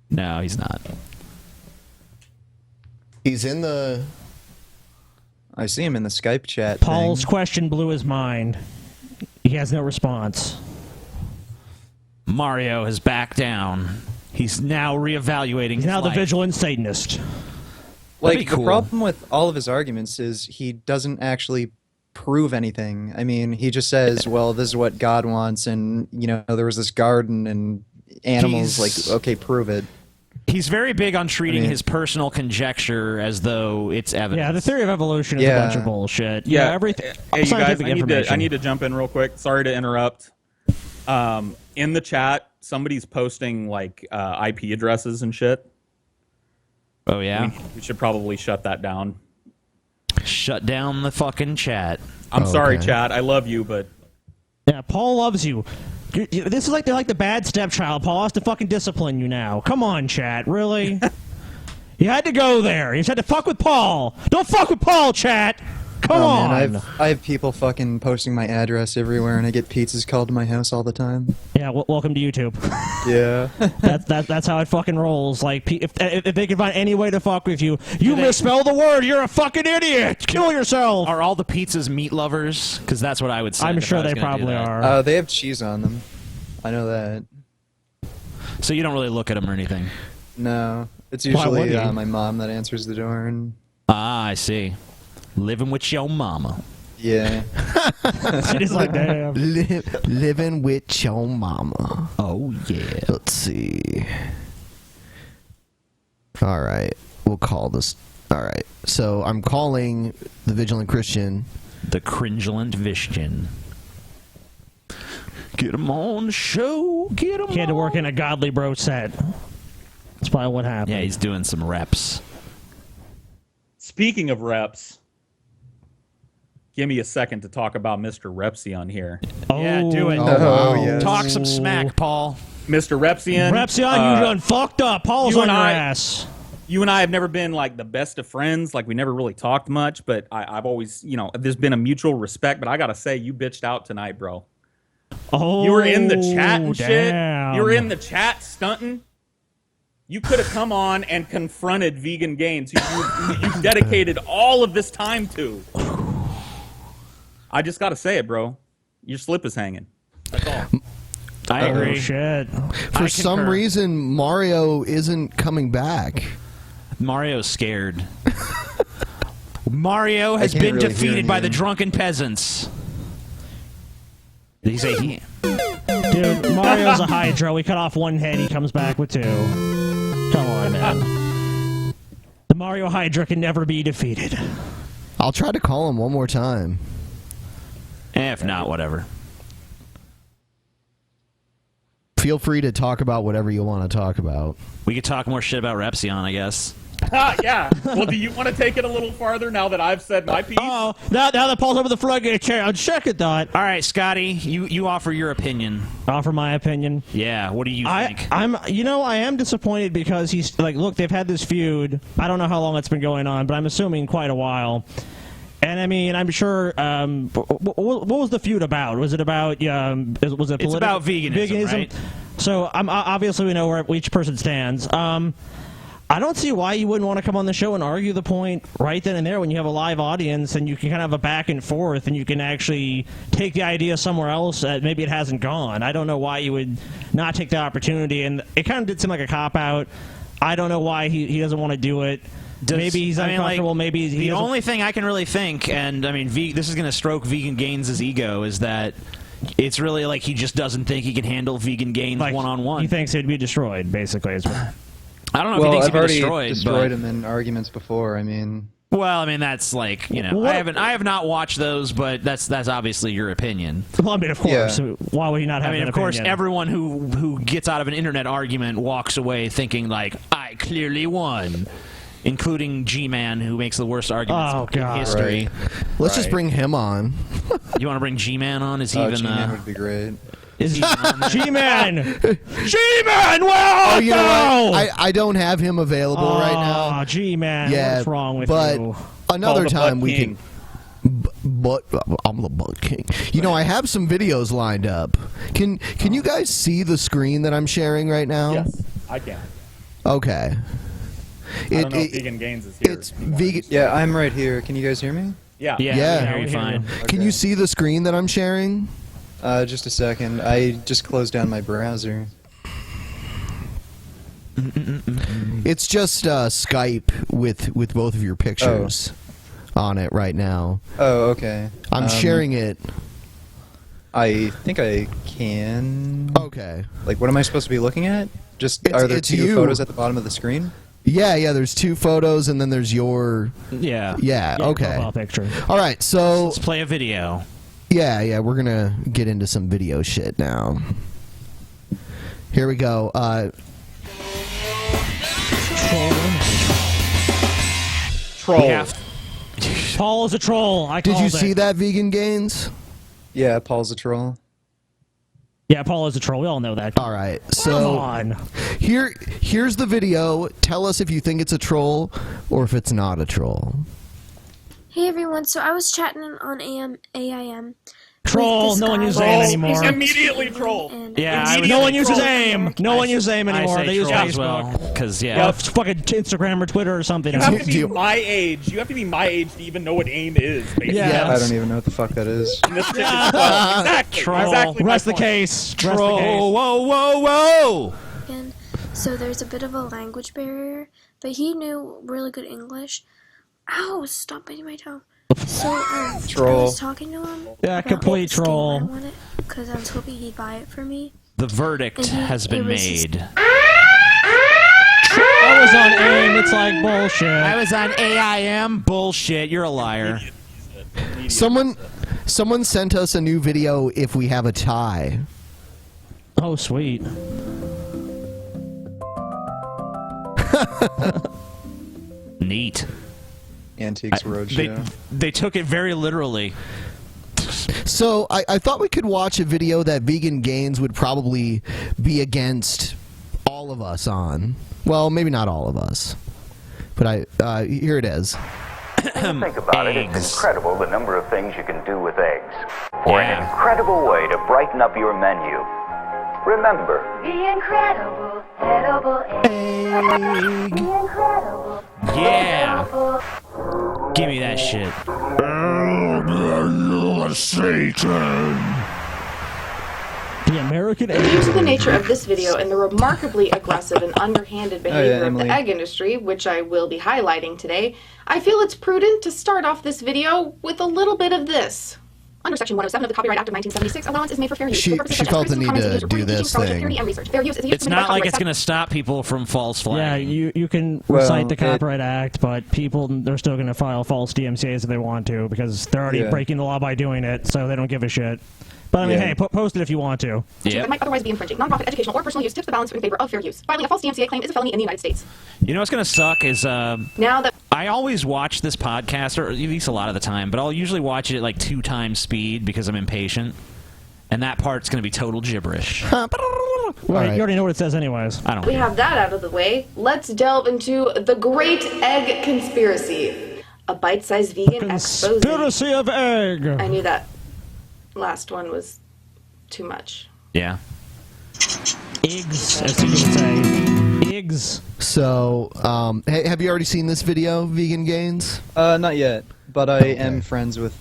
[SPEAKER 7] No, he's not.
[SPEAKER 6] He's in the.
[SPEAKER 8] I see him in the Skype chat.
[SPEAKER 4] Paul's
[SPEAKER 8] thing.
[SPEAKER 4] question blew his mind. He has no response.
[SPEAKER 7] Mario has backed down. He's now reevaluating
[SPEAKER 4] He's
[SPEAKER 7] his
[SPEAKER 4] now the
[SPEAKER 7] life.
[SPEAKER 4] vigilant Satanist.
[SPEAKER 8] Like,
[SPEAKER 7] be
[SPEAKER 8] the
[SPEAKER 7] cool.
[SPEAKER 8] problem with all of his arguments is he doesn't actually prove anything. I mean, he just says, well, this is what God wants, and, there was this garden and animals.
[SPEAKER 7] He's-
[SPEAKER 8] Like, okay, prove it.
[SPEAKER 7] He's very big on treating
[SPEAKER 8] I mean-
[SPEAKER 7] his personal conjecture as though it's evidence.
[SPEAKER 4] Yeah, the theory of evolution is a
[SPEAKER 8] Yeah.
[SPEAKER 4] bunch of bullshit.
[SPEAKER 9] Yeah,
[SPEAKER 4] Everything.
[SPEAKER 9] Hey, you guys,
[SPEAKER 4] scientific
[SPEAKER 9] I
[SPEAKER 4] information.
[SPEAKER 9] need to jump in real quick. Sorry to interrupt. In the chat, somebody's posting like IP addresses and shit.
[SPEAKER 7] Oh yeah.
[SPEAKER 9] We should probably shut that down.
[SPEAKER 7] Shut down the fucking chat.
[SPEAKER 9] I'm sorry,
[SPEAKER 6] Okay.
[SPEAKER 9] chat. I love you, but
[SPEAKER 4] Yeah, Paul loves you. This is like they're like the bad stepchild. Paul has to fucking discipline you now. Come on, chat. Really? You had to go there. You just had to fuck with Paul. Don't fuck with Paul, chat. Come on.
[SPEAKER 8] Man, I have people fucking posting my address everywhere, and I get pizzas called to my house all the time.
[SPEAKER 4] Yeah, welcome to YouTube.
[SPEAKER 8] Yeah.
[SPEAKER 4] That's how it fucking rolls. Like, if they can find any way to fuck with you, you misspell the word. You're a fucking idiot. Kill yourself.
[SPEAKER 7] Are all the pizzas meat lovers? Because that's what I would say.
[SPEAKER 4] I'm sure they probably are.
[SPEAKER 8] They have cheese on them. I know that.
[SPEAKER 7] So you don't really look at them or anything?
[SPEAKER 8] No. It's usually my mom that answers the door. And...
[SPEAKER 7] Ah, I see. Living with your mama.
[SPEAKER 8] Yeah.
[SPEAKER 4] She's like, damn.
[SPEAKER 6] Living with your mama.
[SPEAKER 7] Oh, yeah.
[SPEAKER 6] Let's see. All right. We'll call this. All right. So I'm calling the Vigilant Christian.
[SPEAKER 7] The Cringelant Vigilant. Get him on the show. Get him
[SPEAKER 4] He had to work in a Godly Bro set. That's probably what happened.
[SPEAKER 7] Yeah, he's doing some reps.
[SPEAKER 9] Speaking of reps, give me a second to talk about Mr. Repzion here.
[SPEAKER 7] Yeah, do it.
[SPEAKER 8] Yes.
[SPEAKER 7] Talk some smack, Paul.
[SPEAKER 9] Mr. Repzion.
[SPEAKER 4] Repzion, you done fucked up. Paul's on your ass.
[SPEAKER 9] You and I have never been like the best of friends. Like we never really talked much, but I've always, there's been a mutual respect. But I gotta say, you bitched out tonight, bro.
[SPEAKER 4] Oh,
[SPEAKER 9] you were in the chat and
[SPEAKER 4] damn.
[SPEAKER 9] shit. You were in the chat stunting. You could have come on and confronted Vegan Gains, who you dedicated all of this time to. I just got to say it, bro. Your slip is hanging. That's all.
[SPEAKER 7] I agree.
[SPEAKER 4] Shit.
[SPEAKER 6] For some reason, Mario isn't coming back.
[SPEAKER 7] Mario's scared. Mario has been
[SPEAKER 8] really
[SPEAKER 7] defeated by the Drunken Peasants. Did he say he?
[SPEAKER 4] Dude, Mario's a Hydra. We cut off one head, he comes back with two. Come on, man. The Mario Hydra can never be defeated.
[SPEAKER 6] I'll try to call him one more time.
[SPEAKER 7] If not, whatever.
[SPEAKER 6] Feel free to talk about whatever you want to talk about.
[SPEAKER 7] We could talk more shit about Repzion, I guess.
[SPEAKER 9] Yeah. Well, do you want to take it a little farther now that I've said my piece?
[SPEAKER 4] Oh, now that Paul's over the floodgate chair, I'll check it, Dot.
[SPEAKER 7] All right, Scotty, you offer your opinion.
[SPEAKER 4] Offer my opinion.
[SPEAKER 7] Yeah, what do you think?
[SPEAKER 4] I am disappointed because he's like, look, they've had this feud. I don't know how long it's been going on, but I'm assuming quite a while. And I mean, I'm sure. What was the feud about? Was it about? Was it?
[SPEAKER 7] It's about veganism, right?
[SPEAKER 4] So obviously we know where each person stands. I don't see why you wouldn't want to come on the show and argue the point right then and there when you have a live audience and you can kind of have a back and forth and you can actually take the idea somewhere else that maybe it hasn't gone. I don't know why you would not take the opportunity, and it kind of did seem like a cop-out. I don't know why he doesn't want to do it. Maybe he's uncomfortable. Maybe he
[SPEAKER 7] the only thing I can really think, and I mean, this is going to stroke Vegan Gains' ego, is that it's really like he just doesn't think he can handle Vegan Gains one-on-one.
[SPEAKER 4] He thinks he'd be destroyed, basically.
[SPEAKER 7] I don't know if he thinks
[SPEAKER 8] I've already
[SPEAKER 7] he'd be
[SPEAKER 8] destroyed him in arguments before. I mean,
[SPEAKER 7] well, I mean that's like I have not watched those, but that's obviously your opinion.
[SPEAKER 4] Well, I mean, of course. Yeah. Why would you not have?
[SPEAKER 7] I mean, of course, everyone who gets out of an internet argument walks away thinking like, I clearly won. Including G-Man, who makes the worst arguments in history.
[SPEAKER 6] Right. Let's just bring him on.
[SPEAKER 7] You want to bring G-Man on? Is he even?
[SPEAKER 8] G-Man would be great.
[SPEAKER 4] Is G-Man? G-Man, where are you?
[SPEAKER 6] I don't have him available right now.
[SPEAKER 4] G-Man,
[SPEAKER 6] yeah,
[SPEAKER 4] what's wrong with
[SPEAKER 6] but
[SPEAKER 4] you?
[SPEAKER 6] another time we can. But I'm the Butt King. I have some videos lined up. Can you guys see the screen that I'm sharing right now?
[SPEAKER 9] Yes, I can.
[SPEAKER 6] Okay.
[SPEAKER 9] I don't know if Vegan Gains is here.
[SPEAKER 6] It's vegan.
[SPEAKER 8] Yeah, I'm right here. Can you guys hear me?
[SPEAKER 9] Yeah.
[SPEAKER 7] Yeah, you're fine.
[SPEAKER 6] Okay. Can you see the screen that I'm sharing?
[SPEAKER 8] Just a second. I just closed down my browser.
[SPEAKER 6] It's just Skype with both of your pictures on it right now.
[SPEAKER 8] Oh, okay.
[SPEAKER 6] I'm sharing it.
[SPEAKER 8] I think I can.
[SPEAKER 6] Okay.
[SPEAKER 8] Like, what am I supposed to be looking at? Are there two photos at the bottom of the screen?
[SPEAKER 6] Yeah, there's two photos, and then there's your...
[SPEAKER 7] Yeah,
[SPEAKER 6] okay.
[SPEAKER 4] Profile picture.
[SPEAKER 6] All right, so...
[SPEAKER 7] Let's play a video.
[SPEAKER 6] Yeah, we're going to get into some video shit now. Here we go.
[SPEAKER 9] Troll.
[SPEAKER 4] Paul is a troll.
[SPEAKER 6] Did you see that, Vegan Gains?
[SPEAKER 8] Yeah, Paul's a troll.
[SPEAKER 4] Yeah, Paul is a troll. We all know that.
[SPEAKER 6] All right, so
[SPEAKER 4] Come on.
[SPEAKER 6] Here's the video. Tell us if you think it's a troll or if it's not a troll.
[SPEAKER 11] Hey everyone, so I was chatting on AIM.
[SPEAKER 4] Troll. No one uses AIM anymore.
[SPEAKER 9] Immediately troll.
[SPEAKER 7] Yeah,
[SPEAKER 4] no one uses AIM. No one uses AIM anymore.
[SPEAKER 7] I say
[SPEAKER 4] They use
[SPEAKER 7] troll as
[SPEAKER 4] Facebook.
[SPEAKER 7] well, because
[SPEAKER 4] Yeah, it's fucking Instagram or Twitter or something.
[SPEAKER 9] You have to be my age. You have to be my age to even know what AIM is. Basically.
[SPEAKER 8] Yeah, I don't even know what the fuck that is.
[SPEAKER 9] Exactly.
[SPEAKER 4] Troll.
[SPEAKER 9] Exactly.
[SPEAKER 4] Rest the case.
[SPEAKER 7] Troll. Whoa.
[SPEAKER 11] And so there's a bit of a language barrier, but he knew really good English. Ow, stop biting my toe. So,
[SPEAKER 8] Troll.
[SPEAKER 11] I was talking to him.
[SPEAKER 4] Yeah,
[SPEAKER 11] about
[SPEAKER 4] complete
[SPEAKER 11] this game
[SPEAKER 4] troll.
[SPEAKER 11] I wanted, because I was hoping he'd buy it for me.
[SPEAKER 7] The verdict has been made.
[SPEAKER 4] I was on AIM. It's like bullshit.
[SPEAKER 7] I was on AIM. Bullshit. You're a liar.
[SPEAKER 6] Someone sent us a new video if we have a tie.
[SPEAKER 4] Oh, sweet.
[SPEAKER 7] Neat.
[SPEAKER 8] Antiques Roadshow.
[SPEAKER 7] They took it very literally.
[SPEAKER 6] So I thought we could watch a video that Vegan Gains would probably be against all of us on. Well, maybe not all of us, but here it is.
[SPEAKER 12] Think about it, it's incredible the number of things you can do with eggs. Or an incredible way to brighten up your menu. Remember,
[SPEAKER 5] The incredible edible egg. The incredible
[SPEAKER 7] Yeah. Give me that shit.
[SPEAKER 4] Satan. The American egg.
[SPEAKER 13] Due to the nature of this video and the remarkably aggressive and underhanded behavior of the
[SPEAKER 8] Emily.
[SPEAKER 13] egg industry, which I will be highlighting today, I feel it's prudent to start off this video with a little bit of this. Under Section 107 of the Copyright Act of 1976, allowance is made for fair use.
[SPEAKER 6] She
[SPEAKER 13] for purposes such as
[SPEAKER 6] felt the
[SPEAKER 13] criticism,
[SPEAKER 6] need
[SPEAKER 13] comments,
[SPEAKER 6] to
[SPEAKER 13] reviews,
[SPEAKER 6] do
[SPEAKER 13] reporting,
[SPEAKER 6] this
[SPEAKER 13] teaching, scholarship,
[SPEAKER 6] thing.
[SPEAKER 13] theory, and research. Fair use is the use
[SPEAKER 7] It's
[SPEAKER 13] permitted by
[SPEAKER 7] not like it's
[SPEAKER 13] copyright
[SPEAKER 7] going to stop people from false flagging.
[SPEAKER 4] Yeah, you can
[SPEAKER 8] Well,
[SPEAKER 4] recite the
[SPEAKER 8] it-
[SPEAKER 4] Copyright Act, but people, they're still going to file false DMCAs if they want to, because they're already
[SPEAKER 8] Yeah.
[SPEAKER 4] breaking the law by doing it, so they don't give a shit. But I mean,
[SPEAKER 8] Yeah.
[SPEAKER 4] hey, post it if you want to.
[SPEAKER 13] that might otherwise be infringing. Non-profit, educational, or personal use tips the balance in favor of fair use. Filing a false DMCA claim is a felony in the United States.
[SPEAKER 7] You know what's going to suck is
[SPEAKER 13] Now that
[SPEAKER 7] I always watch this podcast, or at least a lot of the time, but I'll usually watch it at like 2 times speed because I'm impatient. And that part's going to be total gibberish.
[SPEAKER 4] Well, You already know what it says anyways.
[SPEAKER 7] I don't
[SPEAKER 13] we have that out of the way, let's delve into the great egg conspiracy. A bite-sized vegan exposing.
[SPEAKER 4] Conspiracy of egg.
[SPEAKER 13] I knew that last one was too much.
[SPEAKER 7] Yeah.
[SPEAKER 4] Eggs, as people would say. Eggs.
[SPEAKER 6] So, hey, have you already seen this video, Vegan Gains?
[SPEAKER 8] Not yet, but I am friends with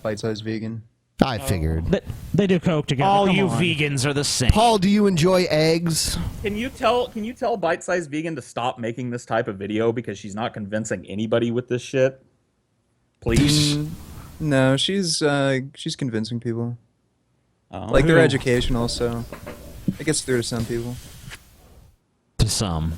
[SPEAKER 8] Bite Size Vegan.
[SPEAKER 6] I figured.
[SPEAKER 4] They do coke together.
[SPEAKER 7] All
[SPEAKER 4] Come
[SPEAKER 7] you
[SPEAKER 4] on.
[SPEAKER 7] vegans are the same.
[SPEAKER 6] Paul, do you enjoy eggs?
[SPEAKER 9] Can you tell Bite Size Vegan to stop making this type of video because she's not convincing anybody with this shit? Please.
[SPEAKER 8] No, she's convincing people.
[SPEAKER 9] Oh.
[SPEAKER 8] Like they're
[SPEAKER 7] Who?
[SPEAKER 8] educational, so it gets through to some people.
[SPEAKER 7] To some.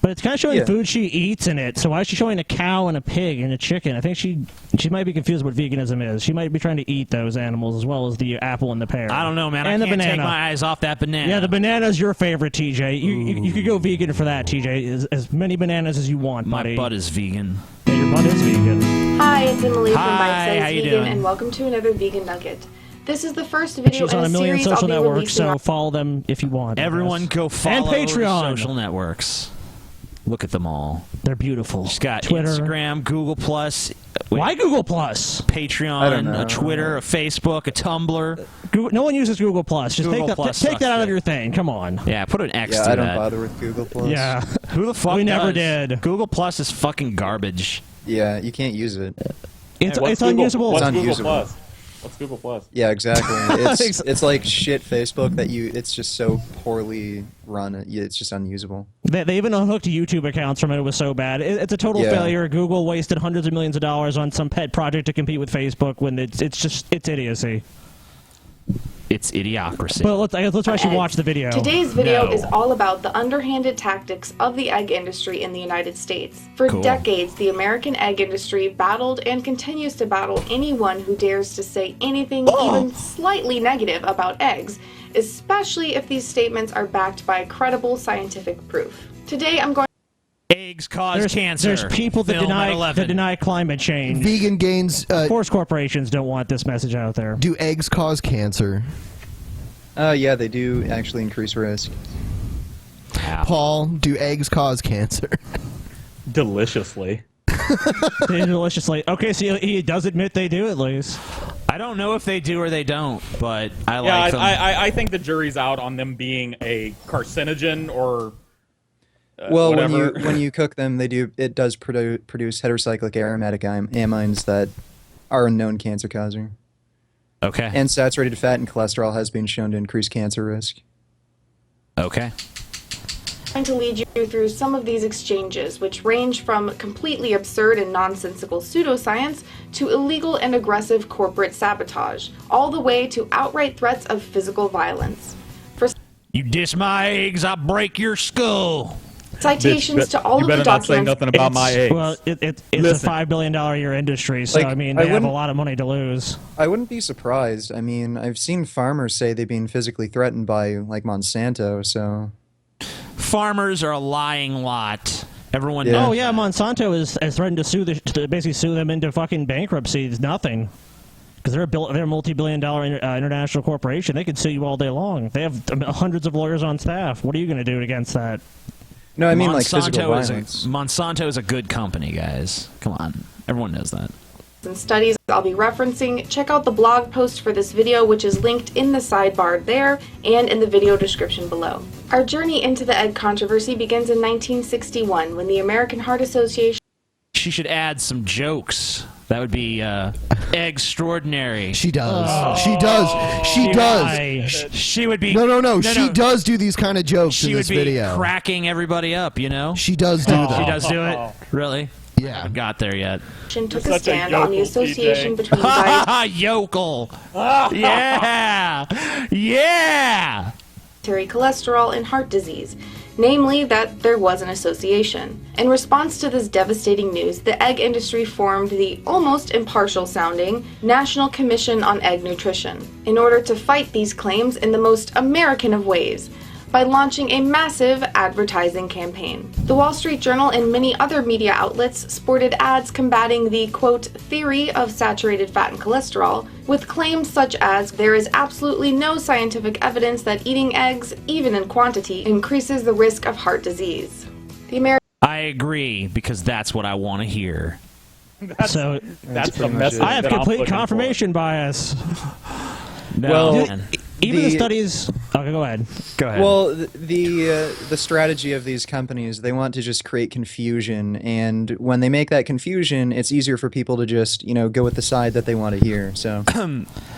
[SPEAKER 4] But it's kind of showing
[SPEAKER 8] Yeah.
[SPEAKER 4] food she eats in it. So why is she showing a cow and a pig and a chicken? I think she might be confused what veganism is. She might be trying to eat those animals as well as the apple and the pear.
[SPEAKER 7] I don't know, man.
[SPEAKER 4] And
[SPEAKER 7] I
[SPEAKER 4] the
[SPEAKER 7] can't
[SPEAKER 4] banana.
[SPEAKER 7] take my eyes off that banana.
[SPEAKER 4] Yeah, the banana's your favorite, TJ. You could go vegan for that, TJ. As many bananas as you want,
[SPEAKER 7] My
[SPEAKER 4] buddy.
[SPEAKER 7] butt is vegan.
[SPEAKER 4] Yeah, your butt is vegan.
[SPEAKER 13] Hi, it's Emily from
[SPEAKER 7] Hi,
[SPEAKER 13] Bite
[SPEAKER 7] how
[SPEAKER 13] Size
[SPEAKER 7] you
[SPEAKER 13] Vegan,
[SPEAKER 7] doing?
[SPEAKER 13] and welcome to another Vegan Nugget. This is the first video
[SPEAKER 4] She's
[SPEAKER 13] in
[SPEAKER 4] on a million
[SPEAKER 13] series I'll
[SPEAKER 4] social
[SPEAKER 13] be
[SPEAKER 4] networks,
[SPEAKER 13] releasing
[SPEAKER 4] so
[SPEAKER 13] on-
[SPEAKER 4] follow them if you want. I
[SPEAKER 7] Everyone
[SPEAKER 4] guess.
[SPEAKER 7] go follow
[SPEAKER 4] And Patreon.
[SPEAKER 7] the social networks. Look at them all.
[SPEAKER 4] They're beautiful.
[SPEAKER 7] She's got
[SPEAKER 4] Twitter.
[SPEAKER 7] Instagram, Google Plus,
[SPEAKER 4] Why Google Plus?
[SPEAKER 8] I don't
[SPEAKER 7] Patreon,
[SPEAKER 8] know.
[SPEAKER 7] a Twitter, a Facebook, a Tumblr.
[SPEAKER 4] Google, no one uses Google Plus. Just
[SPEAKER 7] Google
[SPEAKER 4] take
[SPEAKER 7] Plus
[SPEAKER 4] that out
[SPEAKER 7] sucks
[SPEAKER 4] of your thing. Come on.
[SPEAKER 7] Yeah, put an X
[SPEAKER 8] Yeah,
[SPEAKER 7] to
[SPEAKER 8] I don't
[SPEAKER 7] that.
[SPEAKER 8] bother with Google Plus.
[SPEAKER 4] Yeah.
[SPEAKER 7] Who the fuck
[SPEAKER 4] We never
[SPEAKER 7] does?
[SPEAKER 4] did.
[SPEAKER 7] Google Plus is fucking garbage.
[SPEAKER 8] Yeah, you can't use it.
[SPEAKER 4] It's
[SPEAKER 9] What's Google-
[SPEAKER 4] unusable.
[SPEAKER 9] What's
[SPEAKER 8] It's
[SPEAKER 9] Google
[SPEAKER 8] unusable.
[SPEAKER 9] Plus? What's Google Plus?
[SPEAKER 8] Yeah, exactly. It's like shit Facebook that it's just so poorly run. It's just unusable.
[SPEAKER 4] They even unhooked YouTube accounts from it. It was so bad. It's a total
[SPEAKER 8] Yeah.
[SPEAKER 4] failure. Google wasted hundreds of millions of dollars on some pet project to compete with Facebook when it's idiocy.
[SPEAKER 7] It's idiocracy.
[SPEAKER 4] But let's actually watch the video.
[SPEAKER 13] Today's video
[SPEAKER 7] No.
[SPEAKER 13] is all about the underhanded tactics of the egg industry in the United States. For
[SPEAKER 7] Cool.
[SPEAKER 13] decades, the American egg industry battled and continues to battle anyone who dares to say anything even slightly negative about eggs, especially if these statements are backed by credible scientific proof. Today, I'm going
[SPEAKER 7] Eggs cause cancer.
[SPEAKER 4] There's people that
[SPEAKER 7] Film at
[SPEAKER 4] deny
[SPEAKER 7] 11.
[SPEAKER 4] climate change.
[SPEAKER 6] Vegan Gains.
[SPEAKER 4] Force corporations don't want this message out there.
[SPEAKER 6] Do eggs cause cancer?
[SPEAKER 8] Yeah, they do actually increase risk.
[SPEAKER 6] Paul, do eggs cause cancer?
[SPEAKER 9] Deliciously.
[SPEAKER 4] Deliciously. Okay, so he does admit they do at least.
[SPEAKER 7] I don't know if they do or they don't, but I
[SPEAKER 9] yeah,
[SPEAKER 7] like them.
[SPEAKER 9] I think the jury's out on them being a carcinogen or
[SPEAKER 8] well,
[SPEAKER 9] whatever.
[SPEAKER 8] when you cook them, it does produce heterocyclic aromatic amines that are a known cancer causer.
[SPEAKER 7] Okay.
[SPEAKER 8] And saturated fat and cholesterol has been shown to increase cancer risk.
[SPEAKER 7] Okay.
[SPEAKER 13] I'm going to lead you through some of these exchanges, which range from completely absurd and nonsensical pseudoscience to illegal and aggressive corporate sabotage, all the way to outright threats of physical violence. For
[SPEAKER 7] You diss my eggs, I'll break your skull.
[SPEAKER 13] citations to all
[SPEAKER 9] you
[SPEAKER 13] of the
[SPEAKER 9] better not say
[SPEAKER 13] documents.
[SPEAKER 9] nothing about my eggs.
[SPEAKER 4] Well, it's a $5 billion a year industry, so
[SPEAKER 8] Like,
[SPEAKER 4] I mean,
[SPEAKER 8] I
[SPEAKER 4] they have a
[SPEAKER 8] wouldn't-
[SPEAKER 4] lot of money to lose.
[SPEAKER 8] I wouldn't be surprised. I mean, I've seen farmers say they've been physically threatened by, like, Monsanto, so...
[SPEAKER 7] Farmers are a lying lot. Everyone
[SPEAKER 8] Yeah.
[SPEAKER 7] knows.
[SPEAKER 4] Oh yeah, Monsanto has threatened to basically sue them into fucking bankruptcy. It's nothing. Because they're a multi-billion-dollar international corporation. They could sue you all day long. They have hundreds of lawyers on staff. What are you going to do against that?
[SPEAKER 8] No, I mean, like, physical
[SPEAKER 7] Monsanto
[SPEAKER 8] violence.
[SPEAKER 7] Monsanto is a good company, guys. Come on. Everyone knows that.
[SPEAKER 13] And studies I'll be referencing, check out the blog post for this video, which is linked in the sidebar there and in the video description below. Our journey into the egg controversy begins in 1961 when the American Heart Association...
[SPEAKER 7] She should add some jokes. That would be extraordinary.
[SPEAKER 6] She does. She does. She does.
[SPEAKER 7] She would be...
[SPEAKER 6] No. She does do these kind of jokes
[SPEAKER 7] She
[SPEAKER 6] in
[SPEAKER 7] would
[SPEAKER 6] this
[SPEAKER 7] be
[SPEAKER 6] video.
[SPEAKER 7] cracking everybody up, you know?
[SPEAKER 6] She does do that.
[SPEAKER 7] She does do it? Really?
[SPEAKER 6] Yeah.
[SPEAKER 7] I haven't got there yet.
[SPEAKER 13] took
[SPEAKER 9] You're
[SPEAKER 13] a
[SPEAKER 9] such a
[SPEAKER 13] stand on the
[SPEAKER 9] yokel,
[SPEAKER 13] association
[SPEAKER 9] TJ.
[SPEAKER 13] between dietary
[SPEAKER 7] Yokel. Yeah. Yeah.
[SPEAKER 13] cholesterol and heart disease, namely that there was an association. In response to this devastating news, the egg industry formed the almost impartial-sounding National Commission on Egg Nutrition in order to fight these claims in the most American of ways, by launching a massive advertising campaign. The Wall Street Journal and many other media outlets sported ads combating the, quote, theory of saturated fat and cholesterol, with claims such as, there is absolutely no scientific evidence that eating eggs, even in quantity, increases the risk of heart disease.
[SPEAKER 7] I agree, because that's what I want to hear.
[SPEAKER 9] That's the message
[SPEAKER 4] I have
[SPEAKER 9] that I'm
[SPEAKER 4] complete
[SPEAKER 9] looking
[SPEAKER 4] confirmation bias.
[SPEAKER 7] No,
[SPEAKER 8] Well,
[SPEAKER 7] man.
[SPEAKER 4] Even the studies... Okay, go ahead.
[SPEAKER 7] Go ahead.
[SPEAKER 8] Well, the strategy of these companies, they want to just create confusion, and when they make that confusion, it's easier for people to just, go with the side that they want to hear. So,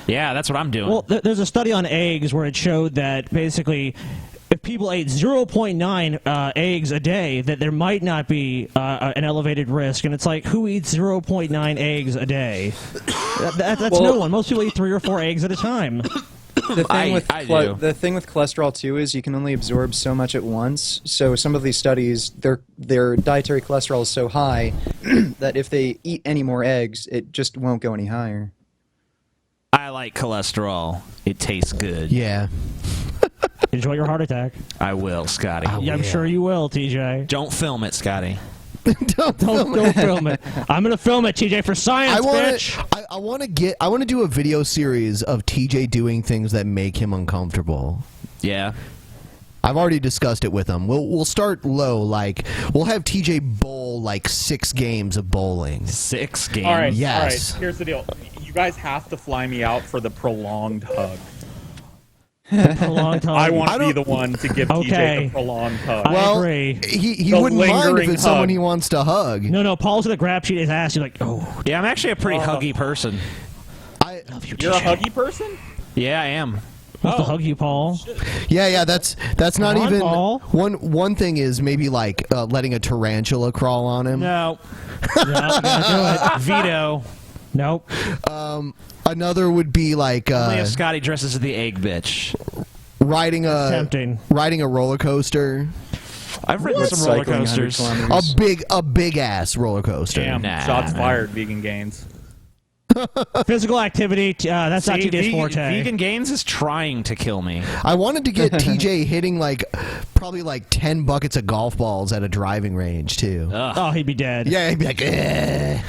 [SPEAKER 7] yeah, that's what I'm doing.
[SPEAKER 4] Well, there's a study on eggs where it showed that basically, if people ate 0.9 eggs a day, that there might not be an elevated risk. And it's like, who eats 0.9 eggs a day? That's no one. Most people eat 3 or 4 eggs at a time.
[SPEAKER 8] the thing with
[SPEAKER 7] I do.
[SPEAKER 8] the thing with cholesterol too is you can only absorb so much at once. So some of these studies, their dietary cholesterol is so high that if they eat any more eggs, it just won't go any higher.
[SPEAKER 7] I like cholesterol. It tastes good.
[SPEAKER 6] Yeah.
[SPEAKER 4] Enjoy your heart attack.
[SPEAKER 7] I will, Scotty.
[SPEAKER 4] Yeah, I'm sure you will, TJ.
[SPEAKER 7] Don't film it, Scotty.
[SPEAKER 4] Don't film it. I'm gonna film it, TJ, for science, bitch.
[SPEAKER 6] I want to do a video series of TJ doing things that make him uncomfortable.
[SPEAKER 7] Yeah.
[SPEAKER 6] I've already discussed it with him. We'll start low, like we'll have TJ bowl like 6 games of bowling.
[SPEAKER 7] 6 games.
[SPEAKER 9] All right,
[SPEAKER 6] Yes.
[SPEAKER 9] all right. Here's the deal. You guys have to fly me out for the prolonged hug.
[SPEAKER 4] Prolonged hug.
[SPEAKER 9] I want to be the one to give TJ the prolonged hug.
[SPEAKER 4] I agree.
[SPEAKER 6] He
[SPEAKER 9] The
[SPEAKER 6] wouldn't mind if
[SPEAKER 9] lingering
[SPEAKER 6] it's someone
[SPEAKER 9] hug.
[SPEAKER 6] he wants to hug.
[SPEAKER 4] No, Paul's gonna grab you his ass. You're like, oh.
[SPEAKER 7] Yeah, I'm actually a pretty huggy person.
[SPEAKER 6] I
[SPEAKER 4] love you,
[SPEAKER 9] You're a
[SPEAKER 4] TJ.
[SPEAKER 9] huggy person?
[SPEAKER 7] Yeah, I am.
[SPEAKER 4] Wants to hug you, Paul.
[SPEAKER 6] Yeah, that's not
[SPEAKER 4] Come on,
[SPEAKER 6] even
[SPEAKER 4] Paul.
[SPEAKER 6] one thing is maybe like letting a tarantula crawl on him.
[SPEAKER 7] No.
[SPEAKER 4] No, gotta do it.
[SPEAKER 7] Veto.
[SPEAKER 4] Nope.
[SPEAKER 6] Another would be like
[SPEAKER 7] Only if Scotty dresses as the egg bitch.
[SPEAKER 6] riding
[SPEAKER 4] Tempting.
[SPEAKER 6] a roller coaster.
[SPEAKER 7] I've ridden some roller
[SPEAKER 8] Cycling 100
[SPEAKER 7] coasters.
[SPEAKER 8] kilometers.
[SPEAKER 6] A big ass roller coaster.
[SPEAKER 9] Damn,
[SPEAKER 7] Nah,
[SPEAKER 9] shots
[SPEAKER 7] man.
[SPEAKER 9] fired, vegan gains.
[SPEAKER 4] Physical activity. That's not
[SPEAKER 7] See,
[SPEAKER 4] TJ's forte.
[SPEAKER 7] Vegan Gains is trying to kill me.
[SPEAKER 6] I wanted to get TJ hitting probably 10 buckets of golf balls at a driving range too.
[SPEAKER 7] Ugh.
[SPEAKER 4] Oh, he'd be dead.
[SPEAKER 6] Yeah, he'd be like, eh.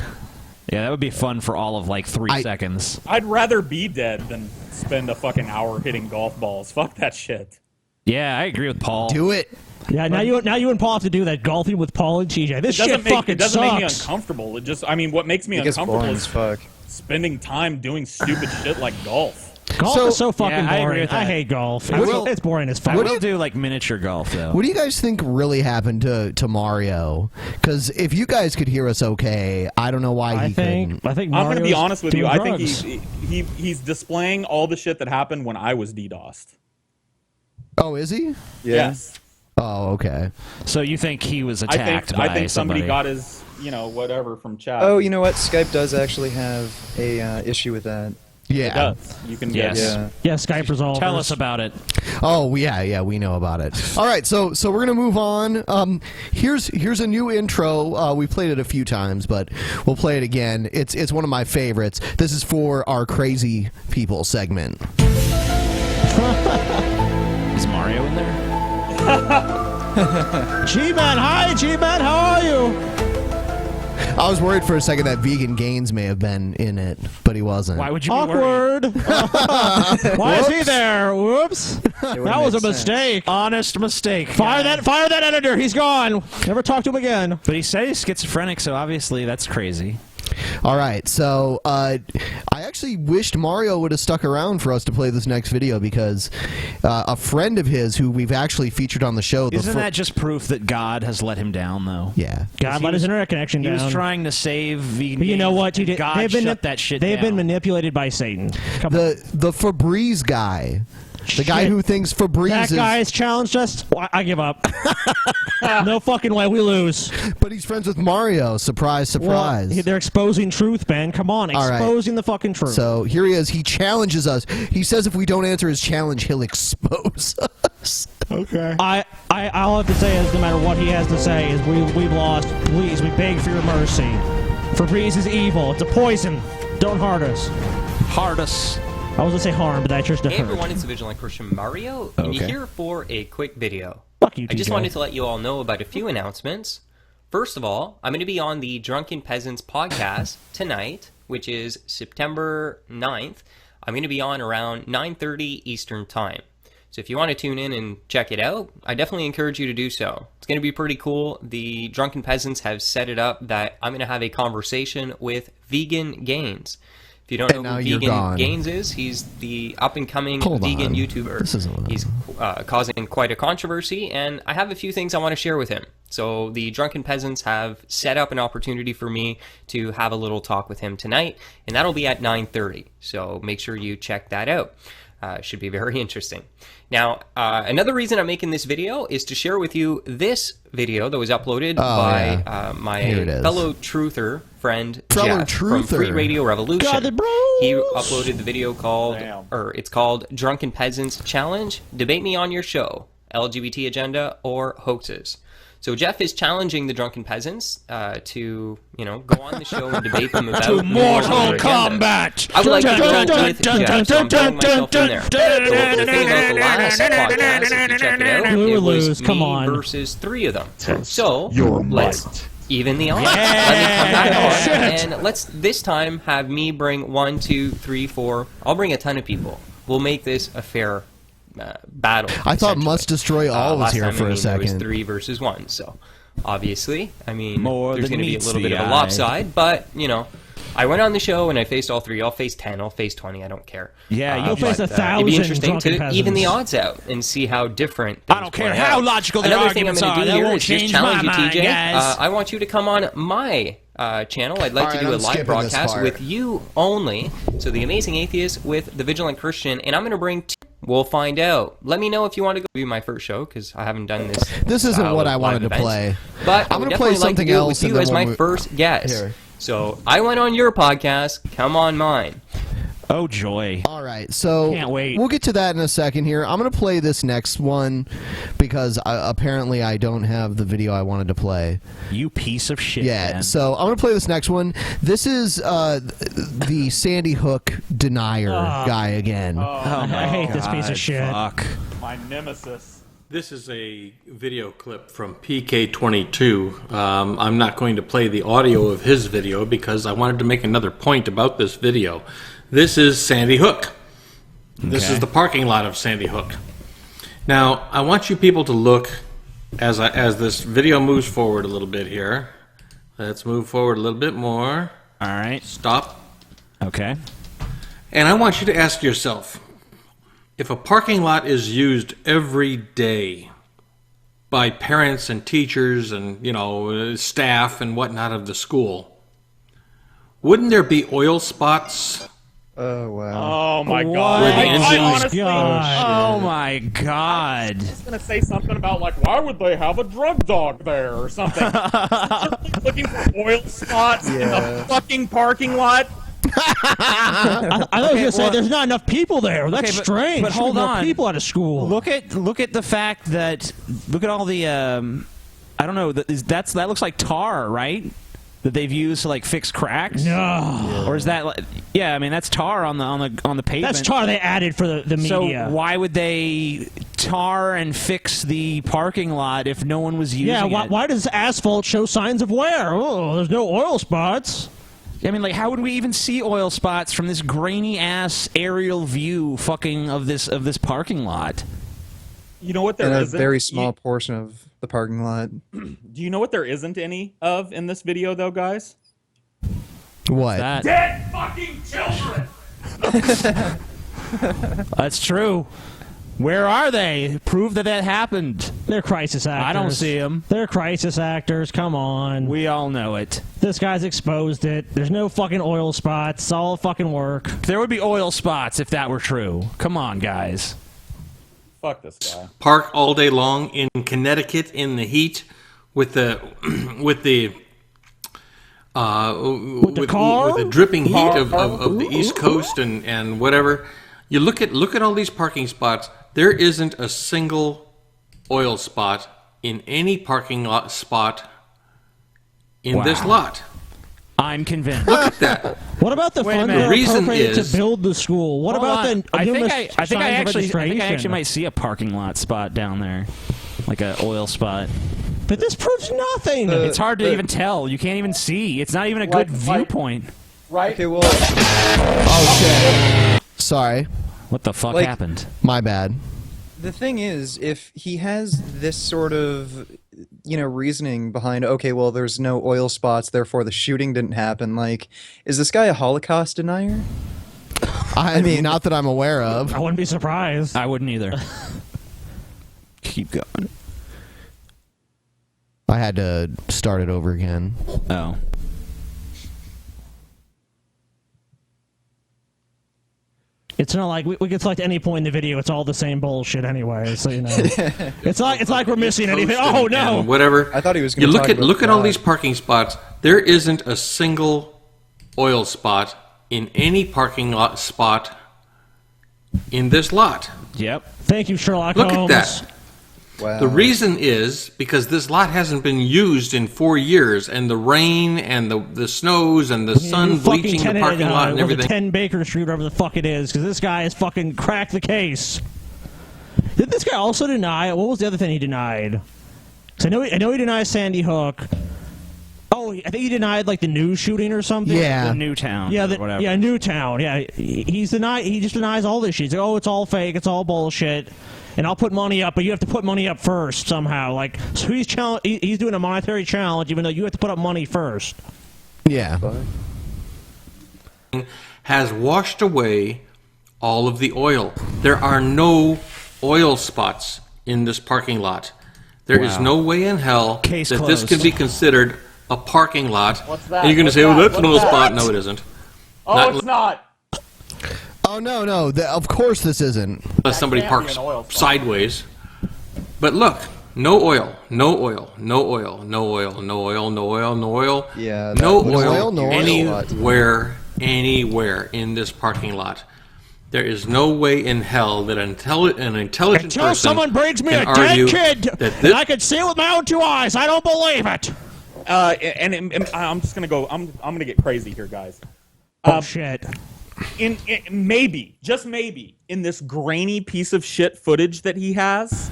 [SPEAKER 7] Yeah, that would be fun for all of like 3 seconds.
[SPEAKER 9] I'd rather be dead than spend a fucking hour hitting golf balls. Fuck that shit.
[SPEAKER 7] Yeah, I agree with Paul.
[SPEAKER 6] Do it.
[SPEAKER 4] Yeah, now you and Paul have to do that golfing with Paul and TJ. This shit fucking
[SPEAKER 9] It doesn't make me
[SPEAKER 4] sucks.
[SPEAKER 9] uncomfortable. It just, I mean, what makes me uncomfortable is spending time doing stupid shit like golf.
[SPEAKER 4] Golf is so fucking
[SPEAKER 7] I agree
[SPEAKER 4] boring.
[SPEAKER 7] with
[SPEAKER 4] I
[SPEAKER 7] that.
[SPEAKER 4] hate golf.
[SPEAKER 7] I will-
[SPEAKER 4] It's boring as fuck.
[SPEAKER 7] I will do like miniature golf though.
[SPEAKER 6] What do you guys think really happened to Mario? Because if you guys could hear us okay, I don't know why he couldn't.
[SPEAKER 4] I think
[SPEAKER 9] I'm going to be
[SPEAKER 4] Mario's
[SPEAKER 9] honest with you.
[SPEAKER 4] doing
[SPEAKER 9] I think
[SPEAKER 4] drugs.
[SPEAKER 9] he's displaying all the shit that happened when I was DDoSed.
[SPEAKER 6] Oh, is he?
[SPEAKER 9] Yes.
[SPEAKER 6] Oh, okay.
[SPEAKER 7] So you think he was attacked by
[SPEAKER 9] I think somebody
[SPEAKER 7] somebody
[SPEAKER 9] got his, whatever from chat.
[SPEAKER 8] Oh, you know what? Skype does actually have a issue with that.
[SPEAKER 6] Yeah.
[SPEAKER 9] It does. You can
[SPEAKER 7] Yes.
[SPEAKER 9] get
[SPEAKER 4] Yeah, Skype resolvers.
[SPEAKER 7] Tell us about it.
[SPEAKER 6] Oh yeah, we know about it. All right, so we're gonna move on. Here's a new intro. We played it a few times, but we'll play it again. It's one of my favorites. This is for our crazy people segment.
[SPEAKER 7] Is Mario in there?
[SPEAKER 4] G-Man, hi G-Man, how are you?
[SPEAKER 6] I was worried for a second that Vegan Gains may have been in it, but he wasn't.
[SPEAKER 7] Why would you be worried?
[SPEAKER 4] Awkward. Why is he there? Whoops. That was a mistake.
[SPEAKER 7] Honest mistake.
[SPEAKER 4] Fire that editor. He's gone. Never talk to him again.
[SPEAKER 7] But he said he's schizophrenic, so obviously that's crazy.
[SPEAKER 6] All right, so I actually wished Mario would have stuck around for us to play this next video because a friend of his who we've actually featured on the show.
[SPEAKER 7] Isn't that just proof that God has let him down, though?
[SPEAKER 6] Yeah.
[SPEAKER 4] God let his internet connection down.
[SPEAKER 7] He was trying to save vegan.
[SPEAKER 4] But you know what?
[SPEAKER 7] Games, and God shut that shit
[SPEAKER 4] They've
[SPEAKER 7] down.
[SPEAKER 4] been manipulated by Satan.
[SPEAKER 6] the Febreze guy. The guy who thinks Febreze
[SPEAKER 4] That guy has challenged us. Well, I give up. No fucking way. We lose.
[SPEAKER 6] But he's friends with Mario. Surprise, surprise.
[SPEAKER 4] Well, they're exposing truth, Ben. Come on.
[SPEAKER 6] All right.
[SPEAKER 4] Exposing the fucking truth.
[SPEAKER 6] So here he is. He challenges us. He says if we don't answer his challenge, he'll expose us.
[SPEAKER 4] Okay. All I have to say is no matter what he has to say is we've lost. Please, we beg for your mercy. Febreze is evil. It's a poison. Don't hurt us.
[SPEAKER 7] Hurt us.
[SPEAKER 4] I was going to say harm, but I chose to
[SPEAKER 3] Hey
[SPEAKER 4] hurt.
[SPEAKER 3] everyone, it's the Vigilant Christian Mario, and you're
[SPEAKER 6] Okay.
[SPEAKER 3] here for a quick video.
[SPEAKER 4] Fuck you,
[SPEAKER 3] I just
[SPEAKER 4] TJ.
[SPEAKER 3] wanted to let you all know about a few announcements. First of all, I'm going to be on the Drunken Peasants podcast tonight, which is September 9th. I'm going to be on around 9:30 Eastern Time. So if you want to tune in and check it out, I definitely encourage you to do so. It's going to be pretty cool. The Drunken Peasants have set it up that I'm going to have a conversation with Vegan Gains. If you don't know who Vegan Gains is, he's the up-and-coming vegan YouTuber.
[SPEAKER 6] This isn't
[SPEAKER 3] He's causing quite a controversy, and I have a few things I want to share with him. So the Drunken Peasants have set up an opportunity for me to have a little talk with him tonight, and that'll be at 9:30. So make sure you check that out. Should be very interesting. Now, another reason I'm making this video is to share with you this video that was uploaded by my fellow truther friend Jeff from Free Radio Revolution. He uploaded the video called, it's called Drunken Peasants Challenge. Debate me on your show, LGBT agenda or hoaxes. So Jeff is challenging the Drunken Peasants to, go on the show and debate them about
[SPEAKER 10] To Mortal Kombat.
[SPEAKER 3] I would like to go with Jeff, so I'm throwing myself in there. So the thing about the last podcast, if you check it out, it was me versus 3 of them. So let's even the odds. Let me come back on, and let's this time have me bring 1, 2, 3, 4. I'll bring a ton of people. We'll make this a fair battle.
[SPEAKER 6] I thought Must Destroy All was
[SPEAKER 3] last
[SPEAKER 6] here
[SPEAKER 3] time,
[SPEAKER 6] for a
[SPEAKER 3] It was
[SPEAKER 6] second.
[SPEAKER 3] 3 versus 1, so obviously, there's
[SPEAKER 7] than
[SPEAKER 3] going to be a
[SPEAKER 7] meets
[SPEAKER 3] little
[SPEAKER 7] the
[SPEAKER 3] bit of a
[SPEAKER 7] eye.
[SPEAKER 3] lopside, but, I went on the show and I faced all 3. I'll face 10, I'll face 20, I don't care.
[SPEAKER 7] Yeah,
[SPEAKER 4] you'll face 1,000
[SPEAKER 3] It'd be interesting
[SPEAKER 4] Drunken
[SPEAKER 3] to
[SPEAKER 4] Peasants.
[SPEAKER 3] even the odds out and see how different
[SPEAKER 10] I don't care how logical their
[SPEAKER 3] Another thing I'm
[SPEAKER 10] arguments
[SPEAKER 3] going
[SPEAKER 10] are.
[SPEAKER 3] to do
[SPEAKER 10] That
[SPEAKER 3] here
[SPEAKER 10] won't
[SPEAKER 3] is just
[SPEAKER 10] change
[SPEAKER 3] challenge you,
[SPEAKER 10] my mind,
[SPEAKER 3] TJ.
[SPEAKER 10] guys.
[SPEAKER 3] I want you to come on my channel. I'd like
[SPEAKER 6] All
[SPEAKER 3] to
[SPEAKER 6] right,
[SPEAKER 3] do a
[SPEAKER 6] I'm
[SPEAKER 3] live
[SPEAKER 6] skipping this
[SPEAKER 3] broadcast
[SPEAKER 6] part.
[SPEAKER 3] with you only. So the Amazing Atheist with the Vigilant Christian, and I'm going to bring 2. We'll find out. Let me know if you want to go be my first show, because I haven't done this.
[SPEAKER 6] This isn't
[SPEAKER 3] style
[SPEAKER 6] what
[SPEAKER 3] of
[SPEAKER 6] I wanted
[SPEAKER 3] live
[SPEAKER 6] to
[SPEAKER 3] events.
[SPEAKER 6] play.
[SPEAKER 3] But
[SPEAKER 6] I'm
[SPEAKER 3] going
[SPEAKER 6] gonna
[SPEAKER 3] to
[SPEAKER 6] play
[SPEAKER 3] like
[SPEAKER 6] something
[SPEAKER 3] to do it
[SPEAKER 6] else
[SPEAKER 3] with
[SPEAKER 6] and
[SPEAKER 3] you
[SPEAKER 6] then
[SPEAKER 3] as my
[SPEAKER 6] when we-
[SPEAKER 3] first guest.
[SPEAKER 6] Here.
[SPEAKER 3] So I went on your podcast. Come on mine.
[SPEAKER 7] Oh, joy.
[SPEAKER 6] All right, so
[SPEAKER 7] Can't wait.
[SPEAKER 6] we'll get to that in a second here. I'm going to play this next one because apparently I don't have the video I wanted to play.
[SPEAKER 7] You piece of shit,
[SPEAKER 6] Yeah,
[SPEAKER 7] man.
[SPEAKER 6] so I'm going to play this next one. This is the Sandy Hook denier guy again.
[SPEAKER 4] I hate this piece of shit.
[SPEAKER 7] Fuck.
[SPEAKER 9] My nemesis.
[SPEAKER 14] This is a video clip from PK22. I'm not going to play the audio of his video because I wanted to make another point about this video. This is Sandy Hook. This is the parking lot of Sandy Hook. Now, I want you people to look as this video moves forward a little bit here. Let's move forward a little bit more.
[SPEAKER 7] All right.
[SPEAKER 14] Stop.
[SPEAKER 7] Okay.
[SPEAKER 14] And I want you to ask yourself, if a parking lot is used every day by parents and teachers and, you know, staff and whatnot of the school, wouldn't there be oil spots?
[SPEAKER 8] Oh, wow.
[SPEAKER 9] Oh, my
[SPEAKER 7] What?
[SPEAKER 9] God.
[SPEAKER 14] Where the engines...
[SPEAKER 7] Oh, my God.
[SPEAKER 9] I was going to say something about, like, why would they have a drug dog there or something? Looking for oil spots in the fucking parking lot?
[SPEAKER 4] I was going to say there's not enough people there. That's strange.
[SPEAKER 7] But hold on.
[SPEAKER 4] People out of school.
[SPEAKER 7] Look at the fact that look at all the I don't know that looks like tar, right? That they've used to like fix cracks.
[SPEAKER 4] No.
[SPEAKER 7] Or is that like, yeah? I mean that's tar on the pavement.
[SPEAKER 4] That's tar they added for the media.
[SPEAKER 7] So why would they tar and fix the parking lot if no one was using it?
[SPEAKER 4] Yeah. Why does asphalt show signs of wear? Oh, there's no oil spots.
[SPEAKER 7] I mean, like, how would we even see oil spots from this grainy-ass aerial view fucking of this parking lot?
[SPEAKER 9] You know what there
[SPEAKER 8] in
[SPEAKER 9] isn't?
[SPEAKER 8] a very small portion of the parking lot.
[SPEAKER 9] Do you know what there isn't any of in this video, though, guys?
[SPEAKER 6] What?
[SPEAKER 9] Dead fucking children!
[SPEAKER 7] That's true. Where are they? Prove that happened.
[SPEAKER 4] They're crisis actors.
[SPEAKER 7] I don't see them.
[SPEAKER 4] They're crisis actors. Come on.
[SPEAKER 7] We all know it.
[SPEAKER 4] This guy's exposed it. There's no fucking oil spots. It's all fucking work.
[SPEAKER 7] There would be oil spots if that were true. Come on, guys.
[SPEAKER 9] Fuck this guy.
[SPEAKER 14] Park all day long in Connecticut in the heat with the with the dripping heat of the East Coast and whatever. You look at all these parking spots. There isn't a single oil spot in any parking lot spot in this lot.
[SPEAKER 7] I'm convinced.
[SPEAKER 14] Look at that.
[SPEAKER 4] What about the funds that are appropriated to build the school? What about the
[SPEAKER 7] I think I
[SPEAKER 4] registration?
[SPEAKER 7] actually might see a parking lot spot down there, like an oil spot.
[SPEAKER 4] But this proves nothing.
[SPEAKER 7] It's hard to even tell. You can't even see. It's not even a good viewpoint.
[SPEAKER 9] Right?
[SPEAKER 8] Okay, well...
[SPEAKER 6] Oh, shit. Sorry.
[SPEAKER 7] What the fuck happened?
[SPEAKER 6] My bad.
[SPEAKER 8] The thing is, if he has this sort of, you know, reasoning behind, okay, well, there's no oil spots, therefore the shooting didn't happen, like, is this guy a Holocaust denier?
[SPEAKER 6] I mean, not that I'm aware of.
[SPEAKER 4] I wouldn't be surprised.
[SPEAKER 7] I wouldn't either. Keep going.
[SPEAKER 6] I had to start it over again.
[SPEAKER 7] Oh.
[SPEAKER 4] It's not like we can select any point in the video. It's all the same bullshit anyway. So you know, it's like we're missing anything. Oh no!
[SPEAKER 14] And whatever.
[SPEAKER 8] I thought he was
[SPEAKER 14] You
[SPEAKER 8] going to
[SPEAKER 14] look at all these parking spots. There isn't a single oil spot in any parking lot spot in this lot.
[SPEAKER 7] Yep.
[SPEAKER 4] Thank you, Sherlock
[SPEAKER 14] Look
[SPEAKER 4] Holmes.
[SPEAKER 14] at that.
[SPEAKER 8] Wow.
[SPEAKER 14] The reason is because this lot hasn't been used in 4 years, and the rain and the snows and the sun bleaching the parking lot and everything.
[SPEAKER 4] 10 Baker Street, whatever the fuck it is, because this guy has fucking cracked the case. Did this guy also deny? What was the other thing he denied? I know he denies Sandy Hook. Oh, I think he denied like the new shooting or something.
[SPEAKER 6] Yeah,
[SPEAKER 7] the Newtown.
[SPEAKER 4] Yeah,
[SPEAKER 7] whatever.
[SPEAKER 4] Yeah, Newtown. Yeah, He just denies all this shit. He's like, oh, it's all fake. It's all bullshit. And I'll put money up, but you have to put money up first somehow. Like, so he's doing a monetary challenge, even though you have to put up money first.
[SPEAKER 6] Yeah.
[SPEAKER 14] Has washed away all of the oil. There are no oil spots in this parking lot. There is no way in hell
[SPEAKER 7] Case
[SPEAKER 14] that
[SPEAKER 7] closed.
[SPEAKER 14] this can be considered a parking lot.
[SPEAKER 9] What's that?
[SPEAKER 14] And you're going to say, well, that's an oil spot. No, it isn't.
[SPEAKER 9] Oh, it's not.
[SPEAKER 6] Oh, no. Of course this isn't.
[SPEAKER 14] Unless somebody parks sideways. But look, no oil, no oil, no oil, no oil, no oil, no oil, no oil.
[SPEAKER 8] Yeah.
[SPEAKER 14] No
[SPEAKER 6] oil, no
[SPEAKER 14] oil anywhere in this parking lot. There is no way in hell that an intelligent
[SPEAKER 4] Until
[SPEAKER 14] person
[SPEAKER 4] someone brings me
[SPEAKER 14] can
[SPEAKER 4] a dead
[SPEAKER 14] argue
[SPEAKER 4] kid,
[SPEAKER 14] that
[SPEAKER 4] and I can see it with my own 2 eyes. I don't believe it.
[SPEAKER 9] And I'm just gonna go. I'm gonna get crazy here, guys.
[SPEAKER 4] Oh shit.
[SPEAKER 9] In maybe, just maybe, in this grainy piece of shit footage that he has,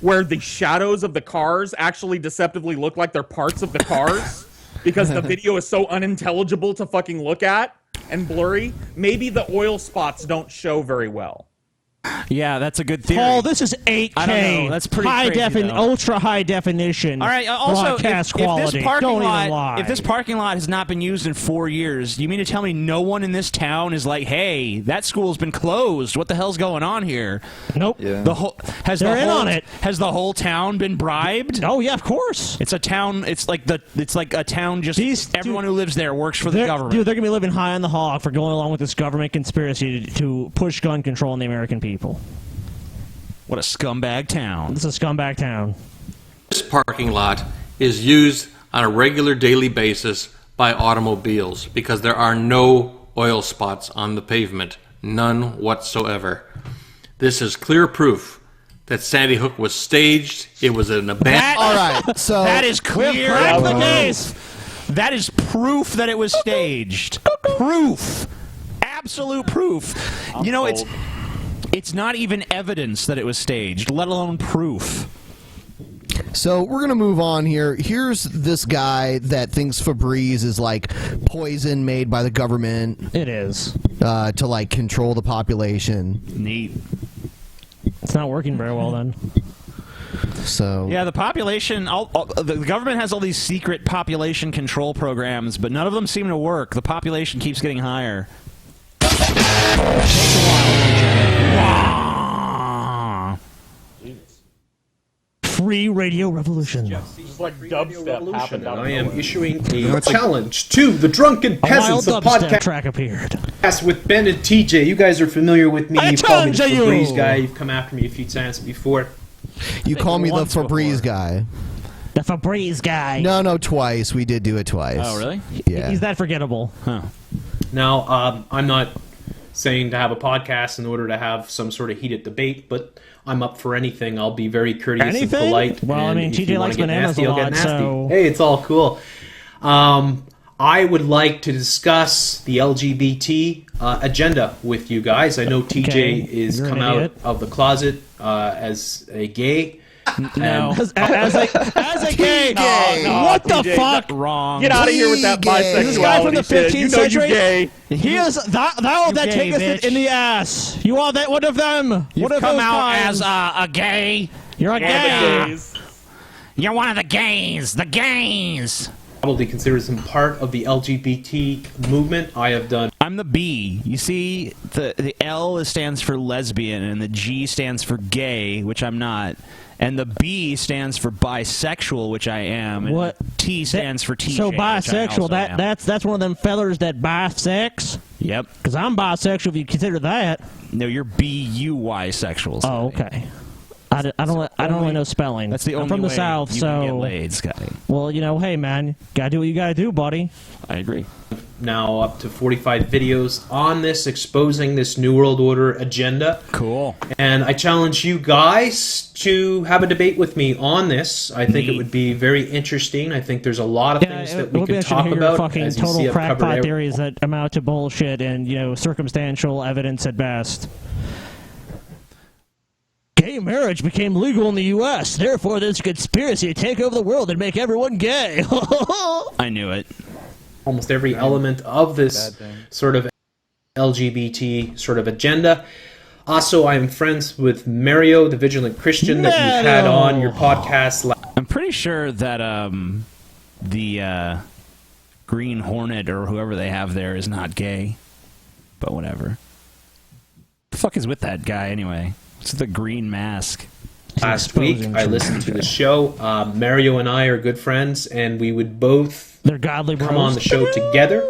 [SPEAKER 9] where the shadows of the cars actually deceptively look like they're parts of the cars because the video is so unintelligible to fucking look at and blurry. Maybe the oil spots don't show very well.
[SPEAKER 7] Yeah, that's a good theory.
[SPEAKER 4] Paul, this is 8K.
[SPEAKER 7] I don't know. That's pretty crazy, though.
[SPEAKER 4] Ultra high definition.
[SPEAKER 7] All right. Also,
[SPEAKER 4] broadcast quality.
[SPEAKER 7] If this parking lot has not been used in 4 years, you mean to tell me no one in this town is like, "Hey, that school's been closed. What the hell's going on here?"
[SPEAKER 4] Nope.
[SPEAKER 8] Yeah.
[SPEAKER 7] They're in on it. Has the whole town been bribed?
[SPEAKER 4] Oh yeah, of course.
[SPEAKER 7] It's a town. It's like a town. Just everyone who lives there works for the government.
[SPEAKER 4] Dude, they're gonna be living high on the hog for going along with this government conspiracy to push gun control on the American people.
[SPEAKER 7] What a scumbag town.
[SPEAKER 4] This is a scumbag town.
[SPEAKER 14] This parking lot is used on a regular daily basis by automobiles because there are no oil spots on the pavement. None whatsoever. This is clear proof that Sandy Hook was staged. It was an abandoned...
[SPEAKER 6] All right, so...
[SPEAKER 7] That is clear.
[SPEAKER 4] The case.
[SPEAKER 7] That is proof that it was staged. Proof. Absolute proof. You know, it's not even evidence that it was staged, let alone proof.
[SPEAKER 6] So we're going to move on here. Here's this guy that thinks Febreze is like poison made by the government.
[SPEAKER 4] It is.
[SPEAKER 6] To like control the population.
[SPEAKER 7] Neat.
[SPEAKER 4] It's not working very well then.
[SPEAKER 6] So
[SPEAKER 7] yeah, the population, the government has all these secret population control programs, but none of them seem to work. The population keeps getting higher.
[SPEAKER 4] Free radio revolution.
[SPEAKER 9] Just like dubstep happened out of
[SPEAKER 15] I am
[SPEAKER 9] nowhere.
[SPEAKER 15] issuing a challenge to the Drunken Peasants of podcast
[SPEAKER 4] track appeared.
[SPEAKER 15] with Ben and TJ. You guys are familiar with me. You call me the
[SPEAKER 4] challenge you.
[SPEAKER 15] Febreze guy. You've come after me a few times before.
[SPEAKER 6] You call me the Febreze guy.
[SPEAKER 4] The Febreze guy.
[SPEAKER 6] No, twice. We did do it twice.
[SPEAKER 7] Oh, really?
[SPEAKER 6] Yeah.
[SPEAKER 4] He's that forgettable.
[SPEAKER 7] Huh.
[SPEAKER 15] Now, I'm not saying to have a podcast in order to have some sort of heated debate, but I'm up for anything. I'll be very courteous and polite.
[SPEAKER 4] Well, I mean, TJ likes bananas a lot, so...
[SPEAKER 15] Hey, it's all cool. I would like to discuss the LGBT agenda with you guys. I know TJ is come out of the closet as a gay.
[SPEAKER 4] No, as a gay.
[SPEAKER 9] No,
[SPEAKER 4] what
[SPEAKER 9] TJ,
[SPEAKER 4] the fuck?
[SPEAKER 7] Wrong.
[SPEAKER 9] Get out of here with that bisexuality.
[SPEAKER 4] This guy from the 15th
[SPEAKER 9] shit. You know
[SPEAKER 4] century.
[SPEAKER 9] you gay.
[SPEAKER 4] He is that
[SPEAKER 7] gay,
[SPEAKER 4] take us
[SPEAKER 7] bitch.
[SPEAKER 4] in the ass. You are that one of them.
[SPEAKER 10] You've
[SPEAKER 4] one of
[SPEAKER 10] come
[SPEAKER 4] those
[SPEAKER 10] out
[SPEAKER 4] guys.
[SPEAKER 10] as a gay.
[SPEAKER 4] You're a gay.
[SPEAKER 10] You're one of the gays. The gays.
[SPEAKER 15] Probably considers him part of the LGBT movement. I have done.
[SPEAKER 7] I'm the B. You see, the L stands for lesbian, and the G stands for gay, which I'm not. And the B stands for bisexual, which I am. And
[SPEAKER 4] What?
[SPEAKER 7] T stands for TJ.
[SPEAKER 4] So
[SPEAKER 7] which I
[SPEAKER 4] bisexual.
[SPEAKER 7] also am.
[SPEAKER 4] That's one of them fellers that bisex.
[SPEAKER 7] Yep.
[SPEAKER 4] Because I'm bisexual. If you consider that.
[SPEAKER 7] No, you're B-U-Y sexual. Scotty.
[SPEAKER 4] Oh, okay. I don't really know spelling.
[SPEAKER 7] That's the only
[SPEAKER 4] I'm from the
[SPEAKER 7] way
[SPEAKER 4] South,
[SPEAKER 7] you
[SPEAKER 4] so
[SPEAKER 7] can get laid, Scotty.
[SPEAKER 4] Well, hey, man, gotta do what you gotta do, buddy.
[SPEAKER 7] I agree.
[SPEAKER 15] Now up to 45 videos on this, exposing this New World Order agenda.
[SPEAKER 7] Cool.
[SPEAKER 15] And I challenge you guys to have a debate with me on this. I think it would be very interesting. I think there's a lot of things that we can talk
[SPEAKER 4] hear
[SPEAKER 15] about.
[SPEAKER 4] Fucking
[SPEAKER 15] As you see,
[SPEAKER 4] total
[SPEAKER 15] I've
[SPEAKER 4] crackpot
[SPEAKER 15] covered
[SPEAKER 4] theories that amount to bullshit and circumstantial evidence at best. Gay marriage became legal in the U.S. Therefore, there's a conspiracy to take over the world and make everyone gay.
[SPEAKER 7] I knew it.
[SPEAKER 15] Almost every element of this sort of LGBT sort of agenda. Also, I am friends with Mario, the Vigilant Christian, that you had on your podcast.
[SPEAKER 7] I'm pretty sure that the Green Hornet or whoever they have there is not gay. But whatever. The fuck is with that guy anyway? It's the green mask.
[SPEAKER 15] Last week, I listened to the show. Mario and I are good friends, and we would both come on the show together.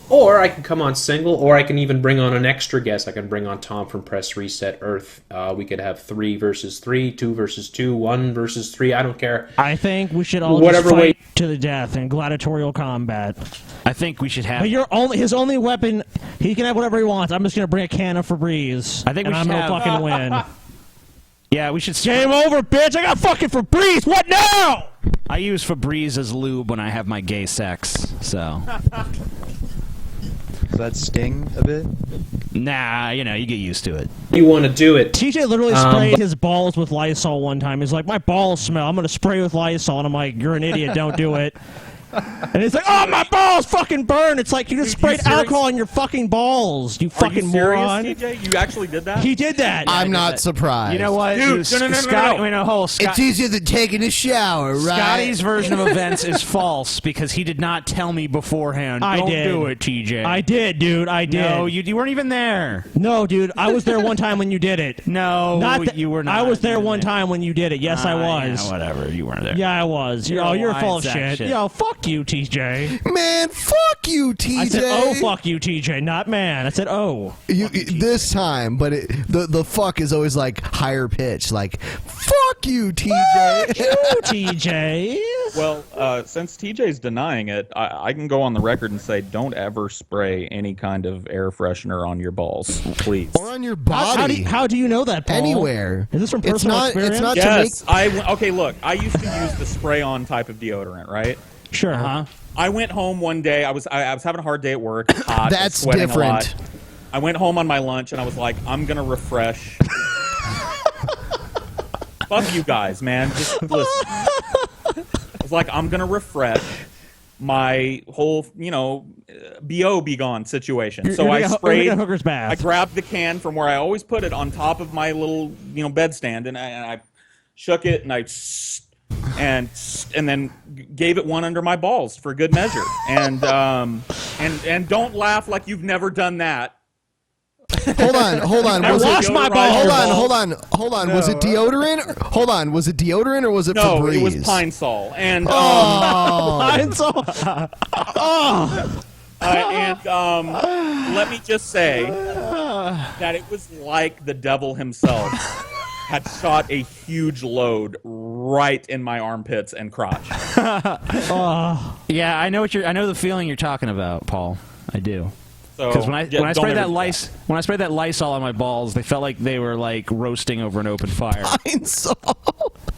[SPEAKER 15] Or I can come on single, or I can even bring on an extra guest. I can bring on Tom from Press Reset Earth. We could have 3 versus 3, 2 versus 2, 1 versus 3. I don't care.
[SPEAKER 4] I think we should all just fight to the death in gladiatorial combat.
[SPEAKER 7] I think we should have.
[SPEAKER 4] But his only weapon, he can have whatever he wants. I'm just gonna bring a can of Febreze.
[SPEAKER 7] I think we
[SPEAKER 4] and
[SPEAKER 7] should
[SPEAKER 4] I'm gonna fucking win.
[SPEAKER 7] Yeah, we should.
[SPEAKER 4] Game over, bitch! I got fucking Febreze. What now?
[SPEAKER 7] I use Febreze as lube when I have my gay sex. So.
[SPEAKER 8] Does that sting a bit?
[SPEAKER 7] Nah, you get used to it.
[SPEAKER 15] You want to do it.
[SPEAKER 4] TJ literally sprayed his balls with Lysol one time. He's like, my balls smell. I'm going to spray with Lysol. And I'm like, you're an idiot. Don't do it. And he's like, oh, my balls fucking burn. It's like, you just sprayed alcohol on your fucking balls, you fucking moron.
[SPEAKER 9] TJ? You actually did that?
[SPEAKER 4] He did that.
[SPEAKER 6] I'm not surprised.
[SPEAKER 7] You know what?
[SPEAKER 9] Dude, no.
[SPEAKER 6] It's easier than taking a shower, right?
[SPEAKER 7] Scotty's version of events is false because he did not tell me beforehand. Don't do it, TJ.
[SPEAKER 4] I did, dude. I did.
[SPEAKER 7] No, you weren't even there.
[SPEAKER 4] No, dude. I was there one time when you did it.
[SPEAKER 7] No, you were not.
[SPEAKER 4] I was there one time when you did it. Yes, I was.
[SPEAKER 7] Yeah, whatever. You weren't there.
[SPEAKER 4] Yeah, I was. You're full of shit. Yo, fuck you, TJ.
[SPEAKER 6] Man, fuck you, TJ.
[SPEAKER 4] I said, oh, fuck you, TJ, not man. I said, oh.
[SPEAKER 6] This time, but the fuck is always like higher pitch, like, fuck you, TJ.
[SPEAKER 4] Fuck you, TJ.
[SPEAKER 9] Well, since TJ's denying it, I can go on the record and say, don't ever spray any kind of air freshener on your balls, please.
[SPEAKER 6] Or on your body.
[SPEAKER 4] How do you know that, Paul?
[SPEAKER 6] Anywhere.
[SPEAKER 4] Is this from personal experience?
[SPEAKER 6] It's not
[SPEAKER 9] yes,
[SPEAKER 6] to make...
[SPEAKER 9] okay, look, I used to use the spray-on type of deodorant, right?
[SPEAKER 4] Sure. Uh-huh.
[SPEAKER 9] I went home one day. I was having a hard day at work. Hot,
[SPEAKER 6] That's
[SPEAKER 9] sweating
[SPEAKER 6] different.
[SPEAKER 9] A lot. I went home on my lunch and I was like, I'm gonna refresh. Fuck you guys, man. Just listen. I was like, I'm gonna refresh my whole, B.O. be gone situation. So I sprayed.
[SPEAKER 4] A hooker's bath.
[SPEAKER 9] I grabbed the can from where I always put it on top of my little, bedstand, and I shook it and and then gave it one under my balls for good measure. And don't laugh like you've never done that.
[SPEAKER 6] Hold on.
[SPEAKER 4] I washed my balls.
[SPEAKER 6] Hold on. No. Was it deodorant? Hold on. Was it deodorant or was it Febreze?
[SPEAKER 9] No, it was Pine Sol. And
[SPEAKER 6] Pine
[SPEAKER 4] Sol.
[SPEAKER 9] Let me just say that it was like the devil himself had shot a huge load right in my armpits and crotch.
[SPEAKER 7] Yeah, I know the feeling you're talking about, Paul. I do. Because
[SPEAKER 9] So,
[SPEAKER 7] when I sprayed that Lysol on my balls, they felt like they were like roasting over an open fire.
[SPEAKER 6] Pine Sol.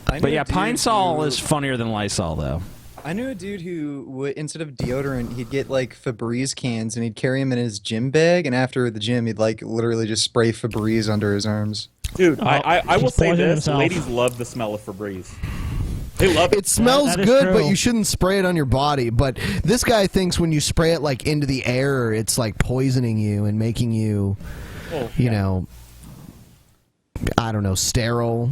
[SPEAKER 7] But yeah, Pine Sol is funnier than Lysol, though.
[SPEAKER 8] I knew a dude who would, instead of deodorant, he'd get like Febreze cans and he'd carry them in his gym bag, and after the gym, he'd like literally just spray Febreze under his arms.
[SPEAKER 9] Dude, I will say this: ladies love the smell of Febreze. They love it.
[SPEAKER 6] It smells good,
[SPEAKER 4] true.
[SPEAKER 6] but you shouldn't spray it on your body. But this guy thinks when you spray it like into the air, it's like poisoning you and making you, I don't know, sterile.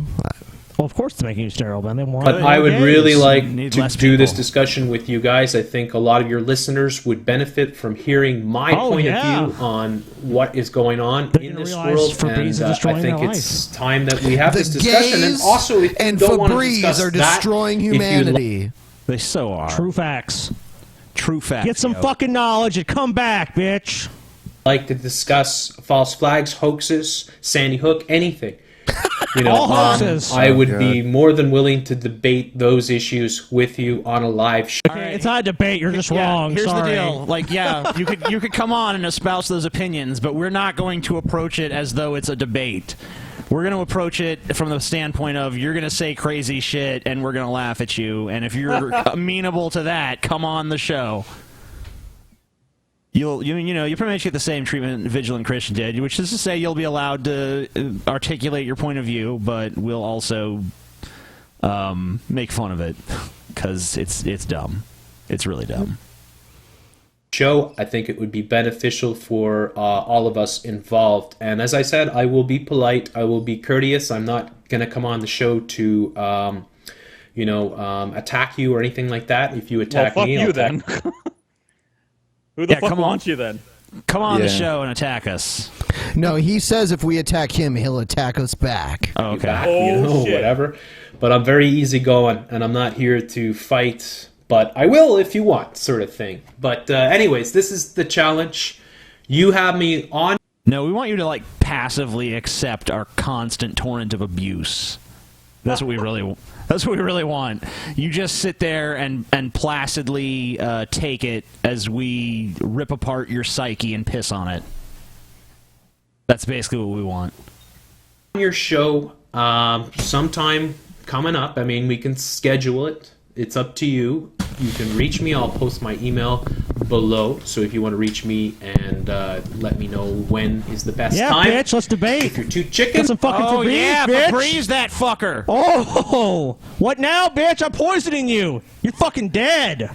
[SPEAKER 4] Well, of course it's making you sterile, Ben.
[SPEAKER 15] But I would really like to do this discussion with you guys. I think a lot of your listeners would benefit from hearing my point of view on what is going on in this world. And I think it's time that we have this discussion. And also, if you don't want to discuss
[SPEAKER 6] are destroying humanity.
[SPEAKER 7] They so are.
[SPEAKER 4] True facts.
[SPEAKER 7] True facts.
[SPEAKER 4] Get some fucking knowledge and come back, bitch.
[SPEAKER 15] Like to discuss false flags, hoaxes, Sandy Hook, anything.
[SPEAKER 4] All hoaxes.
[SPEAKER 15] I would be more than willing to debate those issues with you on a live show.
[SPEAKER 4] Okay, it's not a debate. You're just wrong.
[SPEAKER 7] Here's
[SPEAKER 4] Sorry.
[SPEAKER 7] the deal. Like, yeah, you could come on and espouse those opinions, but we're not going to approach it as though it's a debate. We're going to approach it from the standpoint of you're going to say crazy shit and we're going to laugh at you, and if you're amenable to that, come on the show. You pretty much get the same treatment Vigilant Christian did, which is to say you'll be allowed to articulate your point of view, but we'll also make fun of it because it's dumb. It's really dumb.
[SPEAKER 15] Show, I think it would be beneficial for all of us involved. And as I said, I will be polite. I will be courteous. I'm not going to come on the show to, attack you or anything like that. If you attack me,
[SPEAKER 9] I'll attack you then. Who the fuck wants you then?
[SPEAKER 7] Come on the show and attack us.
[SPEAKER 6] No, he says if we attack him, he'll attack us back.
[SPEAKER 7] Oh, okay.
[SPEAKER 15] Whatever. But I'm very easygoing, and I'm not here to fight, but I will if you want, sort of thing. But anyways, this is the challenge. You have me on.
[SPEAKER 7] No, we want you to passively accept our constant torrent of abuse. That's what we really. That's what we really want. You just sit there and placidly take it as we rip apart your psyche and piss on it. That's basically what we want.
[SPEAKER 15] Your show sometime coming up. I mean, we can schedule it. It's up to you. you can reach me. I'll post my email below. So if you want to reach me and let me know when is the best time.
[SPEAKER 4] Yeah, bitch, let's debate.
[SPEAKER 15] If you're too chicken.
[SPEAKER 4] Get some fucking Febreze,
[SPEAKER 7] yeah,
[SPEAKER 4] bitch.
[SPEAKER 7] Febreze that fucker.
[SPEAKER 4] Oh, what now, bitch? I'm poisoning you. You're fucking dead.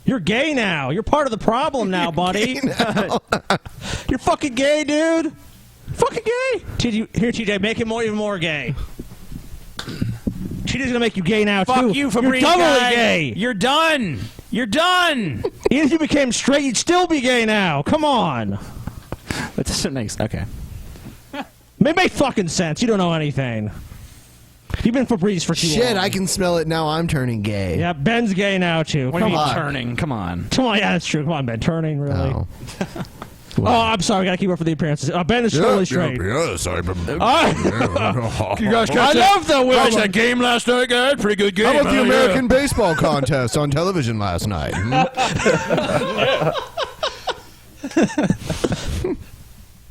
[SPEAKER 4] You're gay now. You're part of the problem now, buddy. You're fucking gay, dude. Fucking gay. Here, TJ, make him even more gay. TJ's gonna make you gay now, too.
[SPEAKER 7] Fuck you, Febreze
[SPEAKER 4] You're doubly
[SPEAKER 7] guy.
[SPEAKER 4] gay.
[SPEAKER 7] You're done. You're done.
[SPEAKER 4] Even if you became straight, you'd still be gay now. Come on.
[SPEAKER 7] That doesn't make sense. Okay.
[SPEAKER 4] It make fucking sense. You don't know anything. You've been Febreze for too long.
[SPEAKER 6] Shit, I can smell it now. I'm turning gay.
[SPEAKER 4] Yeah, Ben's gay now, too.
[SPEAKER 7] What do you mean turning? Come on.
[SPEAKER 4] Come on, yeah, that's true. Come on, Ben. Turning, really? Oh, I'm sorry. We gotta keep up for the appearances. Ben is totally straight.
[SPEAKER 6] Yeah, sorry.
[SPEAKER 4] You guys
[SPEAKER 6] I love the women.
[SPEAKER 7] Watch that game last night, guys. Pretty good game.
[SPEAKER 6] How about the American baseball contest on television last night?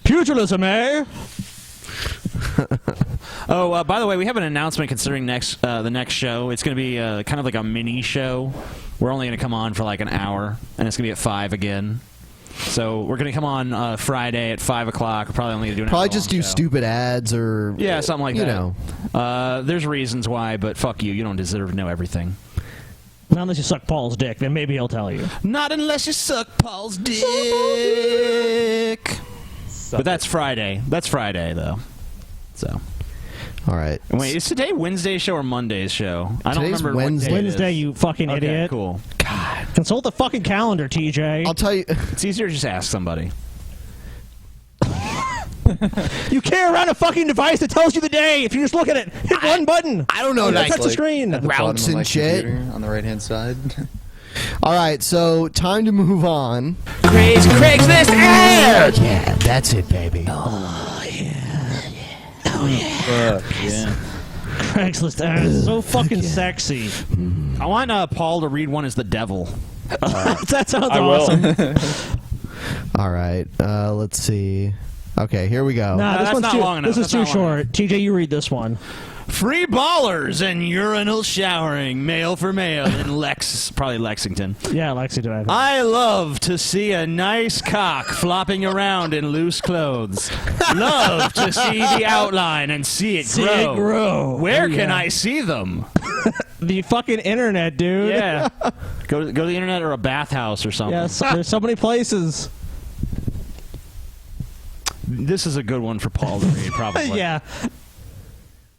[SPEAKER 4] Pugilism, eh?
[SPEAKER 7] Oh, by the way, we have an announcement considering the next show. It's going to be kind of like a mini show. We're only going to come on for like an hour, and it's going to be at 5 again. So we're going to come on Friday at 5 o'clock. We're probably only going to do an
[SPEAKER 6] Probably
[SPEAKER 7] hour
[SPEAKER 6] just do
[SPEAKER 7] show.
[SPEAKER 6] stupid ads or...
[SPEAKER 7] Yeah, something like
[SPEAKER 6] you
[SPEAKER 7] that.
[SPEAKER 6] know.
[SPEAKER 7] There's reasons why, but fuck you. You don't deserve to know everything.
[SPEAKER 4] Not unless you suck Paul's dick, then maybe he'll tell you.
[SPEAKER 7] Not unless you suck Paul's dick. But that's Friday. That's Friday, though. So...
[SPEAKER 6] All right.
[SPEAKER 7] Wait, is today Wednesday's show or Monday's show? I don't
[SPEAKER 6] Today's
[SPEAKER 7] remember
[SPEAKER 6] Wednesday.
[SPEAKER 7] what day it is.
[SPEAKER 4] Wednesday, you fucking
[SPEAKER 7] Okay,
[SPEAKER 4] idiot.
[SPEAKER 7] Cool.
[SPEAKER 4] God. Consult the fucking calendar, TJ.
[SPEAKER 6] I'll tell you.
[SPEAKER 7] It's easier to just ask somebody.
[SPEAKER 4] You carry around a fucking device that tells you the day. If you just look at it, hit one button.
[SPEAKER 6] I don't know.
[SPEAKER 4] Touch the screen.
[SPEAKER 8] At the bottom
[SPEAKER 6] Routes
[SPEAKER 8] of my
[SPEAKER 6] and shit.
[SPEAKER 8] computer on the right-hand side.
[SPEAKER 6] All right, so time to move on.
[SPEAKER 10] Craigslist ads!
[SPEAKER 6] Yeah, that's it, baby.
[SPEAKER 4] Craigslist ads is so fucking sexy.
[SPEAKER 7] I want Paul to read one as the devil.
[SPEAKER 4] That sounds
[SPEAKER 9] I will.
[SPEAKER 4] awesome.
[SPEAKER 6] All right, let's see. Okay, here we go.
[SPEAKER 4] Nah, this
[SPEAKER 7] that's
[SPEAKER 4] one's
[SPEAKER 7] not
[SPEAKER 4] too,
[SPEAKER 7] long enough.
[SPEAKER 4] This is
[SPEAKER 7] That's
[SPEAKER 4] too
[SPEAKER 7] not long
[SPEAKER 4] short. TJ, you read this one.
[SPEAKER 7] Free ballers and urinal showering, male for male in probably Lexington.
[SPEAKER 4] Yeah, Lexington. I think.
[SPEAKER 7] I love to see a nice cock flopping around in loose clothes. Love to see the outline and see it grow. Where can I see them?
[SPEAKER 4] The fucking internet, dude.
[SPEAKER 7] Yeah. Go to the internet or a bathhouse or something.
[SPEAKER 4] Yes, there's so many places.
[SPEAKER 7] This is a good one for Paul to read, probably.
[SPEAKER 4] Yeah.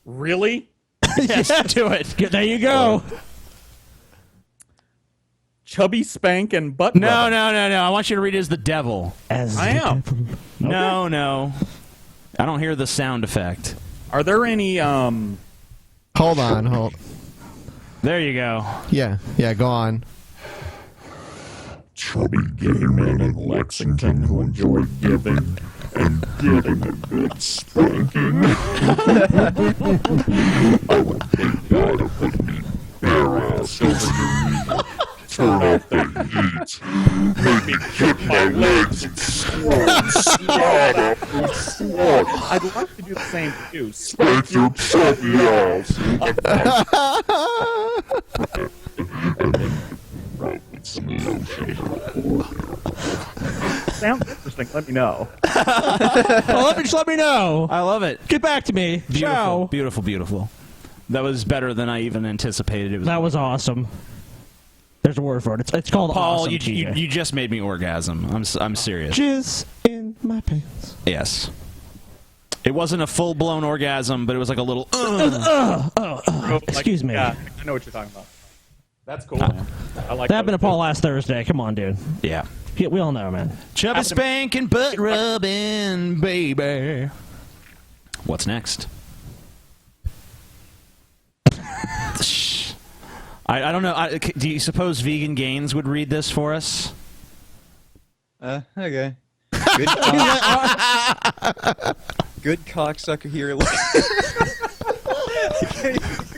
[SPEAKER 9] Really?
[SPEAKER 7] Yes, do it.
[SPEAKER 4] There you go.
[SPEAKER 9] Chubby spank and butt
[SPEAKER 7] No.
[SPEAKER 9] rub.
[SPEAKER 7] I want you to read it as the devil.
[SPEAKER 9] I am.
[SPEAKER 7] No. I don't hear the sound effect.
[SPEAKER 9] Are there any
[SPEAKER 6] Hold on.
[SPEAKER 7] There you go.
[SPEAKER 6] Yeah, go on.
[SPEAKER 16] Chubby gay men in Lexington who enjoy giving and getting a good spanking. I would think that of putting me bare ass over your knee, turn off the heat, make me kick my legs and squirm snot after snot.
[SPEAKER 9] I'd like to do the same for you.
[SPEAKER 16] Spank your chubby ass. And then rub with some lotion.
[SPEAKER 9] Sounds interesting. Let me know.
[SPEAKER 4] Well, just let me know.
[SPEAKER 7] I love it.
[SPEAKER 4] Get back to me. Ciao.
[SPEAKER 7] Beautiful. That was better than I even anticipated.
[SPEAKER 4] That was awesome. There's a word for it. It's called
[SPEAKER 7] Paul,
[SPEAKER 4] awesome.
[SPEAKER 7] you just made me orgasm. I'm serious.
[SPEAKER 4] Jizz in my pants.
[SPEAKER 7] Yes. It wasn't a full-blown orgasm, but it was like a little.
[SPEAKER 4] Excuse me.
[SPEAKER 9] Yeah, I know what you're talking about. That's cool, man. I like
[SPEAKER 4] That happened to Paul last Thursday. Come on, dude.
[SPEAKER 7] Yeah.
[SPEAKER 4] We all know, man.
[SPEAKER 7] Chubby spanking, butt rubbing, baby. What's next? I don't know. Do you suppose Vegan Gains would read this for us?
[SPEAKER 8] Okay. Good cocksucker here. You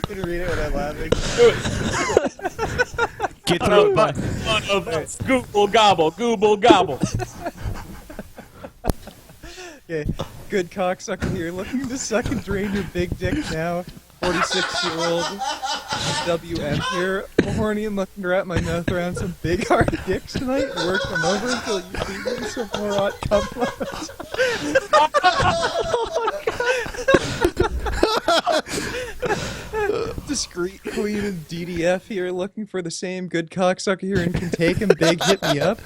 [SPEAKER 8] can read it without laughing.
[SPEAKER 7] Get through it.
[SPEAKER 9] One of us. Gooble gobble. Gooble gobble.
[SPEAKER 8] Okay. Good cocksucker here, looking to suck and drain your big dick now. 46-year-old.
[SPEAKER 17] WM here, horny and looking to wrap my mouth around some big hard dicks tonight and work them over until you feed me some more hot compliments. Discreet queen and DDF here, looking for the same good cocksucker here and can take him. Big, hit me up.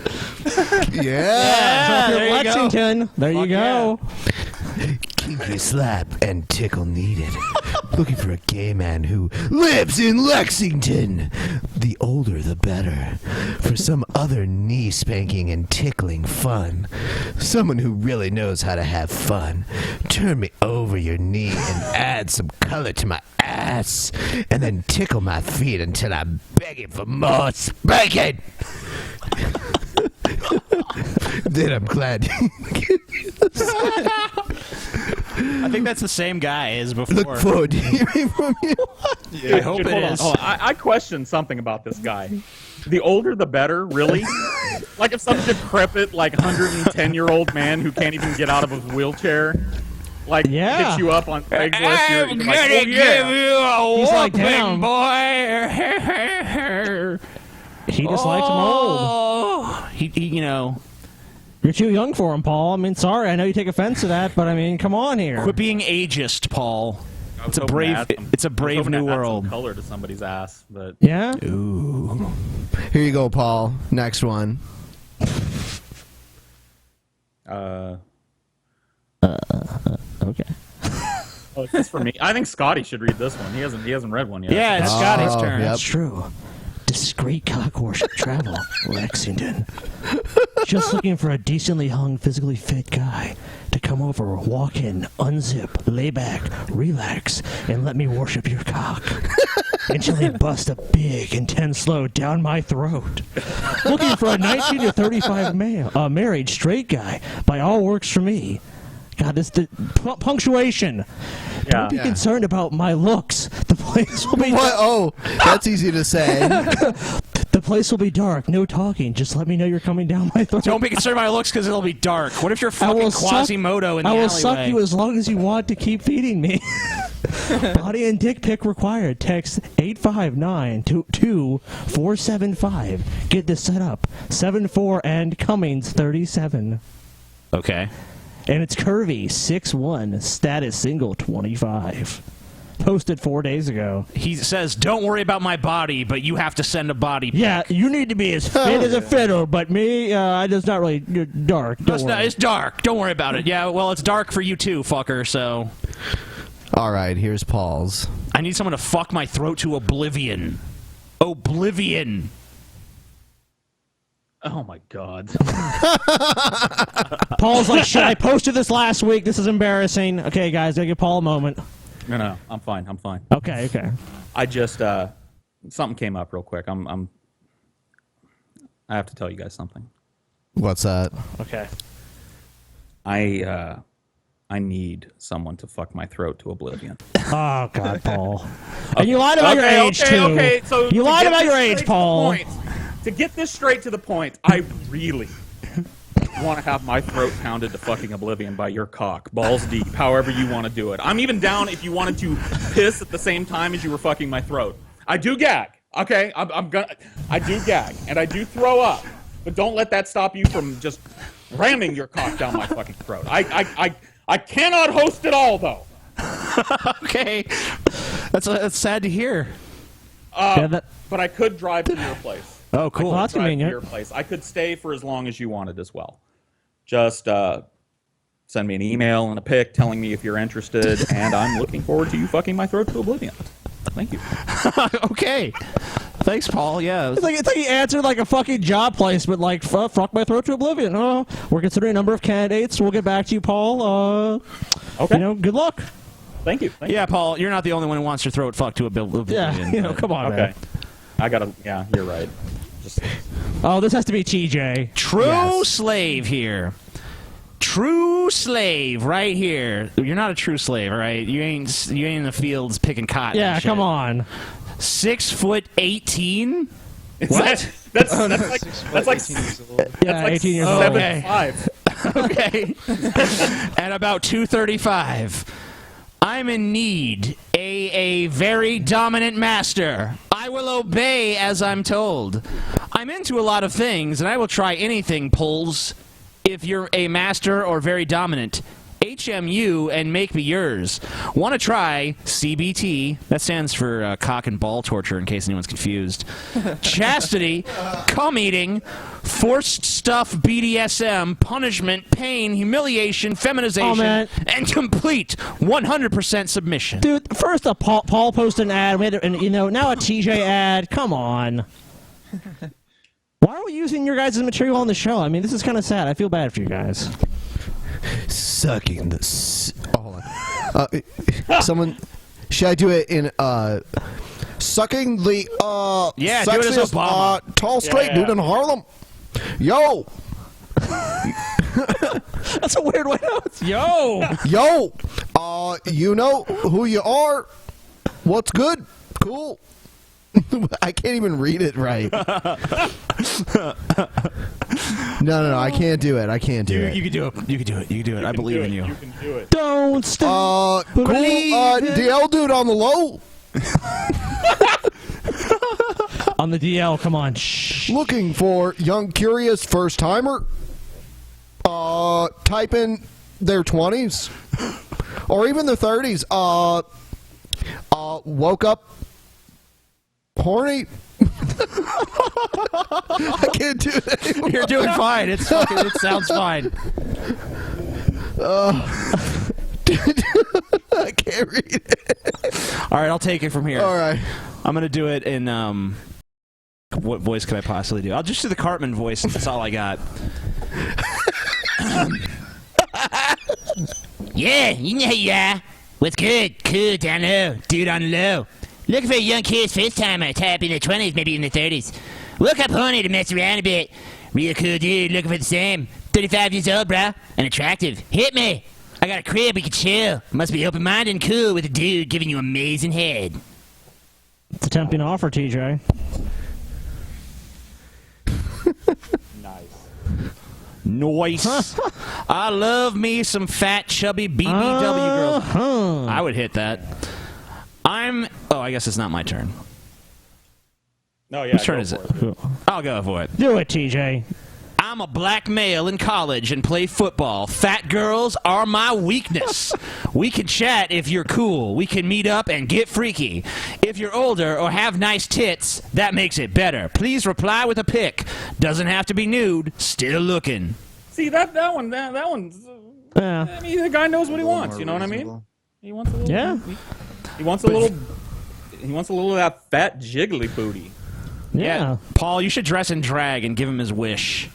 [SPEAKER 6] Yeah,
[SPEAKER 4] there Lexington. There you go.
[SPEAKER 6] Kinky slap and tickle needed. Looking for a gay man who lives in Lexington. The older the better. For some other knee spanking and tickling fun. Someone who really knows how to have fun. Turn me over your knee and add some color to my ass. And then tickle my feet until I'm begging for more spanking. Then I'm glad.
[SPEAKER 7] I think that's the same guy as before.
[SPEAKER 6] Look forward to hearing from you.
[SPEAKER 7] Yeah, I hope it is.
[SPEAKER 9] Oh, I question something about this guy. The older the better, really? Like if some decrepit, like 110-year-old man who can't even get out of his wheelchair, like hits you up on Craigslist, you're like, oh
[SPEAKER 7] give you a
[SPEAKER 4] He's like,
[SPEAKER 7] whooping,
[SPEAKER 4] damn.
[SPEAKER 7] boy.
[SPEAKER 4] He just likes him old.
[SPEAKER 7] He, you know.
[SPEAKER 4] You're too young for him, Paul. I mean, sorry, I know you take offense to that, but I mean, come on here.
[SPEAKER 7] Quit being ageist, Paul. It's a brave new world.
[SPEAKER 9] Some color to somebody's ass, but
[SPEAKER 4] yeah.
[SPEAKER 6] Ooh. Here you go, Paul. Next one.
[SPEAKER 4] Okay.
[SPEAKER 9] Oh, it's just for me. I think Scotty should read this one. He hasn't read one yet.
[SPEAKER 7] Yeah, it's Scotty's turn.
[SPEAKER 6] Yep.
[SPEAKER 4] That's true. Discreet cock worship travel, Lexington. Just looking for a decently hung, physically fit guy to come over, walk in, unzip, lay back, relax, and let me worship your cock. Until they bust a big, intense load down my throat. Looking for a 19 to 35 married straight guy. By all works for me. God, this punctuation. Don't be concerned about my looks. The place will be.
[SPEAKER 6] What? Oh, that's easy to say.
[SPEAKER 4] The place will be dark. No talking. Just let me know you're coming down my throat.
[SPEAKER 7] Don't be concerned about my looks because it'll be dark. What if you're fucking Quasimodo in the alleyway?
[SPEAKER 4] I will suck you as long as you want to keep feeding me. Body and dick pic required. Text 859-22475. Get this set up. 74 and Cummings 37.
[SPEAKER 7] Okay.
[SPEAKER 4] And it's curvy, 6'1", status single, 25. Posted 4 days ago.
[SPEAKER 7] He says, don't worry about my body, but you have to send a body pic.
[SPEAKER 4] Yeah, you need to be as fit as a fiddle, but me, it's not really dark.
[SPEAKER 7] It's dark. Don't worry about it. Yeah, well, it's dark for you too, fucker, so...
[SPEAKER 6] All right, here's Paul's.
[SPEAKER 7] I need someone to fuck my throat to oblivion. Oblivion.
[SPEAKER 9] Oh my God.
[SPEAKER 4] Paul's like, shit, I posted this last week. This is embarrassing. Okay, guys, gotta give Paul a moment.
[SPEAKER 9] No, I'm fine.
[SPEAKER 4] Okay.
[SPEAKER 9] I just something came up real quick. I have to tell you guys something.
[SPEAKER 6] What's that?
[SPEAKER 4] Okay.
[SPEAKER 9] I need someone to fuck my throat to oblivion.
[SPEAKER 4] Oh God, Paul. And you lied about your age too.
[SPEAKER 9] Okay, so
[SPEAKER 4] you lied about your age, Paul.
[SPEAKER 9] To get this straight to the point, I really want to have my throat pounded to fucking oblivion by your cock, balls deep, however you want to do it. I'm even down if you wanted to piss at the same time as you were fucking my throat. I do gag, okay? I do gag, and I do throw up, but don't let that stop you from just ramming your cock down my fucking throat. I cannot host it all, though.
[SPEAKER 7] Okay. That's sad to hear.
[SPEAKER 9] But I could drive to your place.
[SPEAKER 7] Oh, cool.
[SPEAKER 4] Well, that's convenient.
[SPEAKER 9] Your place. I could stay for as long as you wanted as well. Just send me an email and a pic telling me if you're interested, and I'm looking forward to you fucking my throat to oblivion. Thank you.
[SPEAKER 7] Okay. Thanks, Paul. Yeah.
[SPEAKER 4] It's like he answered like a fucking job placement, like fuck my throat to oblivion. Oh, we're considering a number of candidates. We'll get back to you, Paul.
[SPEAKER 9] Okay.
[SPEAKER 4] Good luck.
[SPEAKER 9] Thank you.
[SPEAKER 7] Yeah, Paul, you're not the only one who wants your throat fucked to oblivion.
[SPEAKER 4] Yeah, come on, man.
[SPEAKER 9] Yeah, you're right.
[SPEAKER 4] Oh, this has to be TJ.
[SPEAKER 7] True slave here. True slave right here. You're not a true slave, all right? You ain't in the fields picking cotton.
[SPEAKER 4] Yeah,
[SPEAKER 7] and shit.
[SPEAKER 4] come on.
[SPEAKER 7] 6'18".
[SPEAKER 9] What? That's like
[SPEAKER 4] 18 years old.
[SPEAKER 9] 7'5".
[SPEAKER 7] Okay. And about 235. I'm in need. A very dominant master. I will obey as I'm told. I'm into a lot of things, and I will try anything, Pulls. If you're a master or very dominant, HMU and make me yours. Want to try CBT? That stands for cock and ball torture, in case anyone's confused. Chastity, cum eating, forced stuff, BDSM, punishment, pain, humiliation, feminization, and complete 100% submission.
[SPEAKER 4] Dude, first Paul posted an ad, and now a TJ ad. Come on. Why are we using your guys' material on the show? I mean, this is kind of sad. I feel bad for you guys.
[SPEAKER 6] Sucking the. Hold on. Someone. Should I do it in sucking the
[SPEAKER 7] yeah, do it as Obama.
[SPEAKER 6] Tall straight dude in Harlem? Yo.
[SPEAKER 4] That's a weird way to. Yo.
[SPEAKER 6] Yo. You know who you are. What's good? Cool. I can't even read it right. No, I can't do it. I can't do it.
[SPEAKER 7] You can do it. You can do it. You can do it. I believe in you.
[SPEAKER 9] You can do it.
[SPEAKER 4] Don't stop.
[SPEAKER 6] Cool. DL dude on the low.
[SPEAKER 4] On the DL, come on. Shh.
[SPEAKER 6] Looking for young, curious first timer. Type in their 20s or even their 30s. Woke up horny. I can't do it anymore.
[SPEAKER 7] You're doing fine. It sounds fine.
[SPEAKER 6] I can't read it.
[SPEAKER 7] All right, I'll take it from here.
[SPEAKER 6] All right.
[SPEAKER 7] I'm going to do it in, what voice could I possibly do? I'll just do the Cartman voice since that's all I got.
[SPEAKER 10] Yeah, you know who you are. What's good? Cool, down low. Dude on low. Looking for a young kid's first timer, type in the 20s, maybe in the 30s. Woke up horny to mess around a bit. Real cool dude, looking for the same. 35 years old, bruh, and attractive. Hit me. I got a crib, we can chill. Must be open-minded and cool with a dude giving you amazing head.
[SPEAKER 4] It's a tempting offer, TJ.
[SPEAKER 7] Nice. I love me some fat, chubby BBW girls. I would hit that. Oh, I guess it's not my turn.
[SPEAKER 9] No, yeah.
[SPEAKER 7] Whose turn is it? I'll go for it.
[SPEAKER 4] Do it, TJ.
[SPEAKER 7] I'm a black male in college and play football. Fat girls are my weakness. We can chat if you're cool. We can meet up and get freaky. If you're older or have nice tits, that makes it better. Please reply with a pic. Doesn't have to be nude. Still looking.
[SPEAKER 9] See, that one's...
[SPEAKER 4] Yeah.
[SPEAKER 9] I mean, the guy knows what he wants, you know what I mean? He wants a little...
[SPEAKER 4] Yeah.
[SPEAKER 9] He wants a little... He wants a little of that fat jiggly booty.
[SPEAKER 4] Yeah.
[SPEAKER 7] Paul, you should dress in drag and give him his wish.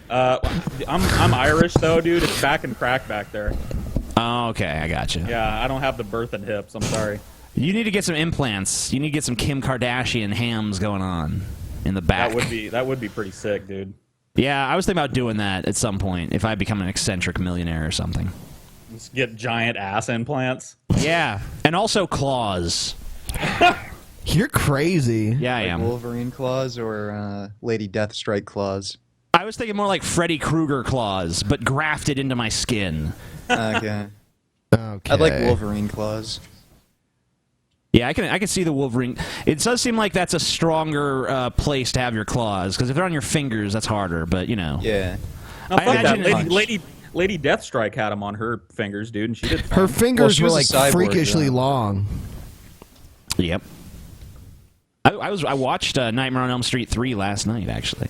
[SPEAKER 9] I'm Irish though, dude. It's back and crack back there.
[SPEAKER 7] Oh, okay, I got you.
[SPEAKER 9] Yeah, I don't have the birth and hips. I'm sorry.
[SPEAKER 7] You need to get some implants. You need to get some Kim Kardashian hams going on in the back.
[SPEAKER 9] That would be pretty sick, dude.
[SPEAKER 7] Yeah, I was thinking about doing that at some point if I become an eccentric millionaire or something.
[SPEAKER 9] Just get giant ass implants.
[SPEAKER 7] Yeah, and also claws.
[SPEAKER 6] You're crazy.
[SPEAKER 7] Yeah, I am.
[SPEAKER 8] Wolverine claws or Lady Deathstrike claws?
[SPEAKER 7] I was thinking more like Freddy Krueger claws, but grafted into my skin.
[SPEAKER 8] Okay. I'd like Wolverine claws.
[SPEAKER 7] Yeah, I can see the Wolverine. It does seem like that's a stronger place to have your claws, because if they're on your fingers, that's harder. But you know.
[SPEAKER 8] Yeah.
[SPEAKER 9] Now, fuck that. Lady Deathstrike had them on her fingers, dude, and she did.
[SPEAKER 6] Her fingers were like freakishly long.
[SPEAKER 7] Yep. I watched Nightmare on Elm Street 3 last night, actually.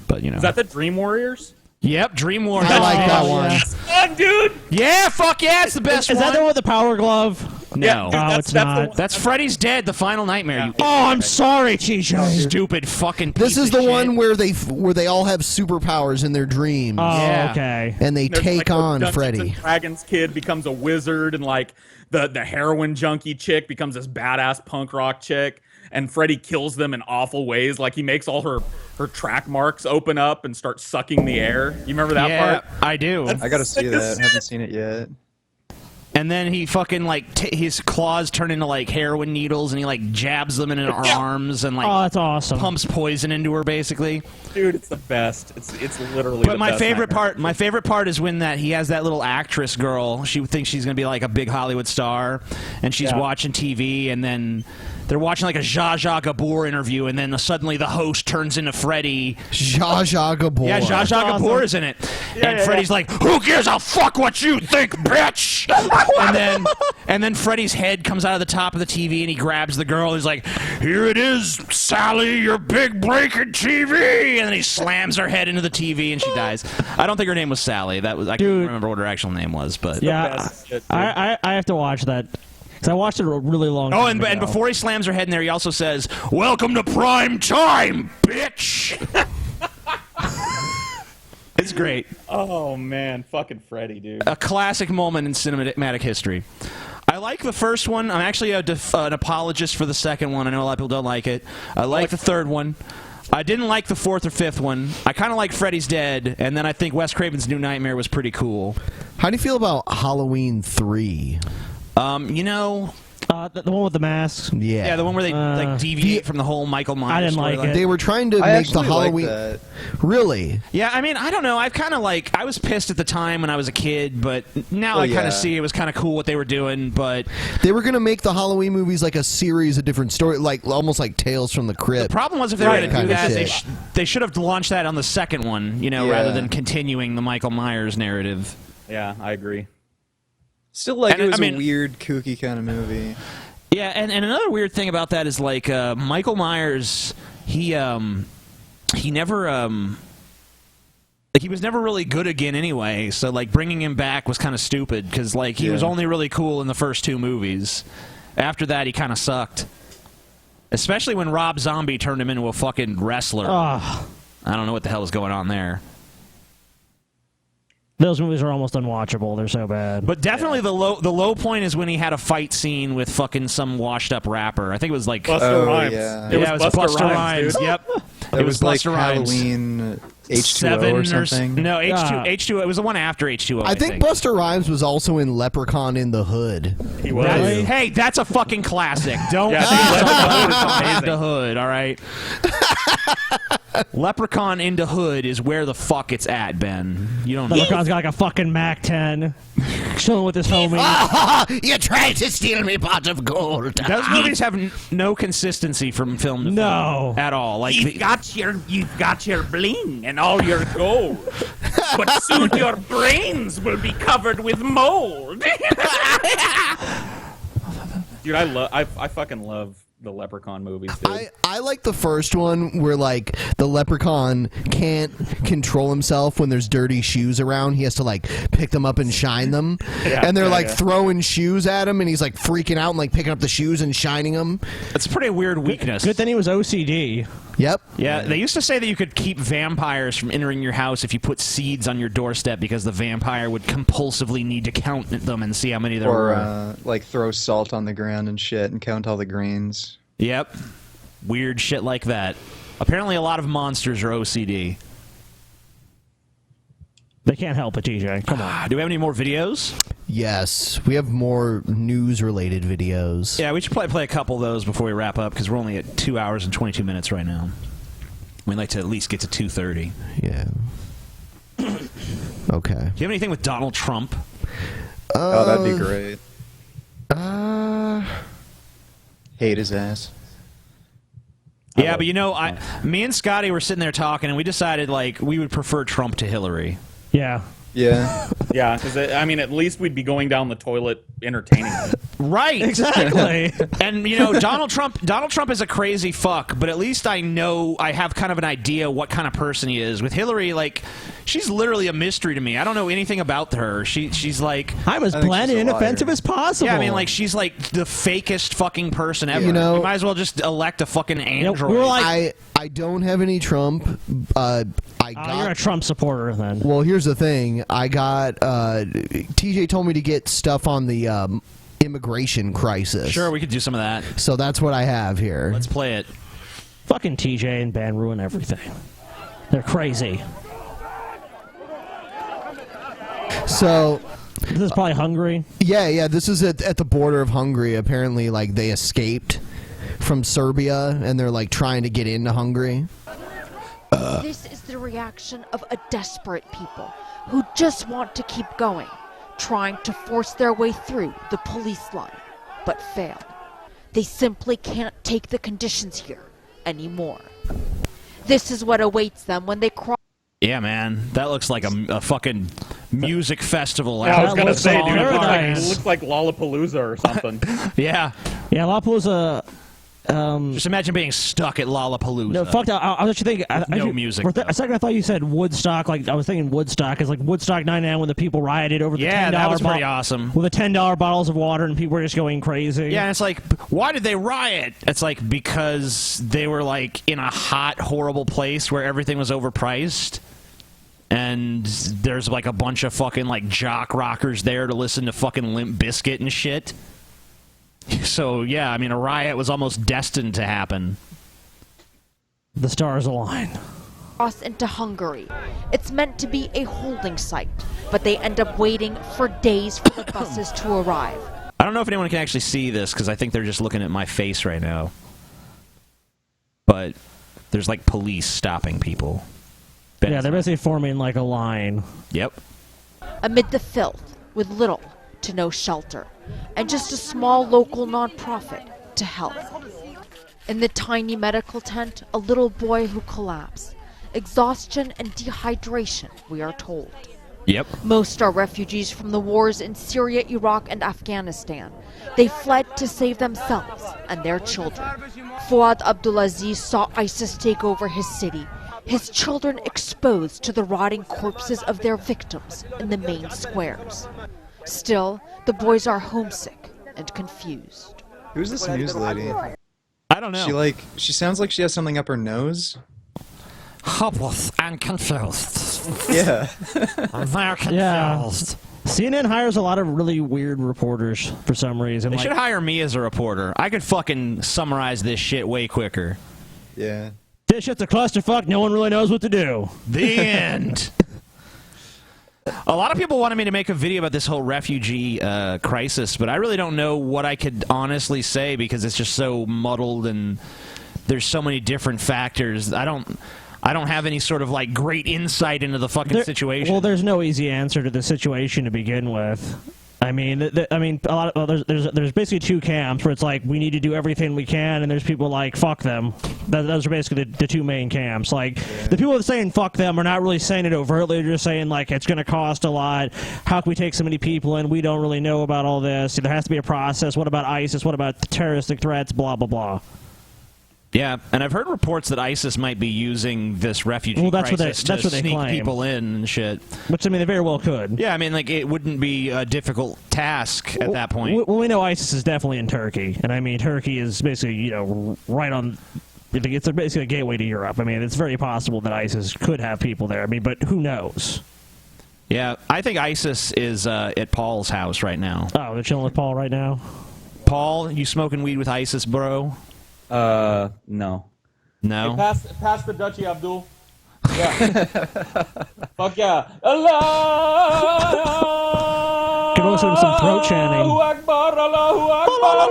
[SPEAKER 7] But you know.
[SPEAKER 9] Is that the Dream Warriors?
[SPEAKER 7] Yep, Dream Warriors.
[SPEAKER 6] I like that one.
[SPEAKER 9] It's fun, dude.
[SPEAKER 7] Yeah, fuck yeah, it's the best one.
[SPEAKER 4] Is that the one with the power glove?
[SPEAKER 7] No,
[SPEAKER 9] Yeah, dude,
[SPEAKER 4] it's not.
[SPEAKER 7] That's Freddy's Dead, the final nightmare. You
[SPEAKER 4] Oh, I'm sorry, TJ.
[SPEAKER 7] stupid fucking piece
[SPEAKER 6] This is
[SPEAKER 7] of
[SPEAKER 6] the
[SPEAKER 7] shit.
[SPEAKER 6] one where they all have superpowers in their dreams.
[SPEAKER 4] Oh,
[SPEAKER 7] Yeah.
[SPEAKER 4] okay.
[SPEAKER 6] And they
[SPEAKER 9] There's,
[SPEAKER 6] take
[SPEAKER 9] like, the
[SPEAKER 6] on
[SPEAKER 9] Dungeons
[SPEAKER 6] Freddy.
[SPEAKER 9] and Dragons kid becomes a wizard, and like the heroin junkie chick becomes this badass punk rock chick, and Freddy kills them in awful ways. Like he makes all her track marks open up and start sucking the air. You remember that part?
[SPEAKER 7] I do.
[SPEAKER 8] I gotta see that. I haven't seen it yet.
[SPEAKER 7] And then he fucking like his claws turn into like heroin needles, and he like jabs them in her arms, and like
[SPEAKER 4] that's awesome.
[SPEAKER 7] Pumps poison into her, basically.
[SPEAKER 9] Dude, it's the best. It's literally.
[SPEAKER 7] But
[SPEAKER 9] the
[SPEAKER 7] my
[SPEAKER 9] best
[SPEAKER 7] favorite
[SPEAKER 9] nightmare.
[SPEAKER 7] my favorite part is when that he has that little actress girl. She thinks she's gonna be like a big Hollywood star, and she's watching TV, and then they're watching like a Zsa Zsa Gabor interview, and then suddenly the host turns into Freddy.
[SPEAKER 6] Zsa Zsa Gabor.
[SPEAKER 7] Yeah, Zsa Zsa Gabor is in it, and Freddy's like, "Who gives a fuck what you think, bitch?" and then Freddy's head comes out of the top of the TV, and he grabs the girl. He's like, "Here it is, Sally, your big break in TV," and then he slams her head into the TV, and she dies. I don't think her name was Sally. That was I can't remember what her actual name was, but
[SPEAKER 4] Yeah, I have to watch that. Because I watched it a really long time
[SPEAKER 7] Oh, and
[SPEAKER 4] ago.
[SPEAKER 7] before he slams her head in there, he also says, "Welcome to prime time, bitch." It's great.
[SPEAKER 9] Oh man, fucking Freddy, dude.
[SPEAKER 7] A classic moment in cinematic history. I like the first one. I'm actually an apologist for the second one. I know a lot of people don't like it. I like the third one. I didn't like the fourth or fifth one. I kind of like Freddy's Dead, and then I think Wes Craven's New Nightmare was pretty cool.
[SPEAKER 6] How do you feel about Halloween 3?
[SPEAKER 7] You know...
[SPEAKER 4] the one with the masks.
[SPEAKER 7] Yeah, the one where they like deviate from the whole Michael Myers.
[SPEAKER 4] I didn't like
[SPEAKER 7] storyline.
[SPEAKER 4] it.
[SPEAKER 6] They were trying to make the Halloween. Really?
[SPEAKER 7] Yeah, I mean, I don't know. I've kind of like I was pissed at the time when I was a kid, but now I kind of see it was kind of cool what they were doing. But
[SPEAKER 6] they were going to make the Halloween movies like a series of different stories, like almost like Tales from the Crypt.
[SPEAKER 7] The problem was if they were going to do that, they should have launched that on the second one, you know, rather than continuing the Michael Myers narrative.
[SPEAKER 9] Yeah, I agree.
[SPEAKER 8] Still, like,
[SPEAKER 7] And,
[SPEAKER 8] it was
[SPEAKER 7] I mean-
[SPEAKER 8] a weird, kooky kind of movie.
[SPEAKER 7] Yeah, and another weird thing about that is like Michael Myers, he never he was never really good again anyway. So like bringing him back was kind of stupid because like he was only really cool in the first two movies. After that, he kind of sucked. Especially when Rob Zombie turned him into a fucking wrestler. I don't know what the hell is going on there.
[SPEAKER 4] Those movies are almost unwatchable. They're so bad.
[SPEAKER 7] But definitely the low point is when he had a fight scene with fucking some washed up rapper. I think it was like
[SPEAKER 9] Busta Rhymes.
[SPEAKER 8] Yeah.
[SPEAKER 7] It was Busta Rhymes.
[SPEAKER 8] dude.
[SPEAKER 7] Yep.
[SPEAKER 8] It was like
[SPEAKER 7] Busta Rhymes.
[SPEAKER 8] Halloween H2O
[SPEAKER 7] 7
[SPEAKER 8] or something.
[SPEAKER 7] No, H2O. It was the one after H2O.
[SPEAKER 6] I think Busta Rhymes was also in Leprechaun in the Hood.
[SPEAKER 9] He was.
[SPEAKER 7] Hey, that's a fucking classic. Don't
[SPEAKER 9] Yeah,
[SPEAKER 7] Leprechaun into Hood, all right? Leprechaun into Hood is where the fuck it's at, Ben. You don't know.
[SPEAKER 4] Leprechaun's got like a fucking Mac 10, chilling with his homie.
[SPEAKER 10] You tried to steal me pot of gold.
[SPEAKER 7] Those movies have no consistency from film to film at all. Like
[SPEAKER 18] You've got your bling and all your gold, but soon your brains will be covered with mold.
[SPEAKER 9] Dude, I fucking love the Leprechaun movies, dude.
[SPEAKER 6] I like the first one where like the leprechaun can't control himself when there's dirty shoes around. He has to like pick them up and shine them. And they're like throwing shoes at him and he's like freaking out and like picking up the shoes and shining them.
[SPEAKER 7] It's a pretty weird weakness.
[SPEAKER 4] Good thing he was OCD.
[SPEAKER 6] Yep.
[SPEAKER 7] Yeah, they used to say that you could keep vampires from entering your house if you put seeds on your doorstep because the vampire would compulsively need to count them and see how many there were.
[SPEAKER 8] Or like throw salt on the ground and shit and count all the grains.
[SPEAKER 7] Yep. Weird shit like that. Apparently a lot of monsters are OCD.
[SPEAKER 4] They can't help it, TJ. Come on.
[SPEAKER 7] Do we have any more videos?
[SPEAKER 6] Yes, we have more news-related videos.
[SPEAKER 7] Yeah, we should play a couple of those before we wrap up because we're only at 2 hours and 22 minutes right now. We'd like to at least get to 2:30.
[SPEAKER 6] Yeah. Okay.
[SPEAKER 7] Do you have anything with Donald Trump?
[SPEAKER 8] Oh, that'd be great. Hate his ass.
[SPEAKER 7] Yeah, but you know, me and Scotty were sitting there talking, and we decided like we would prefer Trump to Hillary.
[SPEAKER 4] Yeah.
[SPEAKER 8] Yeah.
[SPEAKER 9] Yeah, because I mean, at least we'd be going down the toilet entertaining him.
[SPEAKER 7] Right.
[SPEAKER 4] Exactly.
[SPEAKER 7] And you know, Donald Trump is a crazy fuck, but at least I know I have kind of an idea what kind of person he is. With Hillary, like, she's literally a mystery to me. I don't know anything about her. She's like
[SPEAKER 4] I'm as bland and inoffensive as possible.
[SPEAKER 7] Yeah, I mean, like, she's like the fakest fucking person ever.
[SPEAKER 6] You know,
[SPEAKER 7] might as well just elect a fucking android.
[SPEAKER 6] I don't have any Trump.
[SPEAKER 4] You're a Trump supporter then.
[SPEAKER 6] Well, here's the thing. I got TJ told me to get stuff on the immigration crisis.
[SPEAKER 7] Sure, we could do some of that.
[SPEAKER 6] So that's what I have here.
[SPEAKER 7] Let's play it.
[SPEAKER 4] Fucking TJ and Ben ruin everything. They're crazy.
[SPEAKER 6] So
[SPEAKER 4] This is probably Hungary.
[SPEAKER 6] Yeah. This is at the border of Hungary. Apparently, like, they escaped from Serbia, and they're, like, trying to get into Hungary.
[SPEAKER 19] This is the reaction of a desperate people who just want to keep going, trying to force their way through the police line, but fail. They simply can't take the conditions here anymore. This is what awaits them when they cross.
[SPEAKER 7] Yeah, man, that looks like a fucking music festival.
[SPEAKER 9] Yeah, I was gonna say, dude, it looks like Lollapalooza or something.
[SPEAKER 7] Yeah.
[SPEAKER 4] Yeah, Lollapalooza.
[SPEAKER 7] Just imagine being stuck at Lollapalooza.
[SPEAKER 4] No, fuck that. I was actually thinking.
[SPEAKER 7] No music.
[SPEAKER 4] For a second, I thought you said Woodstock. Like I was thinking Woodstock is like Woodstock '99 when the people rioted over the $10.
[SPEAKER 7] Yeah, that was pretty awesome.
[SPEAKER 4] With the $10 bottles of water and people were just going crazy.
[SPEAKER 7] Yeah, and it's like, why did they riot? It's like because they were like in a hot, horrible place where everything was overpriced. And there's like a bunch of fucking like jock rockers there to listen to fucking Limp Bizkit and shit. So yeah, I mean, a riot was almost destined to happen.
[SPEAKER 4] The stars align.
[SPEAKER 19] Cross into Hungary. It's meant to be a holding site, but they end up waiting for days for the buses to arrive.
[SPEAKER 7] I don't know if anyone can actually see this because I think they're just looking at my face right now. But there's like police stopping people.
[SPEAKER 4] Yeah, they're basically forming like a line.
[SPEAKER 7] Yep.
[SPEAKER 19] Amid the filth, with little to no shelter, and just a small local nonprofit to help. In the tiny medical tent, a little boy who collapsed. Exhaustion and dehydration, we are told.
[SPEAKER 7] Yep.
[SPEAKER 19] Most are refugees from the wars in Syria, Iraq, and Afghanistan. They fled to save themselves and their children. Fuad Abdulaziz saw ISIS take over his city, his children exposed to the rotting corpses of their victims in the main squares. Still, the boys are homesick and confused.
[SPEAKER 8] Who's this news lady?
[SPEAKER 7] I don't know.
[SPEAKER 8] She sounds like she has something up her nose.
[SPEAKER 7] Hopeless and confused.
[SPEAKER 8] Yeah.
[SPEAKER 7] Very confused.
[SPEAKER 4] Yeah. CNN hires a lot of really weird reporters for some reason.
[SPEAKER 7] They should hire me as a reporter. I could fucking summarize this shit way quicker.
[SPEAKER 8] Yeah.
[SPEAKER 4] This shit's a clusterfuck. No one really knows what to do.
[SPEAKER 7] The end. A lot of people wanted me to make a video about this whole refugee crisis, but I really don't know what I could honestly say because it's just so muddled and there's so many different factors. I don't have any sort of like great insight into the fucking situation.
[SPEAKER 4] Well, there's no easy answer to the situation to begin with. I mean, a lot of there's basically two camps where it's like we need to do everything we can, and there's people like fuck them. Those are basically the two main camps. Like the people that are saying fuck them are not really saying it overtly. They're just saying like it's going to cost a lot. How can we take so many people in? We don't really know about all this. There has to be a process. What about ISIS? What about terroristic threats? Blah blah blah.
[SPEAKER 7] Yeah, and I've heard reports that ISIS might be using this refugee crisis to sneak
[SPEAKER 4] claim.
[SPEAKER 7] people in and shit.
[SPEAKER 4] Which, I mean, they very well could.
[SPEAKER 7] Yeah, I mean, like, it wouldn't be a difficult task at that point.
[SPEAKER 4] Well, we know ISIS is definitely in Turkey, and I mean, Turkey is basically, you know, right on... It's basically a gateway to Europe. I mean, it's very possible that ISIS could have people there. I mean, but who knows?
[SPEAKER 7] Yeah, I think ISIS is at Paul's house right now.
[SPEAKER 4] Oh, they're chilling with Paul right now?
[SPEAKER 7] Paul, you smoking weed with ISIS, bro?
[SPEAKER 20] No.
[SPEAKER 7] No?
[SPEAKER 9] Hey, pass the Dutchie, Abdul. Yeah. Fuck yeah. Allah!
[SPEAKER 4] Could also do some throat chanting.
[SPEAKER 9] Allahu Akbar, Allahu Akbar.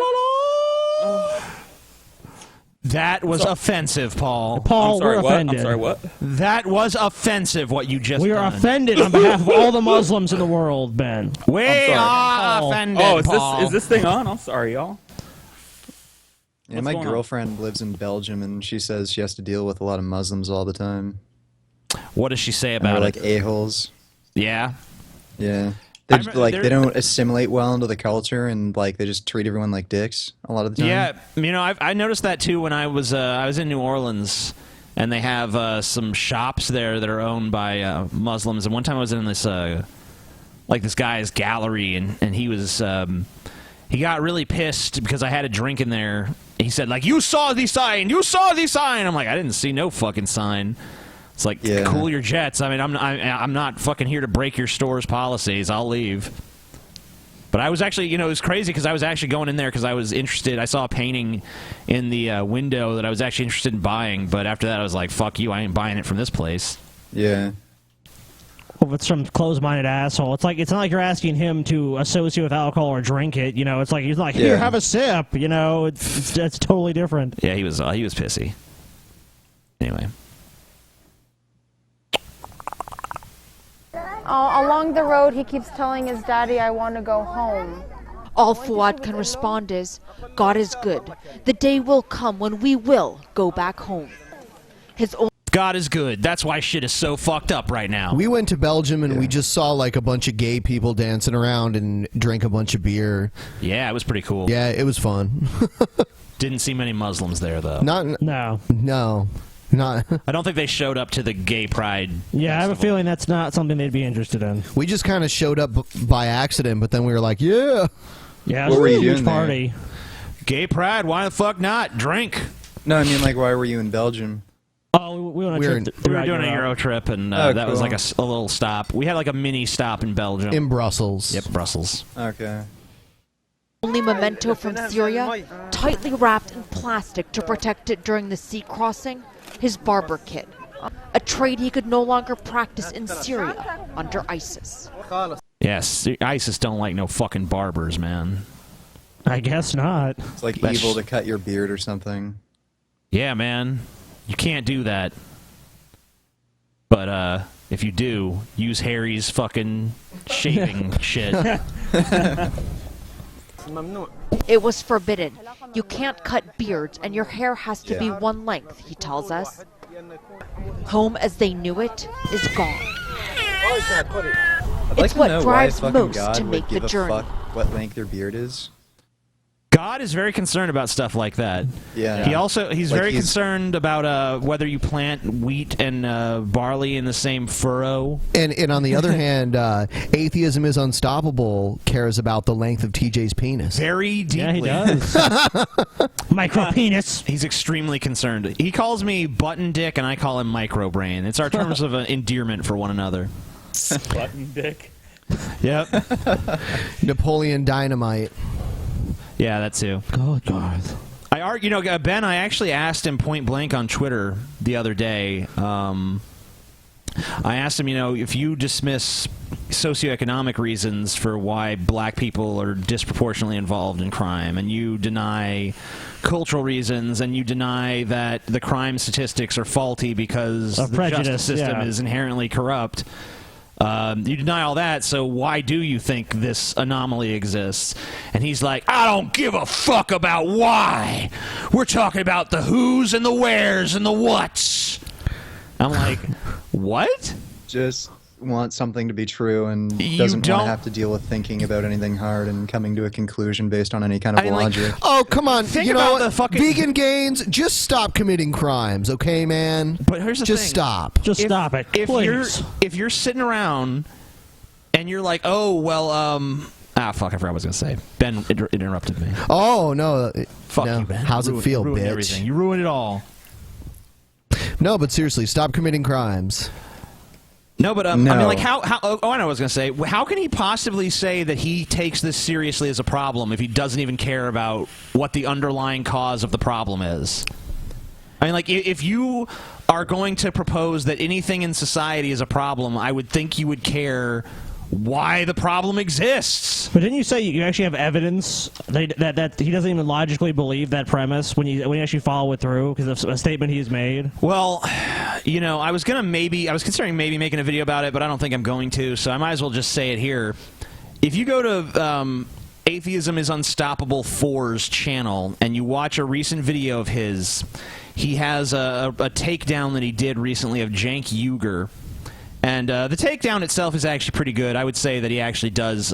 [SPEAKER 7] That was offensive, Paul.
[SPEAKER 4] Paul, we're offended.
[SPEAKER 20] I'm sorry, what?
[SPEAKER 7] That was offensive, what you just
[SPEAKER 4] We are
[SPEAKER 7] done.
[SPEAKER 4] offended on behalf of all the Muslims in the world, Ben.
[SPEAKER 7] We are offended,
[SPEAKER 20] Oh,
[SPEAKER 7] Paul.
[SPEAKER 20] is this thing on? I'm sorry, y'all.
[SPEAKER 8] Yeah, my girlfriend lives in Belgium, and she says she has to deal with a lot of Muslims all the time.
[SPEAKER 7] What does she say
[SPEAKER 8] And
[SPEAKER 7] about
[SPEAKER 8] they're
[SPEAKER 7] it?
[SPEAKER 8] like a-holes.
[SPEAKER 7] Yeah?
[SPEAKER 8] Yeah. They don't assimilate well into the culture, and like they just treat everyone like dicks a lot of the time.
[SPEAKER 7] Yeah, you know, I noticed that too when I was in New Orleans, and they have some shops there that are owned by Muslims. And one time I was in this this guy's gallery, and he was he got really pissed because I had a drink in there. He said, like, you saw the sign! You saw the sign! I'm like, I didn't see no fucking sign. It's like, cool your jets. I mean, I'm not fucking here to break your store's policies. I'll leave. But I was actually, you know, it was crazy because I was actually going in there because I was interested. I saw a painting in the window that I was actually interested in buying. But after that, I was like, fuck you. I ain't buying it from this place.
[SPEAKER 8] Yeah.
[SPEAKER 4] Well, with some closed-minded asshole. It's not like you're asking him to associate with alcohol or drink it. You know, it's like he's like, here, have a sip. You know, it's totally different.
[SPEAKER 7] Yeah, he was pissy. Anyway.
[SPEAKER 21] Along the road, he keeps telling his daddy, I want to go home.
[SPEAKER 19] All Fuad can respond is, God is good. The day will come when we will go back home.
[SPEAKER 7] God is good. That's why shit is so fucked up right now.
[SPEAKER 6] We went to Belgium and we just saw like a bunch of gay people dancing around and drank a bunch of beer.
[SPEAKER 7] Yeah, it was pretty cool.
[SPEAKER 6] Yeah, it was fun.
[SPEAKER 7] Didn't see many Muslims there, though.
[SPEAKER 6] No. Not.
[SPEAKER 7] I don't think they showed up to the gay pride.
[SPEAKER 4] Yeah, I have a feeling that's not something they'd be interested in.
[SPEAKER 6] We just kind of showed up by accident, but then we were like, yeah.
[SPEAKER 4] Yeah, it was a huge party.
[SPEAKER 7] Gay pride, why the fuck not? Drink.
[SPEAKER 8] No, I mean, like, why were you in Belgium?
[SPEAKER 4] Oh, we were
[SPEAKER 7] doing a Euro trip, and that was like a little stop. We had like a mini stop in Belgium.
[SPEAKER 6] In Brussels.
[SPEAKER 7] Yep, Brussels.
[SPEAKER 8] Okay.
[SPEAKER 19] Only memento from Syria, tightly wrapped in plastic to protect it during the sea crossing, his barber kit. A trade he could no longer practice in Syria under ISIS.
[SPEAKER 7] Yes, ISIS don't like no fucking barbers, man.
[SPEAKER 4] I guess not.
[SPEAKER 8] It's like evil to cut your beard or something.
[SPEAKER 7] Yeah, man. You can't do that. But, if you do, use Harry's fucking shaving shit.
[SPEAKER 19] It was forbidden. You can't cut beards, and your hair has to be one length, he tells us. Home as they knew it is gone. It's what drives most to make the journey.
[SPEAKER 8] What length their beard is.
[SPEAKER 7] God is very concerned about stuff like that.
[SPEAKER 8] Yeah.
[SPEAKER 7] He's very concerned about whether you plant wheat and barley in the same furrow.
[SPEAKER 6] And on the other hand, Atheism is Unstoppable cares about the length of TJ's penis.
[SPEAKER 7] Very deeply.
[SPEAKER 4] Yeah, he does. Micro penis.
[SPEAKER 7] He's extremely concerned. He calls me button dick, and I call him micro brain. It's our terms of endearment for one another.
[SPEAKER 9] Button dick.
[SPEAKER 7] Yep.
[SPEAKER 6] Napoleon Dynamite.
[SPEAKER 7] Yeah, that too.
[SPEAKER 4] God, Garth.
[SPEAKER 7] Ben, I actually asked him point blank on Twitter the other day. I asked him, if you dismiss socioeconomic reasons for why black people are disproportionately involved in crime, and you deny cultural reasons, and you deny that the crime statistics are faulty because the justice system is inherently corrupt, you deny all that, so why do you think this anomaly exists? And he's like, I don't give a fuck about why. We're talking about the who's and the where's and the what's. I'm like, what?
[SPEAKER 8] Just want something to be true and doesn't want to have to deal with thinking about anything hard and coming to a conclusion based on any kind of logic.
[SPEAKER 6] Oh, come on.
[SPEAKER 7] Think about the fucking
[SPEAKER 6] vegan gains, just stop committing crimes, okay, man?
[SPEAKER 7] But here's the thing.
[SPEAKER 6] Just stop.
[SPEAKER 4] Stop it, please.
[SPEAKER 7] If you're sitting around and you're like, oh, well, fuck, I forgot what I was going to say. Ben interrupted me.
[SPEAKER 6] Oh, no.
[SPEAKER 7] Fuck you, Ben.
[SPEAKER 6] How's it feel,
[SPEAKER 7] ruined
[SPEAKER 6] bitch?
[SPEAKER 7] Everything. You ruined it all.
[SPEAKER 6] No, but seriously, stop committing crimes.
[SPEAKER 7] No, but I mean, like, I know what I was going to say. How can he possibly say that he takes this seriously as a problem if he doesn't even care about what the underlying cause of the problem is? I mean, like, if you are going to propose that anything in society is a problem, I would think you would care why the problem exists.
[SPEAKER 4] But didn't you say you actually have evidence that he doesn't even logically believe that premise when you actually follow it through because of a statement he's made?
[SPEAKER 7] Well, I was considering maybe making a video about it, but I don't think I'm going to, so I might as well just say it here. If you go to Atheism is Unstoppable 4's channel and you watch a recent video of his, he has a takedown that he did recently of Cenk Uygur. And the takedown itself is actually pretty good. I would say that he actually does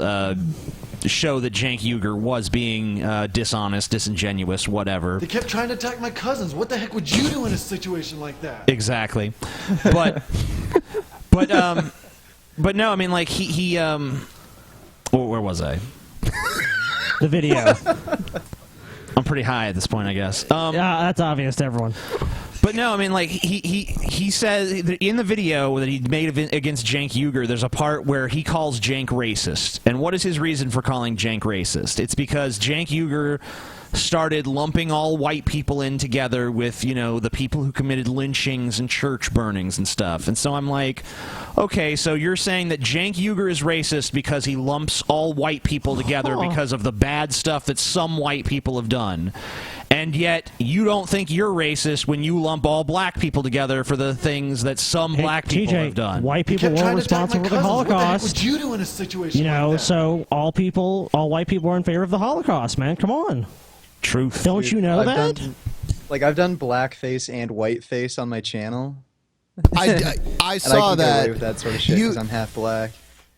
[SPEAKER 7] show that Cenk Uygur was being dishonest, disingenuous, whatever.
[SPEAKER 22] They kept trying to attack my cousins. What the heck would you do in a situation like that?
[SPEAKER 7] Exactly. But no, I mean, like, he where was I?
[SPEAKER 4] The video.
[SPEAKER 7] I'm pretty high at this point, I guess.
[SPEAKER 4] Yeah, that's obvious to everyone.
[SPEAKER 7] But no, I mean, like he says that in the video that he made against Cenk Uygur, there's a part where he calls Cenk racist. And what is his reason for calling Cenk racist? It's because Cenk Uygur started lumping all white people in together with, you know, the people who committed lynchings and church burnings and stuff. And so I'm like, okay, so you're saying that Cenk Uygur is racist because he lumps all white people together because of the bad stuff that some white people have done. And yet, you don't think you're racist when you lump all black people together for the things that some black people have done.
[SPEAKER 4] White people were responsible for the Holocaust.
[SPEAKER 22] What the heck would you do in a situation
[SPEAKER 4] You know,
[SPEAKER 22] like that?
[SPEAKER 4] so all white people are in favor of the Holocaust, man. Come on.
[SPEAKER 7] Truth.
[SPEAKER 4] Don't you know that?
[SPEAKER 8] I've done blackface and whiteface on my channel.
[SPEAKER 6] I saw
[SPEAKER 8] and I can
[SPEAKER 6] that.
[SPEAKER 8] Get away with that sort of shit because I'm half black.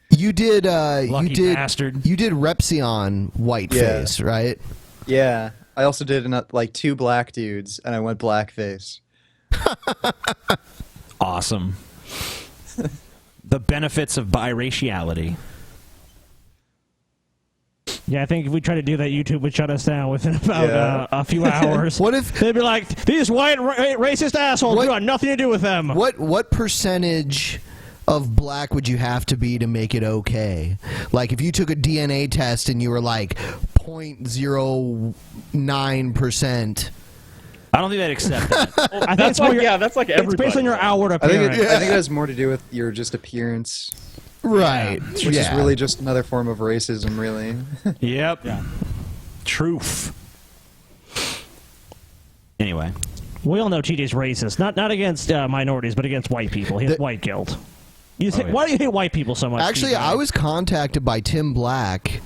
[SPEAKER 6] You did.
[SPEAKER 7] Lucky
[SPEAKER 6] you did.
[SPEAKER 7] bastard.
[SPEAKER 6] You did Repzion whiteface, right?
[SPEAKER 8] Yeah. I also did like 2 black dudes, and I went blackface.
[SPEAKER 7] Awesome. The benefits of biraciality.
[SPEAKER 4] Yeah, I think if we try to do that, YouTube would shut us down within about a few hours.
[SPEAKER 6] What if
[SPEAKER 4] they'd be like, these white racist assholes? You got nothing to do with them.
[SPEAKER 6] What percentage of black would you have to be to make it okay? Like if you took a DNA test and you were like 0.09%.
[SPEAKER 7] I don't think they'd accept that.
[SPEAKER 4] I think
[SPEAKER 9] that's like everybody.
[SPEAKER 4] It's based on your outward
[SPEAKER 8] I
[SPEAKER 4] appearance.
[SPEAKER 8] think it has more to do with your just appearance.
[SPEAKER 6] Right.
[SPEAKER 8] Which is really just another form of racism, really.
[SPEAKER 7] Yep. Yeah. Truth. Anyway.
[SPEAKER 4] We all know TJ's racist. Not against minorities, but against white people. He has white guilt. Why do you hate white people so much?
[SPEAKER 6] Actually,
[SPEAKER 4] TJ?
[SPEAKER 6] I was contacted by Tim Black.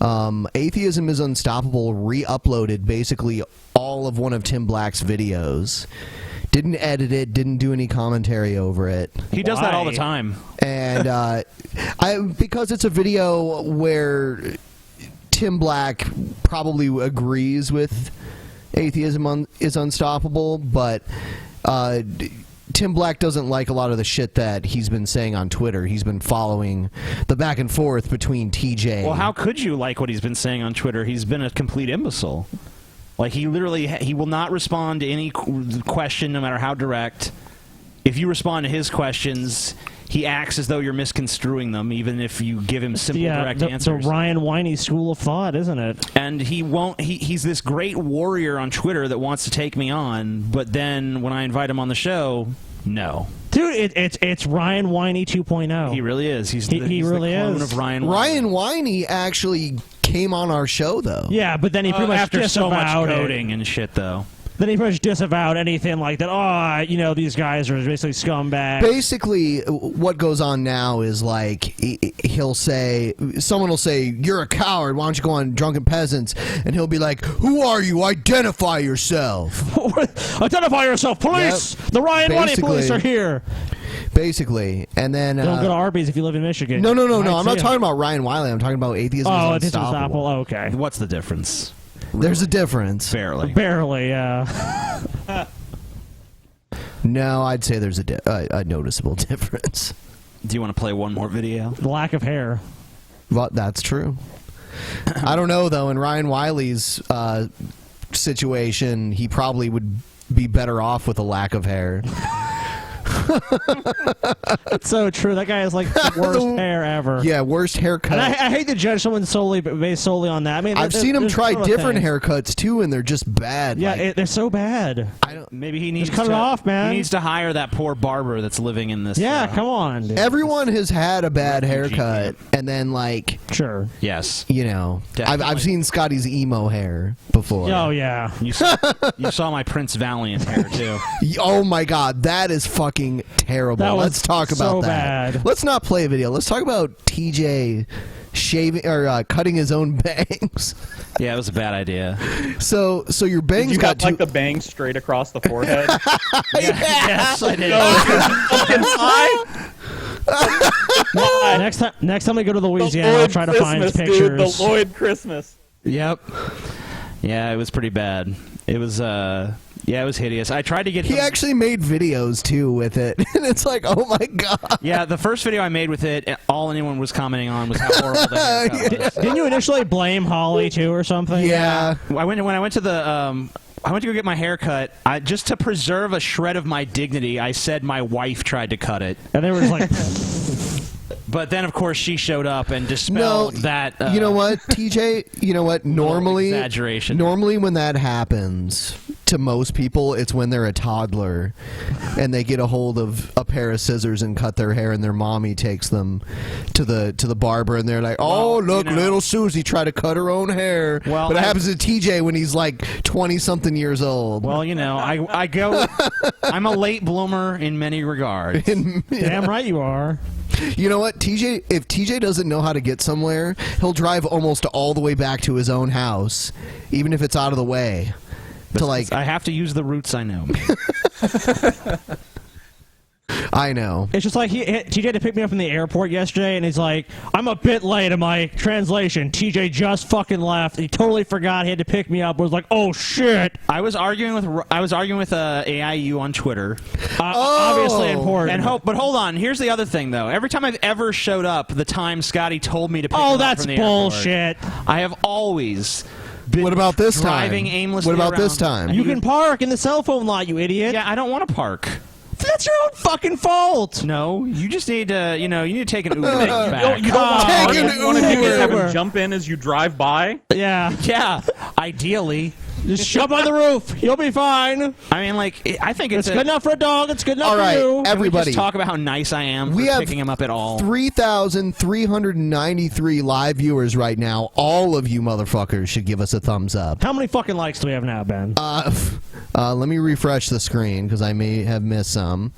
[SPEAKER 6] Atheism is Unstoppable re-uploaded basically all of one of Tim Black's videos. Didn't edit it, didn't do any commentary over it.
[SPEAKER 7] He does that all the time.
[SPEAKER 6] And because it's a video where Tim Black probably agrees with atheism is unstoppable, but Tim Black doesn't like a lot of the shit that he's been saying on Twitter. He's been following the back and forth between TJ.
[SPEAKER 7] Well, how could you like what he's been saying on Twitter? He's been a complete imbecile. Like, he literally, he will not respond to any question, no matter how direct. If you respond to his questions, he acts as though you're misconstruing them, even if you give him simple, direct answers.
[SPEAKER 4] The Ryan Winey school of thought, isn't it?
[SPEAKER 7] And he won't, he's this great warrior on Twitter that wants to take me on, but then when I invite him on the show, no.
[SPEAKER 4] Dude, it's Ryan Winey 2.0.
[SPEAKER 7] He really is. He's
[SPEAKER 4] he
[SPEAKER 7] the
[SPEAKER 4] really
[SPEAKER 7] clone
[SPEAKER 4] is.
[SPEAKER 7] of Ryan Winey.
[SPEAKER 6] Ryan Winey actually came on our show, though.
[SPEAKER 4] Yeah, but then he pretty much
[SPEAKER 7] after so much
[SPEAKER 4] disavowed
[SPEAKER 7] coding and shit, though.
[SPEAKER 4] Then he pretty much disavowed anything like that. Oh, you know, these guys are basically scumbags.
[SPEAKER 6] Basically, what goes on now is like he'll say, someone will say, "You're a coward. Why don't you go on Drunken Peasants?" And he'll be like, "Who are you? Identify yourself."
[SPEAKER 4] Identify yourself, police!
[SPEAKER 6] Yep.
[SPEAKER 4] The Ryan Winey police are here.
[SPEAKER 6] Basically, and then
[SPEAKER 4] Don't go to Arby's if you live in Michigan.
[SPEAKER 6] No. I'm not talking about Ryan Wiley. I'm talking about atheism.
[SPEAKER 4] Oh,
[SPEAKER 6] is Unstoppable.
[SPEAKER 4] Okay.
[SPEAKER 7] What's the difference?
[SPEAKER 6] There's a difference.
[SPEAKER 7] Barely.
[SPEAKER 4] Yeah.
[SPEAKER 6] No, I'd say there's a noticeable difference.
[SPEAKER 7] Do you want to play one more video?
[SPEAKER 4] The lack of hair.
[SPEAKER 6] Well, that's true. I don't know, though. In Ryan Wiley's situation, he probably would be better off with a lack of hair.
[SPEAKER 4] That's so true. That guy has like the worst hair ever.
[SPEAKER 6] Yeah, worst haircut.
[SPEAKER 4] And I hate to judge someone based solely on that. I mean,
[SPEAKER 6] I've seen him try different haircuts too, and they're just bad.
[SPEAKER 4] Yeah, they're so bad.
[SPEAKER 7] Maybe he needs
[SPEAKER 4] to cut it off, man.
[SPEAKER 7] He needs to hire that poor barber that's living in this.
[SPEAKER 4] Yeah, come on. Dude.
[SPEAKER 6] Everyone has had a bad haircut, and then like,
[SPEAKER 4] sure,
[SPEAKER 7] yes,
[SPEAKER 6] you know, I've seen Scotty's emo hair before.
[SPEAKER 4] Oh yeah,
[SPEAKER 7] you saw my Prince Valiant hair too.
[SPEAKER 6] Oh my God, that is fucking terrible. Let's talk about that.
[SPEAKER 4] Bad.
[SPEAKER 6] Let's not play a video. Let's talk about TJ shaving or cutting his own bangs.
[SPEAKER 7] Yeah, it was a bad idea.
[SPEAKER 6] So your bangs got
[SPEAKER 9] like the bangs straight across the forehead.
[SPEAKER 7] Yes, I did.
[SPEAKER 4] Next time we go to Louisiana, I'll try to find pictures.
[SPEAKER 9] Dude, the Lloyd Christmas.
[SPEAKER 7] Yep. Yeah, it was pretty bad. It was it was hideous. I tried to get.
[SPEAKER 6] He actually made videos too with it, and it's like, oh my God.
[SPEAKER 7] Yeah, the first video I made with it, all anyone was commenting on was how horrible the haircut was.
[SPEAKER 4] Didn't you initially blame Holly too, or something?
[SPEAKER 6] Yeah.
[SPEAKER 7] When I went to the I went to go get my hair cut. Just to preserve a shred of my dignity, I said my wife tried to cut it.
[SPEAKER 4] And they were just like...
[SPEAKER 7] But then, of course, she showed up and dispelled that.
[SPEAKER 6] You know what, TJ? You know what? Normally,
[SPEAKER 7] exaggeration.
[SPEAKER 6] Normally, when that happens to most people, it's when they're a toddler and they get a hold of a pair of scissors and cut their hair, and their mommy takes them to the barber, and they're like, "Oh, look, little Susie tried to cut her own hair."
[SPEAKER 7] Well,
[SPEAKER 6] but it happens to TJ when he's like 20-something years old.
[SPEAKER 7] Well, I go. I'm a late bloomer in many regards.
[SPEAKER 4] Damn right you are.
[SPEAKER 6] You know what, TJ? If TJ doesn't know how to get somewhere, he'll drive almost all the way back to his own house, even if it's out of the way.
[SPEAKER 7] I have to use the routes I know.
[SPEAKER 6] I know.
[SPEAKER 4] It's just like TJ had to pick me up from the airport yesterday, and he's like, "I'm a bit late." In my translation, TJ just fucking left. He totally forgot he had to pick me up. I was like, "Oh shit!"
[SPEAKER 7] I was arguing with AIU on Twitter.
[SPEAKER 4] Obviously important.
[SPEAKER 7] But hold on. Here's the other thing, though. Every time I've ever showed up, the time Scotty told me to pick him up
[SPEAKER 4] that's
[SPEAKER 7] from the
[SPEAKER 4] bullshit.
[SPEAKER 7] airport, I have always been
[SPEAKER 6] What about this
[SPEAKER 7] driving
[SPEAKER 6] time?
[SPEAKER 7] aimlessly
[SPEAKER 6] What about
[SPEAKER 7] around.
[SPEAKER 6] this time?
[SPEAKER 4] You can park in the cell phone lot, you idiot.
[SPEAKER 7] Yeah, I don't want to park.
[SPEAKER 4] That's your own fucking fault.
[SPEAKER 7] No, you just need to, you need to take an Uber back.
[SPEAKER 9] You don't want
[SPEAKER 6] Take
[SPEAKER 9] to
[SPEAKER 6] an Uber.
[SPEAKER 9] have him jump in as you drive by?
[SPEAKER 4] Yeah.
[SPEAKER 7] Yeah, ideally.
[SPEAKER 4] Just jump on the roof. You'll be fine.
[SPEAKER 7] I mean, I think it's
[SPEAKER 4] good enough for a dog. It's good enough
[SPEAKER 6] All right,
[SPEAKER 4] for you.
[SPEAKER 6] everybody.
[SPEAKER 7] Just talk about how nice I am
[SPEAKER 6] We
[SPEAKER 7] for
[SPEAKER 6] have
[SPEAKER 7] picking him up at all.
[SPEAKER 6] 3,393 live viewers right now. All of you motherfuckers should give us a thumbs up.
[SPEAKER 4] How many fucking likes do we have now, Ben?
[SPEAKER 6] Let me refresh the screen because I may have missed some.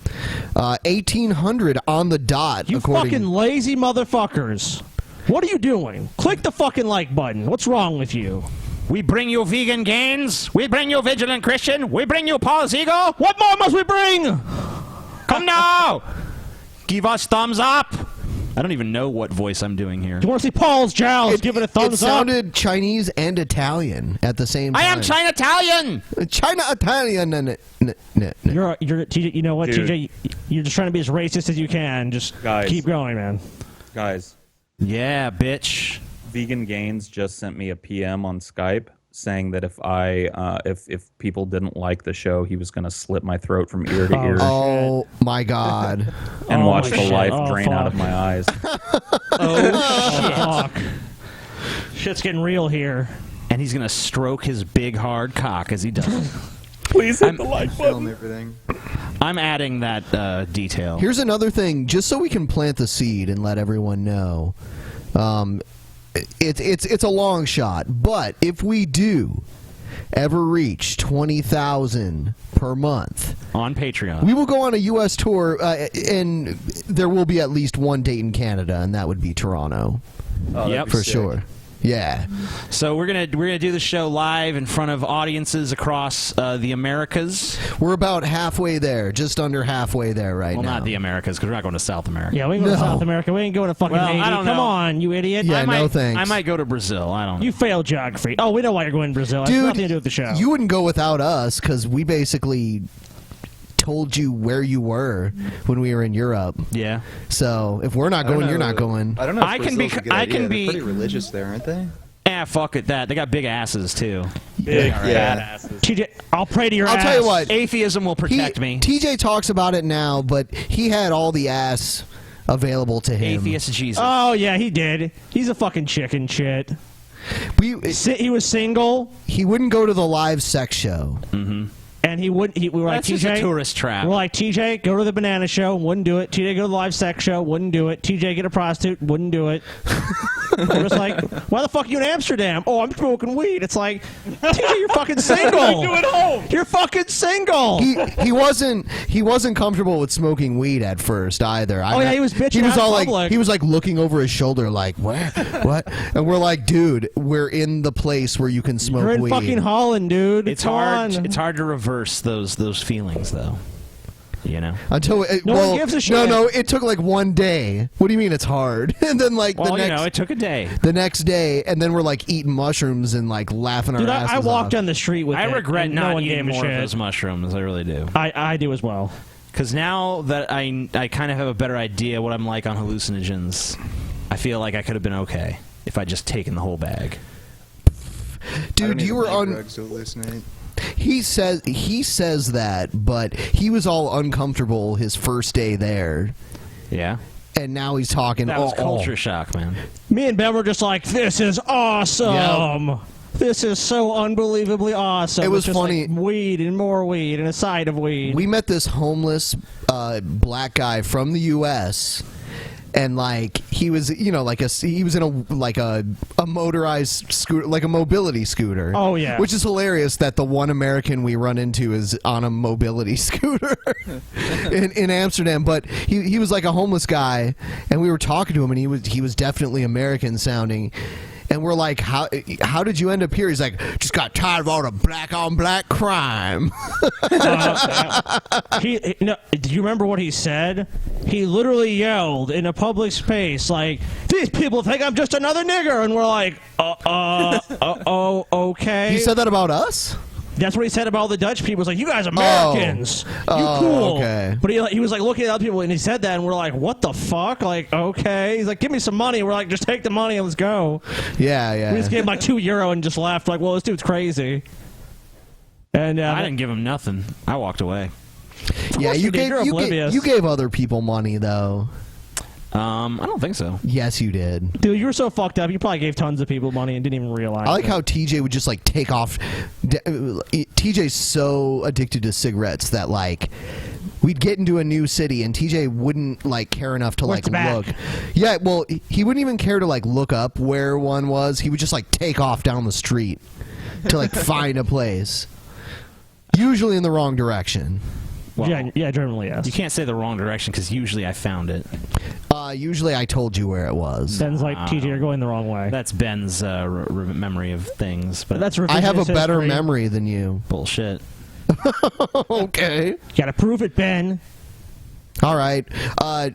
[SPEAKER 6] 1,800 on the dot.
[SPEAKER 4] You fucking lazy motherfuckers. What are you doing? Click the fucking like button. What's wrong with you?
[SPEAKER 7] We bring you vegan gains. We bring you Vigilant Christian. We bring you Paul Ziegel.
[SPEAKER 4] What more must we bring?
[SPEAKER 7] Come now. Give us thumbs up. I don't even know what voice I'm doing here.
[SPEAKER 4] Do you want to see Paul's jowls? Give it a thumbs
[SPEAKER 6] It
[SPEAKER 4] up.
[SPEAKER 6] sounded Chinese and Italian at the same time.
[SPEAKER 7] I am China-Italian.
[SPEAKER 6] China-Italian.
[SPEAKER 4] You're TJ. You know what,
[SPEAKER 9] Dude.
[SPEAKER 4] TJ? You're just trying to be as racist as you can. Just keep going, man.
[SPEAKER 9] Guys.
[SPEAKER 7] Yeah, bitch.
[SPEAKER 9] Vegan Gains just sent me a PM on Skype saying that if if people didn't like the show, he was going to slit my throat from ear to ear.
[SPEAKER 6] Oh my god!
[SPEAKER 9] And watch the
[SPEAKER 4] shit.
[SPEAKER 9] life
[SPEAKER 4] Oh,
[SPEAKER 9] drain out
[SPEAKER 4] fuck.
[SPEAKER 9] of my eyes.
[SPEAKER 4] Oh shit! Shit's getting real here.
[SPEAKER 7] And he's gonna stroke his big hard cock as he does it.
[SPEAKER 9] Please hit the like
[SPEAKER 8] Film
[SPEAKER 9] button.
[SPEAKER 8] everything.
[SPEAKER 7] I'm adding that detail.
[SPEAKER 6] Here's another thing, just so we can plant the seed and let everyone know. It's a long shot, but if we do ever reach 20,000 per month
[SPEAKER 7] on Patreon,
[SPEAKER 6] we will go on a U.S. tour, and there will be at least one date in Canada, and that would be Toronto.
[SPEAKER 7] Yep,
[SPEAKER 6] for sure. Yeah.
[SPEAKER 7] So we're gonna do the show live in front of audiences across the Americas.
[SPEAKER 6] We're about halfway there, just under halfway there right
[SPEAKER 7] Well,
[SPEAKER 6] now.
[SPEAKER 7] not the Americas, because we're not going to South America.
[SPEAKER 4] Yeah, we can go to South America. We ain't going to fucking
[SPEAKER 7] Well,
[SPEAKER 4] Haiti.
[SPEAKER 7] I don't
[SPEAKER 4] Come
[SPEAKER 7] know.
[SPEAKER 4] on, you idiot.
[SPEAKER 6] Yeah,
[SPEAKER 7] I might,
[SPEAKER 6] no thanks.
[SPEAKER 7] I might go to Brazil. I don't know.
[SPEAKER 4] You failed geography. Oh, we know why you're going to Brazil. It has
[SPEAKER 6] Dude,
[SPEAKER 4] nothing to do with the show.
[SPEAKER 6] You wouldn't go without us because we basically told you where you were when we were in Europe.
[SPEAKER 7] Yeah.
[SPEAKER 6] So if we're not going, you're not going.
[SPEAKER 8] I don't know. If
[SPEAKER 7] I can be-
[SPEAKER 8] Brazil's a good
[SPEAKER 7] I
[SPEAKER 8] idea.
[SPEAKER 7] can be-
[SPEAKER 8] They're pretty religious there, aren't they?
[SPEAKER 7] Ah, fuck it. They got big asses too.
[SPEAKER 9] Big
[SPEAKER 8] Yeah.
[SPEAKER 9] badasses.
[SPEAKER 4] TJ, I'll pray to your ass.
[SPEAKER 6] I'll tell you what.
[SPEAKER 7] Atheism will protect me.
[SPEAKER 6] TJ talks about it now, but he had all the ass available to him.
[SPEAKER 7] Atheist Jesus.
[SPEAKER 4] Oh, yeah, he did. He's a fucking chicken shit. He was single.
[SPEAKER 6] He wouldn't go to the live sex show.
[SPEAKER 7] Mm-hmm.
[SPEAKER 4] And we were like,
[SPEAKER 7] That's just
[SPEAKER 4] TJ,
[SPEAKER 7] a tourist trap.
[SPEAKER 4] We're like, TJ, go to the banana show, wouldn't do it. TJ, go to the live sex show, wouldn't do it. TJ, get a prostitute, wouldn't do it. We're just like, why the fuck are you in Amsterdam? Oh, I'm smoking weed. It's like, TJ, you're fucking single.
[SPEAKER 9] You do it home.
[SPEAKER 4] You're fucking single.
[SPEAKER 6] He wasn't comfortable with smoking weed at first either.
[SPEAKER 4] Yeah, he was bitching
[SPEAKER 6] He was
[SPEAKER 4] out in
[SPEAKER 6] all
[SPEAKER 4] public.
[SPEAKER 6] like, he was like looking over his shoulder, like what? And we're like, dude, we're in the place where you can smoke
[SPEAKER 4] You're in
[SPEAKER 6] weed.
[SPEAKER 4] fucking Holland, dude.
[SPEAKER 7] It's hard.
[SPEAKER 4] on.
[SPEAKER 7] It's hard to reverse those feelings, though. You know.
[SPEAKER 6] Until
[SPEAKER 4] No one gives a shit.
[SPEAKER 6] No, it took like one day. What do you mean it's hard? And then like
[SPEAKER 7] Well,
[SPEAKER 6] the next,
[SPEAKER 7] it took a day.
[SPEAKER 6] the next day, and then we're like eating mushrooms and like laughing
[SPEAKER 4] Dude,
[SPEAKER 6] our
[SPEAKER 4] I
[SPEAKER 6] asses
[SPEAKER 4] walked
[SPEAKER 6] off.
[SPEAKER 4] down the street with
[SPEAKER 7] I
[SPEAKER 4] it,
[SPEAKER 7] regret
[SPEAKER 4] and
[SPEAKER 7] not
[SPEAKER 4] no one
[SPEAKER 7] eating
[SPEAKER 4] gave a
[SPEAKER 7] more of
[SPEAKER 4] shit.
[SPEAKER 7] those mushrooms. I really do.
[SPEAKER 4] I do as well.
[SPEAKER 7] Because now that I kind of have a better idea what I'm like on hallucinogens, I feel like I could have been okay if I just taken the whole bag.
[SPEAKER 8] I don't
[SPEAKER 6] Dude, you
[SPEAKER 8] even
[SPEAKER 6] were
[SPEAKER 8] like
[SPEAKER 6] on.
[SPEAKER 8] drugs to hallucinate.
[SPEAKER 6] he says that, but he was all uncomfortable his first day there.
[SPEAKER 7] Yeah.
[SPEAKER 6] And now he's talking.
[SPEAKER 7] That was culture shock, man.
[SPEAKER 4] Me and Ben were just like, "This is awesome.
[SPEAKER 6] Yep.
[SPEAKER 4] This is so unbelievably awesome."
[SPEAKER 6] It was
[SPEAKER 4] It's just
[SPEAKER 6] funny.
[SPEAKER 4] like weed and more weed and a side of weed.
[SPEAKER 6] We met this homeless black guy from the U.S. and like he was, he was in a motorized scooter, like a mobility scooter.
[SPEAKER 4] Oh, yeah.
[SPEAKER 6] Which is hilarious that the one American we run into is on a mobility scooter in Amsterdam. But he was like a homeless guy, and we were talking to him, and he was definitely American sounding. And we're like, how did you end up here? He's like, just got tired of all the black on black crime.
[SPEAKER 4] Do you remember what he said? He literally yelled in a public space, like, "These people think I'm just another nigger," and we're like, okay.
[SPEAKER 6] He said that about us?
[SPEAKER 4] That's what he said about all the Dutch people. He's like, "You guys Americans, you cool."
[SPEAKER 6] Okay.
[SPEAKER 4] But he was like looking at other people, and he said that, and we're like, "What the fuck?" Like, okay. He's like, "Give me some money." We're like, "Just take the money and let's go."
[SPEAKER 6] Yeah.
[SPEAKER 4] We just gave him like €2 and just left. Like, well, this dude's crazy. And
[SPEAKER 7] I didn't give him nothing. I walked away.
[SPEAKER 6] Yeah, you gave other people money though.
[SPEAKER 7] I don't think so.
[SPEAKER 6] Yes, you did.
[SPEAKER 4] Dude, you were so fucked up. You probably gave tons of people money and didn't even realize.
[SPEAKER 6] I like
[SPEAKER 4] it.
[SPEAKER 6] how TJ would just like take off. TJ's so addicted to cigarettes that like we'd get into a new city and TJ wouldn't like care enough to like look. Yeah, well, he wouldn't even care to like look up where one was. He would just like take off down the street to like find a place. Usually in the wrong direction.
[SPEAKER 7] Well,
[SPEAKER 4] yeah, generally yes.
[SPEAKER 7] You can't say the wrong direction because usually I found it.
[SPEAKER 6] Usually I told you where it was.
[SPEAKER 4] Ben's like, TJ, you're going the wrong way.
[SPEAKER 7] That's Ben's memory of things. But
[SPEAKER 4] that's
[SPEAKER 6] I have a better memory than you.
[SPEAKER 7] Bullshit.
[SPEAKER 6] Okay.
[SPEAKER 4] You gotta prove it, Ben.
[SPEAKER 6] All right.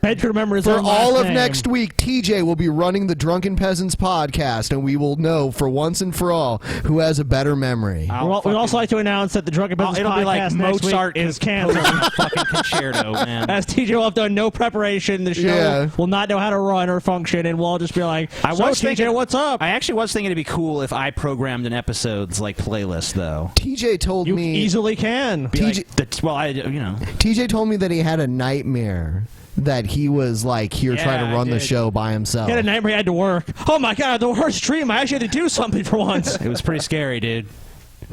[SPEAKER 4] Ben can remember his
[SPEAKER 6] for
[SPEAKER 4] own
[SPEAKER 6] all
[SPEAKER 4] last
[SPEAKER 6] of
[SPEAKER 4] name.
[SPEAKER 6] next week, TJ will be running the Drunken Peasants podcast, and we will know for once and for all who has a better memory.
[SPEAKER 4] We'd also like to announce that the Drunken Peasants
[SPEAKER 7] it'll
[SPEAKER 4] podcast
[SPEAKER 7] be like
[SPEAKER 4] next
[SPEAKER 7] Mozart
[SPEAKER 4] week is canceled.
[SPEAKER 7] fucking concerto, man.
[SPEAKER 4] As TJ will have done no preparation, the show will not know how to run or function, and we'll all just be like, TJ, what's up?
[SPEAKER 7] I actually was thinking it'd be cool if I programmed an episodes like playlist, though.
[SPEAKER 6] TJ told
[SPEAKER 4] you
[SPEAKER 6] me
[SPEAKER 4] easily can.
[SPEAKER 6] TJ told me that he had a nightmare that he was like here trying to run the show by himself.
[SPEAKER 4] He had a nightmare he had to work. Oh my god, the worst dream. I actually had to do something for once.
[SPEAKER 7] It was pretty scary, dude.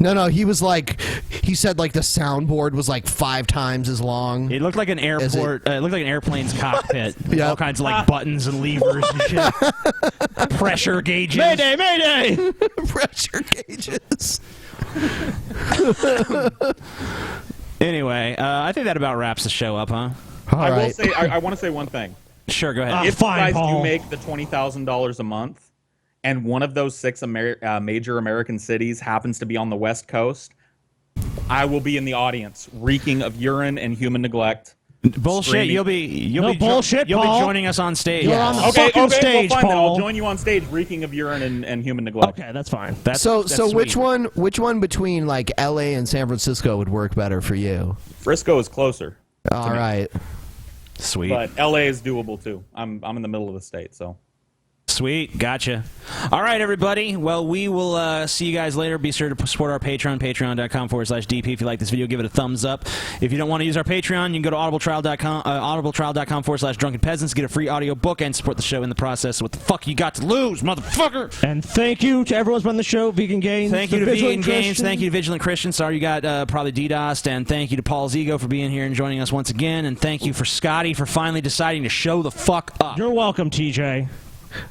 [SPEAKER 6] No, he was like, he said like the soundboard was like 5 times as long.
[SPEAKER 7] It looked like an airport. It looked like an airplane's cockpit.
[SPEAKER 6] Yep.
[SPEAKER 7] All kinds of like buttons and levers and shit. Pressure gauges.
[SPEAKER 4] Mayday, mayday!
[SPEAKER 6] Pressure gauges.
[SPEAKER 7] Anyway, I think that about wraps the show up, huh?
[SPEAKER 9] I will say, I want to say one thing.
[SPEAKER 7] Sure, go ahead.
[SPEAKER 9] If you guys do make the $20,000 a month, and one of those 6 major American cities happens to be on the West Coast, I will be in the audience, reeking of urine and human neglect.
[SPEAKER 7] Bullshit!
[SPEAKER 9] Screaming.
[SPEAKER 7] You'll be
[SPEAKER 4] Paul.
[SPEAKER 7] joining us on stage.
[SPEAKER 4] You're on the
[SPEAKER 9] Okay,
[SPEAKER 4] fucking stage,
[SPEAKER 9] well, fine, then
[SPEAKER 4] Paul.
[SPEAKER 9] I'll join you on stage, reeking of urine and human neglect.
[SPEAKER 4] Okay, that's fine.
[SPEAKER 6] So
[SPEAKER 7] sweet.
[SPEAKER 6] which one between like LA and San Francisco would work better for you?
[SPEAKER 9] Frisco is closer.
[SPEAKER 6] All right.
[SPEAKER 7] Sweet.
[SPEAKER 9] But LA is doable too. I'm in the middle of the state, so.
[SPEAKER 7] Sweet, gotcha. All right, everybody. Well, we will see you guys later. Be sure to support our Patreon, patreon.com/DP. If you like this video, give it a thumbs up. If you don't want to use our Patreon, you can go to audibletrial.com/Drunken Peasants, get a free audio book, and support the show in the process. So what the fuck you got to lose, motherfucker?
[SPEAKER 4] And thank you to everyone who's on the show, Vegan Games.
[SPEAKER 7] Thank you to
[SPEAKER 4] Vigilant
[SPEAKER 7] Vegan Games.
[SPEAKER 4] Christian.
[SPEAKER 7] Thank you to Vigilant Christian. Sorry you got probably DDoSed. And thank you to Paul's Ego for being here and joining us once again. And thank you for Scotty for finally deciding to show the fuck up.
[SPEAKER 4] You're welcome, TJ.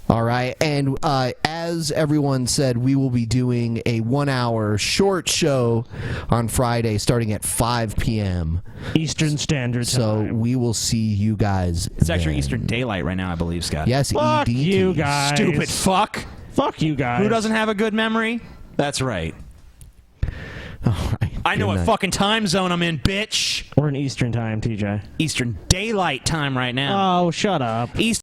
[SPEAKER 6] All right, and as everyone said, we will be doing a 1-hour short show on Friday starting at 5 p.m.
[SPEAKER 4] Eastern Standard Time.
[SPEAKER 6] So we will see you guys
[SPEAKER 7] It's actually
[SPEAKER 6] then.
[SPEAKER 7] Eastern Daylight right now, I believe, Scott.
[SPEAKER 6] Yes,
[SPEAKER 4] Fuck
[SPEAKER 6] EDT.
[SPEAKER 4] you guys.
[SPEAKER 7] Stupid fuck.
[SPEAKER 4] Fuck you guys.
[SPEAKER 7] Who doesn't have a good memory? That's right.
[SPEAKER 6] All right.
[SPEAKER 7] I know what fucking time zone I'm in, bitch.
[SPEAKER 4] We're in Eastern Time, TJ.
[SPEAKER 7] Eastern Daylight Time right now.
[SPEAKER 4] Oh, shut up.
[SPEAKER 7] East